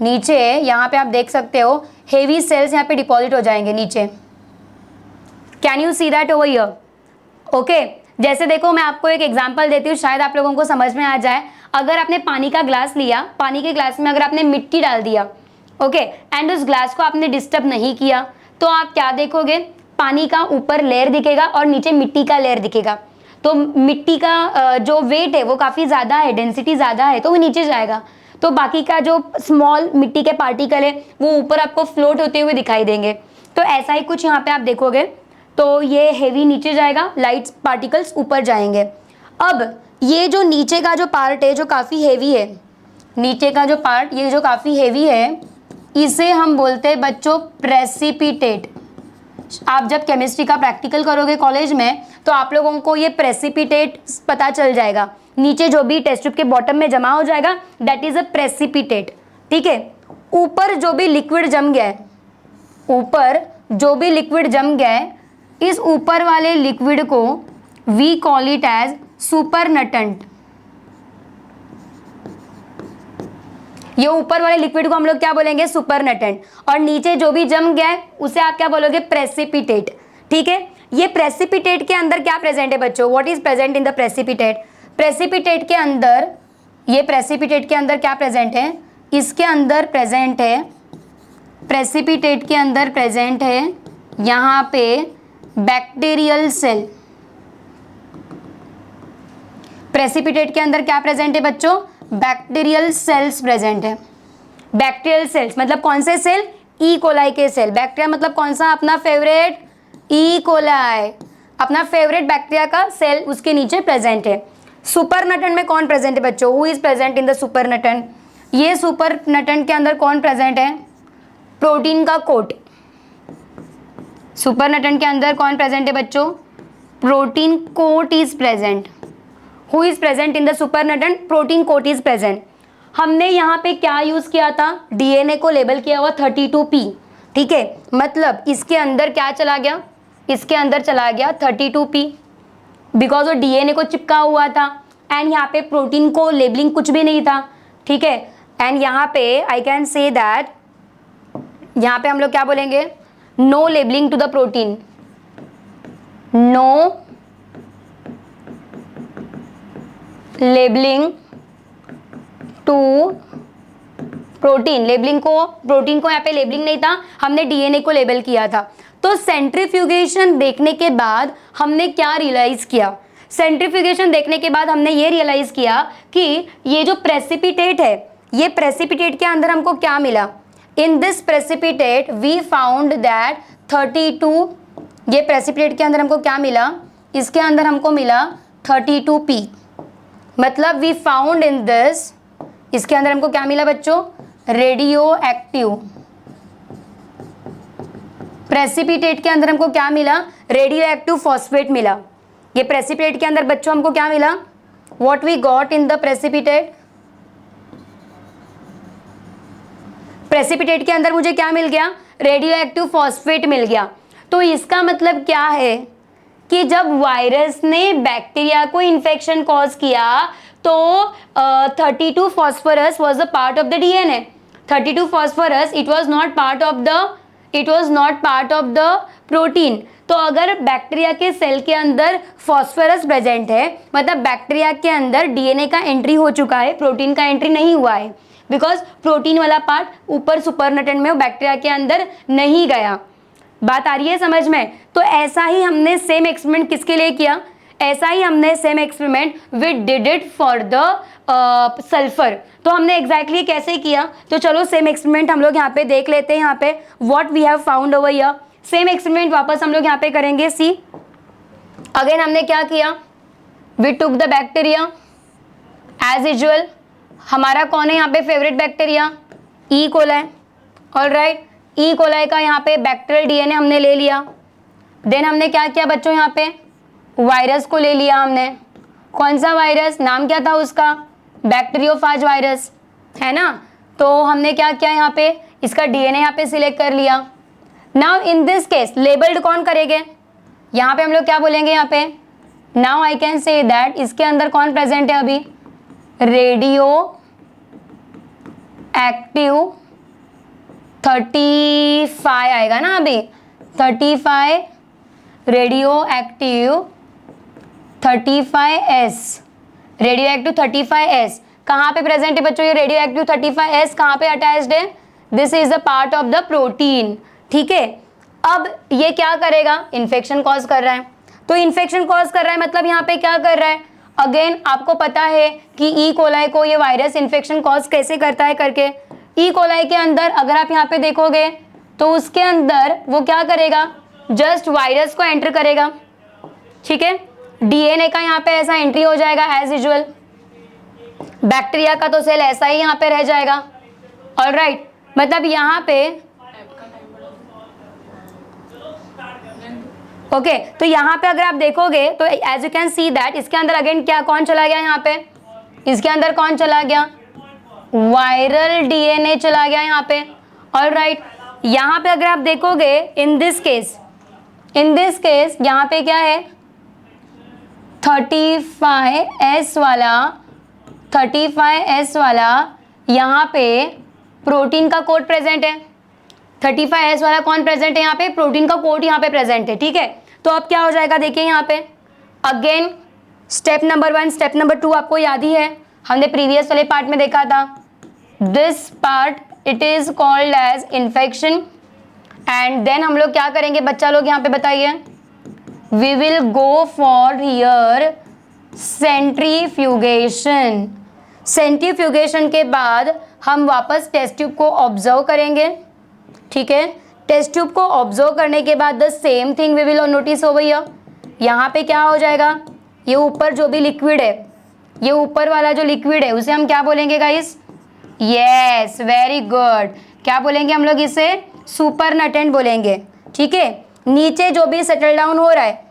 नीचे यहाँ पे आप देख सकते हो हेवी सेल्स यहाँ पे डिपॉजिट हो जाएंगे नीचे। Can you see that over here? Okay, जैसे देखो मैं आपको एक एग्जांपल देती हूँ, शायद आप लोगों को समझ में आ जाए। अगर आपने पानी का ग्लास लिया, पानी के ग्लास में अगर आपने मिट्टी डाल दिया, ओके, एंड उस ग्लास को आपने डिस्टर्ब नहीं किया, तो आप क्या देखोगे, पानी का ऊपर लेयर दिखेगा और नीचे मिट्टी का लेयर दिखेगा। तो मिट्टी का जो वेट है वो काफ़ी ज़्यादा है, डेंसिटी ज़्यादा है, तो वो नीचे जाएगा। तो बाकी का जो स्मॉल मिट्टी के पार्टिकल है वो ऊपर आपको फ्लोट होते हुए दिखाई देंगे। तो ऐसा ही कुछ यहाँ पे आप देखोगे। तो ये हेवी नीचे जाएगा, लाइट पार्टिकल्स ऊपर जाएंगे। अब ये जो नीचे का जो पार्ट है जो काफ़ी हेवी है, नीचे का जो पार्ट ये जो काफ़ी हेवी है, इसे हम बोलते हैं बच्चों प्रेसिपिटेट। आप जब केमिस्ट्री का प्रैक्टिकल करोगे कॉलेज में तो आप लोगों को ये प्रेसिपिटेट पता चल जाएगा। नीचे जो भी टेस्ट ट्यूब के बॉटम में जमा हो जाएगा दैट इज अ प्रेसिपिटेट, ठीक है। ऊपर जो भी लिक्विड जम गया है, ऊपर जो भी लिक्विड जम गया है, इस ऊपर वाले लिक्विड को वी कॉल इट एज सुपरनटेंट। ये ऊपर वाले लिक्विड को हम लोग क्या बोलेंगे, सुपरनटेंट। और नीचे जो भी जम गया है उसे आप क्या बोलोगे, प्रेसिपिटेट, ठीक है। ये प्रेसिपिटेट के अंदर क्या प्रेजेंट है बच्चों, what is present in the precipitate? Precipitate के अंदर, ये प्रेसिपिटेट के अंदर क्या प्रेजेंट है, इसके अंदर प्रेजेंट है, प्रेसिपिटेट के अंदर प्रेजेंट है यहाँ पे बैक्टीरियल सेल। प्रेसिपिटेट के अंदर क्या प्रेजेंट है बच्चों, बैक्टीरियल सेल्स प्रेजेंट है। बैक्टीरियल सेल्स मतलब कौन से सेल, ई कोलाई के सेल। बैक्टीरिया मतलब कौन सा, अपना फेवरेट ई कोलाई, अपना फेवरेट बैक्टीरिया का सेल उसके नीचे प्रेजेंट है। सुपरनटेंट में कौन प्रेजेंट है बच्चों, who is present in the supernatant? ये सुपरनटेंट के अंदर कौन प्रेजेंट है, प्रोटीन का कोट। सुपरनटेंट के अंदर कौन प्रेजेंट है बच्चों, protein coat is present. Who is present in the supernatant, protein coat is present. हमने यहाँ पे क्या यूज किया था, डीएनए को लेबल किया हुआ 32P, ठीक है। मतलब इसके अंदर क्या चला गया, इसके अंदर चला गया 32P, बिकॉज वो डीएनए को चिपका हुआ था। एंड यहाँ पे प्रोटीन को लेबलिंग कुछ भी नहीं था, ठीक है। एंड यहाँ पे आई कैन से दैट, यहाँ पे हम लोग क्या बोलेंगे, no labelling to the protein, no labelling to protein. Labelling को, प्रोटीन को यहाँ पे लेबलिंग नहीं था, हमने डीएनए को लेबल किया था। तो सेंट्रीफ्यूगेशन देखने के बाद हमने क्या रियलाइज किया, सेंट्रीफ्यूगेशन देखने के बाद हमने ये रियलाइज किया कि ये जो प्रेसिपिटेट है, ये प्रेसिपिटेट के अंदर हमको क्या मिला, in this precipitate we found that 32, ये प्रेसिपिटेट के अंदर हमको क्या मिला, इसके अंदर हमको मिला 32P। मतलब वी फाउंड इन दिस, इसके अंदर हमको क्या मिला बच्चों, रेडियो एक्टिव। प्रेसिपिटेट के अंदर हमको क्या मिला, रेडियो एक्टिव फॉस्फेट मिला। ये प्रेसिपिटेट के अंदर बच्चों हमको क्या मिला, what we got in the precipitate, precipitate के अंदर मुझे क्या मिल गया, रेडियो एक्टिव फॉस्फेट मिल गया। तो इसका मतलब क्या है कि जब वायरस ने बैक्टीरिया को इन्फेक्शन कॉज किया तो 32 phosphorus was a part of the DNA. 32 phosphorus it was not part of the protein. तो अगर बैक्टीरिया के सेल के अंदर फॉस्फोरस प्रेजेंट है, मतलब बैक्टीरिया के अंदर डीएनए का एंट्री हो चुका है, प्रोटीन का एंट्री नहीं हुआ है, बिकॉज प्रोटीन वाला पार्ट ऊपर सुपरनटेंट में बैक्टीरिया के अंदर नहीं गया। बात आ रही है समझ में? तो ऐसा ही हमने सेम एक्सपेरिमेंट किसके लिए किया, ऐसा ही हमने same experiment we did it for the sulphur. तो हमने एग्जैक्टली कैसे किया, तो चलो सेम एक्सपेरिमेंट हम लोग यहाँ पे देख लेते हैं। यहाँ पे what we have found over here, same experiment वापस हम लोग यहाँ पे करेंगे। सी अगेन हमने क्या किया, we took the bacteria, as usual हमारा कौन है यहाँ पे favourite bacteria? E coli. Alright, E coli का यहाँ पे बैक्टीरियल डीएनए हमने ले लिया। देन हमने क्या किया बच्चों, यहाँ पे वायरस को ले लिया हमने। कौन सा वायरस, नाम क्या था उसका? बैक्टीरियोफाज वायरस, है ना। तो हमने क्या किया यहाँ पे, इसका डीएनए यहाँ पे सिलेक्ट कर लिया। Now in this case labelled कौन करेंगे? यहाँ पे हम लोग क्या बोलेंगे यहाँ पे? Now I can say that इसके अंदर कौन प्रेजेंट है अभी? रेडियो एक्टिव 35 आएगा ना अभी, 35 radio active 35S, radio active 35S कहाँ पे प्रेजेंट है बच्चों? ये रेडियो एक्टिव 35S कहाँ पे अटैच्ड है? This is the part of the protein. ठीक है, अब ये क्या करेगा? इन्फेक्शन कॉज कर रहा है। तो इन्फेक्शन कॉज कर रहा है मतलब यहाँ पे क्या कर रहा है? अगेन आपको पता है कि ई कोलाई को ये वायरस इन्फेक्शन कॉज कैसे करता है करके। ई कोलाई के अंदर अगर आप यहाँ पे देखोगे तो उसके अंदर वो क्या करेगा? जस्ट वायरस को एंटर करेगा। ठीक है, डीएनए का यहाँ पे ऐसा एंट्री हो जाएगा एज यूजुअल। बैक्टीरिया का तो सेल ऐसा ही यहाँ पे रह जाएगा। ऑलराइट, मतलब यहाँ पे ओके तो यहाँ पे अगर आप देखोगे तो as you can see that इसके अंदर अगेन क्या कौन चला गया? यहाँ पे इसके अंदर कौन चला गया? वायरल डीएनए चला गया यहाँ पे। ऑलराइट, यहाँ पे अगर आप देखोगे इन दिस केस यहाँ पे क्या है? 35S वाला यहाँ पे प्रोटीन का कोड प्रेजेंट है। 35S वाला कौन प्रेजेंट है यहाँ पे? प्रोटीन का कोड यहाँ पे प्रेजेंट है। ठीक है, तो अब क्या हो जाएगा देखिए यहाँ पे again step number 1, step number 2 आपको याद ही है, हमने प्रीवियस वाले पार्ट में देखा था। This part it is called as infection and then हम लोग क्या करेंगे बच्चा लोग यहाँ पे बताइए? We will go for here centrifugation. Centrifugation के बाद हम वापस टेस्ट ट्यूब को ऑब्जर्व करेंगे। ठीक है, टेस्ट ट्यूब को ऑब्जर्व करने के बाद the same thing we will notice over here. यहाँ पे क्या हो जाएगा? ये ऊपर जो भी लिक्विड है, ये ऊपर वाला जो लिक्विड है उसे हम क्या बोलेंगे गाइस? Yes, very good. क्या बोलेंगे हम लोग इसे? सुपरनटेंट बोलेंगे। ठीक है, नीचे जो भी सेटल डाउन हो रहा है,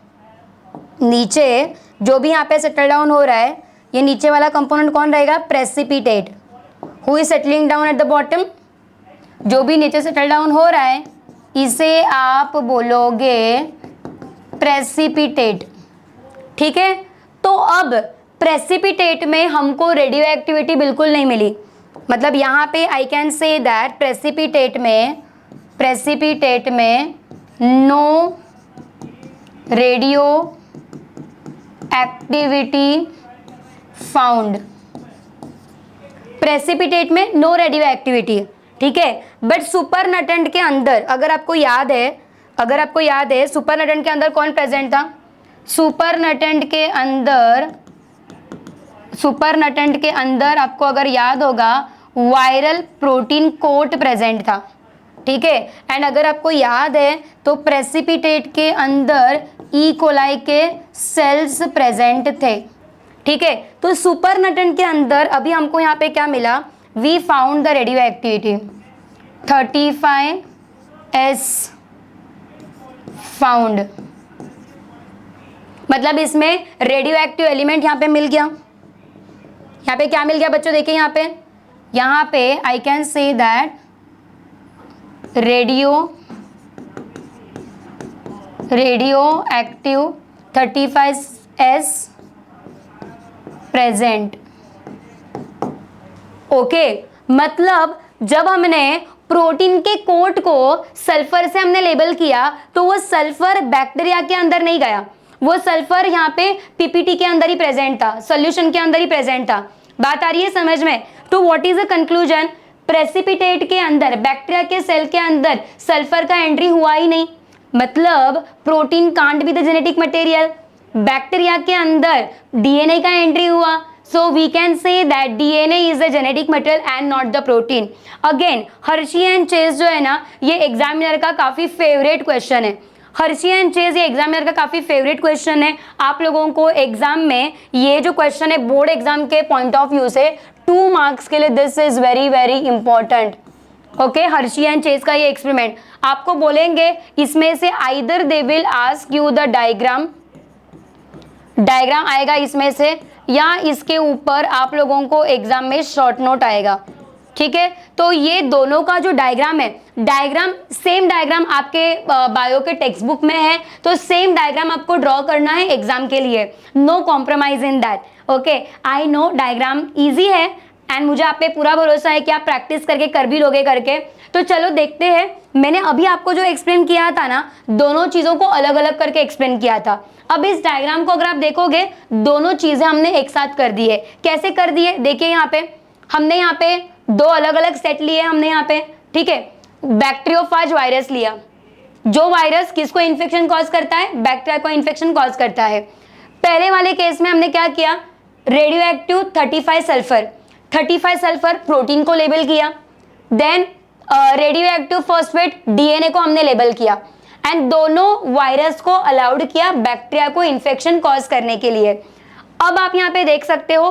नीचे जो भी यहाँ पे सेटल डाउन हो रहा है, ये नीचे वाला कंपोनेंट कौन रहेगा? Precipitate. Who is settling down at the bottom? जो भी नीचे सेटल डाउन हो रहा है इसे आप बोलोगे प्रेसिपिटेट। ठीक है, तो अब प्रेसिपिटेट में हमको रेडियो एक्टिविटी बिल्कुल नहीं मिली। मतलब यहाँ पे I can say that precipitate में no radio activity found. Precipitate में नो रेडियो एक्टिविटी। ठीक है, बट सुपरनटेंट के अंदर अगर आपको याद है सुपरनटेंट के अंदर कौन प्रेजेंट था? सुपरनटेंट के अंदर आपको अगर याद होगा वायरल प्रोटीन कोट प्रेजेंट था। ठीक है, एंड अगर आपको याद है तो प्रेसिपिटेट के अंदर ई कोलाई के सेल्स प्रेजेंट थे। ठीक है, तो सुपरनटेंट के अंदर अभी हमको यहाँ पे क्या मिला? We found the radioactivity 35S found. मतलब इसमें रेडियो एक्टिव एलिमेंट यहाँ पे मिल गया। यहाँ पे क्या मिल गया बच्चों? देखिए यहाँ पे I can say that radio active 35S present. Okay, मतलब जब हमने प्रोटीन के कोट को सल्फर से हमने लेबल किया तो वो सल्फर बैक्टीरिया के अंदर नहीं गया, वो सल्फर यहाँ पे पीपीटी के अंदर ही प्रेजेंट था, सॉल्यूशन के अंदर ही प्रेजेंट था। बात आ रही है समझ में? तो what is the conclusion? Precipitate के अंदर, बैक्टीरिया के सेल के अंदर सल्फर का एंट्री हुआ ही नहीं, मतलब protein can't be the genetic material. Bacteria के अंदर डीएनए का एंट्री हुआ, so we can say that DNA is the genetic material and not the protein. Again, Hershey and Chase जो है ना, ये एग्जामिनर का काफी फेवरेट क्वेश्चन है। हर्षी एंड चेज ये एग्जामिनर का काफी फेवरेट क्वेश्चन है। आप लोगों को एग्जाम में ये जो क्वेश्चन है बोर्ड एग्जाम के पॉइंट ऑफ व्यू से 2 मार्क्स के लिए this is very very important. Okay, Hershey and Chase का ये एक्सपेरिमेंट आपको बोलेंगे इसमें से either they will ask you the diagram आएगा इसमें से, या इसके ऊपर आप लोगों को एग्जाम में शॉर्ट नोट आएगा। ठीक है, तो ये दोनों का जो डायग्राम है, सेम डायग्राम आपके बायो के टेक्स्ट बुक में है, तो सेम डायग्राम आपको ड्रॉ करना है एग्जाम के लिए। No compromise in that. Okay, I know diagram easy है एंड मुझे आप पे पूरा भरोसा है कि आप प्रैक्टिस करके कर भी लोगे करके। तो चलो देखते हैं। मैंने अभी आपको जो एक्सप्लेन किया था ना, दोनों चीज़ों को अलग अलग करके एक्सप्लेन किया था। अब इस डायग्राम को अगर आप देखोगे, दोनों चीज़ें हमने एक साथ कर दी है। कैसे कर दी है, देखिए यहाँ पे हमने यहाँ पे 2 अलग अलग सेट लिए हमने यहाँ पे। ठीक है, बैक्टीरियोफाज वायरस लिया, जो वायरस किसको इन्फेक्शन कॉज करता है, बैक्टीरिया को इन्फेक्शन कॉज करता है। पहले वाले केस में हमने क्या किया, रेडियो एक्टिव 35 सल्फर प्रोटीन को लेबल किया, then radioactive phosphate DNA को हमने लेबल किया, एंड दोनों वायरस को अलाउड किया बैक्टीरिया को इन्फेक्शन कॉज करने के लिए। अब आप यहाँ पे देख सकते हो,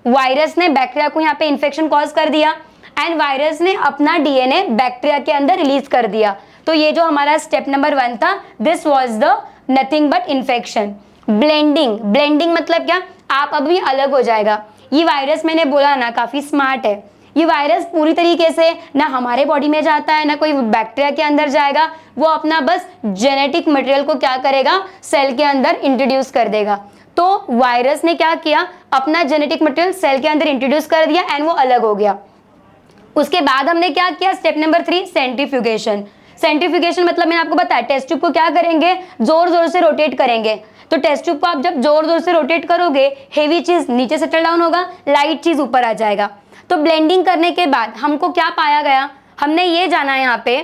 वायरस ने बैक्टीरिया को यहाँ पे इन्फेक्शन कॉज कर दिया एंड वायरस ने अपना डीएनए बैक्टीरिया के अंदर रिलीज कर दिया। तो ये जो हमारा स्टेप नंबर 1 था, this was the nothing but infection. Blending मतलब क्या, आप अभी अलग हो जाएगा। ये वायरस मैंने बोला ना काफी स्मार्ट है। ये वायरस पूरी तरीके से ना हमारे बॉडी में जाता है ना कोई बैक्टीरिया के अंदर जाएगा, वो अपना बस जेनेटिक मटेरियल को क्या करेगा, सेल के अंदर इंट्रोड्यूस कर देगा। तो वायरस ने क्या किया, अपना जेनेटिक मटेरियल सेल के अंदर इंट्रोड्यूस कर दिया एंड वो अलग हो गया। उसके बाद हमने क्या किया, स्टेप नंबर 3 सेंट्रीफ्यूगेशन मतलब मैंने आपको बताया, टेस्ट ट्यूब को क्या करेंगे, जोर जोर से रोटेट करेंगे। तो टेस्ट ट्यूब को आप जब जोर जोर से रोटेट करोगे, हेवी चीज नीचे सेटल डाउन होगा, लाइट चीज ऊपर आ जाएगा। तो ब्लेंडिंग करने के बाद हमको क्या पाया गया, हमने ये जाना यहाँ पे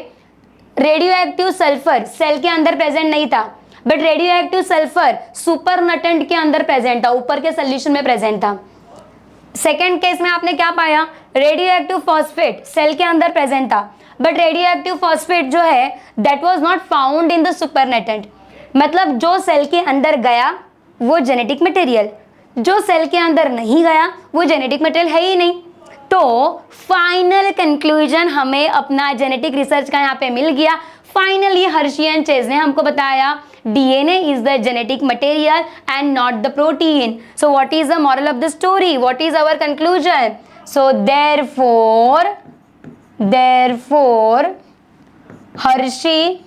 रेडियो एक्टिव सल्फर सेल के अंदर प्रेजेंट नहीं था, बट रेडियो एक्टिव सल्फर सुपरनटेंट के अंदर प्रेजेंट था, ऊपर के सोल्यूशन में प्रेजेंट था। सेकेंड केस में आपने क्या पाया, रेडियो एक्टिव फॉस्फेट सेल के अंदर प्रेजेंट था, बट रेडियो एक्टिव फॉस्फेट जो है that was not found in the supernatant. मतलब जो सेल के अंदर गया वो जेनेटिक मटेरियल, जो सेल के अंदर नहीं गया वो जेनेटिक मटेरियल है ही नहीं। तो फाइनल कंक्लूजन हमें अपना जेनेटिक रिसर्च का यहाँ पे मिल गया। फाइनली हर्षी एंड चेज ने हमको बताया DNA is the genetic material and not the protein. So what is the moral of the story? What is our conclusion? So therefore Hershey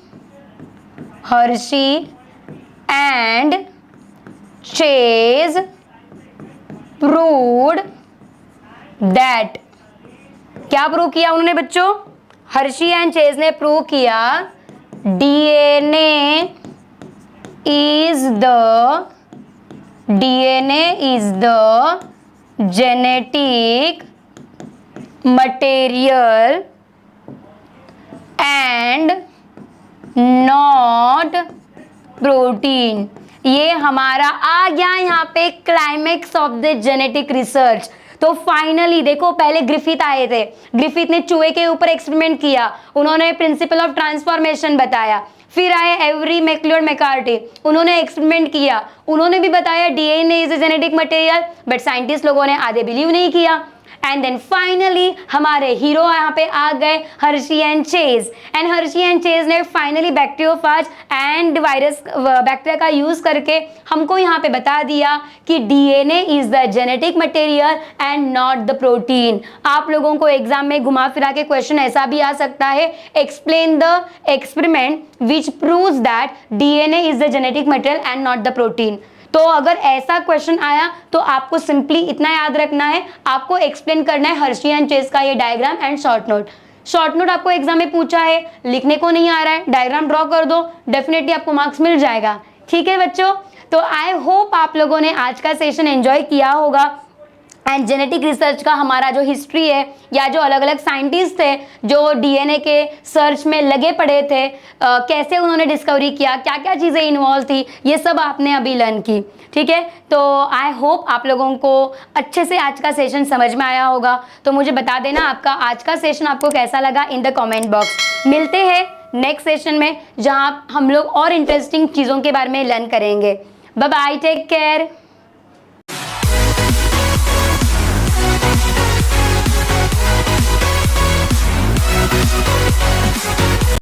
and Chase proved that, क्या prove किया उन्होंने बच्चों, Harshi and Chase ने prove किया DNA is the genetic material and not protein। ये हमारा आ गया यहाँ पे climax of the genetic research. तो फाइनली देखो, पहले ग्रिफिथ आए थे, ग्रिफिथ ने चूहे के ऊपर एक्सपेरिमेंट किया, उन्होंने प्रिंसिपल ऑफ ट्रांसफॉर्मेशन बताया। फिर आए एवरी मैक्लियोड मैकार्टी, उन्होंने एक्सपेरिमेंट किया, उन्होंने भी बताया DNA is a genetic material, but scientist लोगों ने आधे बिलीव नहीं किया। एंड देन फाइनली हमारे हीरो यहाँ पे आ गए Hershey and Chase, and Hershey and Chase ने finally bacteriophage and virus bacteria का यूज करके हमको यहाँ पे बता दिया कि DNA is the genetic material and not the protein. आप लोगों को एग्जाम में घुमा फिरा के क्वेश्चन ऐसा भी आ सकता है, explain the experiment which proves that DNA is the genetic material and not the protein. तो अगर ऐसा क्वेश्चन आया तो आपको सिंपली इतना याद रखना है, आपको एक्सप्लेन करना है हर्षी एंड चेज का ये डायग्राम एंड शॉर्ट नोट आपको एग्जाम में पूछा है, लिखने को नहीं आ रहा है, डायग्राम ड्रॉ कर दो, डेफिनेटली आपको मार्क्स मिल जाएगा। ठीक है बच्चों, तो आई होप आप लोगों ने आज का सेशन एंजॉय किया होगा। एंड जेनेटिक रिसर्च का हमारा जो हिस्ट्री है, या जो अलग अलग साइंटिस्ट थे जो डीएनए के सर्च में लगे पड़े थे, कैसे उन्होंने डिस्कवरी किया, क्या क्या चीज़ें इन्वॉल्व थी, ये सब आपने अभी लर्न की। ठीक है, तो आई होप आप लोगों को अच्छे से आज का सेशन समझ में आया होगा। तो मुझे बता देना आपका आज का सेशन आपको कैसा लगा इन द कमेंट बॉक्स। मिलते हैं नेक्स्ट सेशन में, जहां हम लोग और इंटरेस्टिंग चीज़ों के बारे में लर्न करेंगे। Bye bye, take care.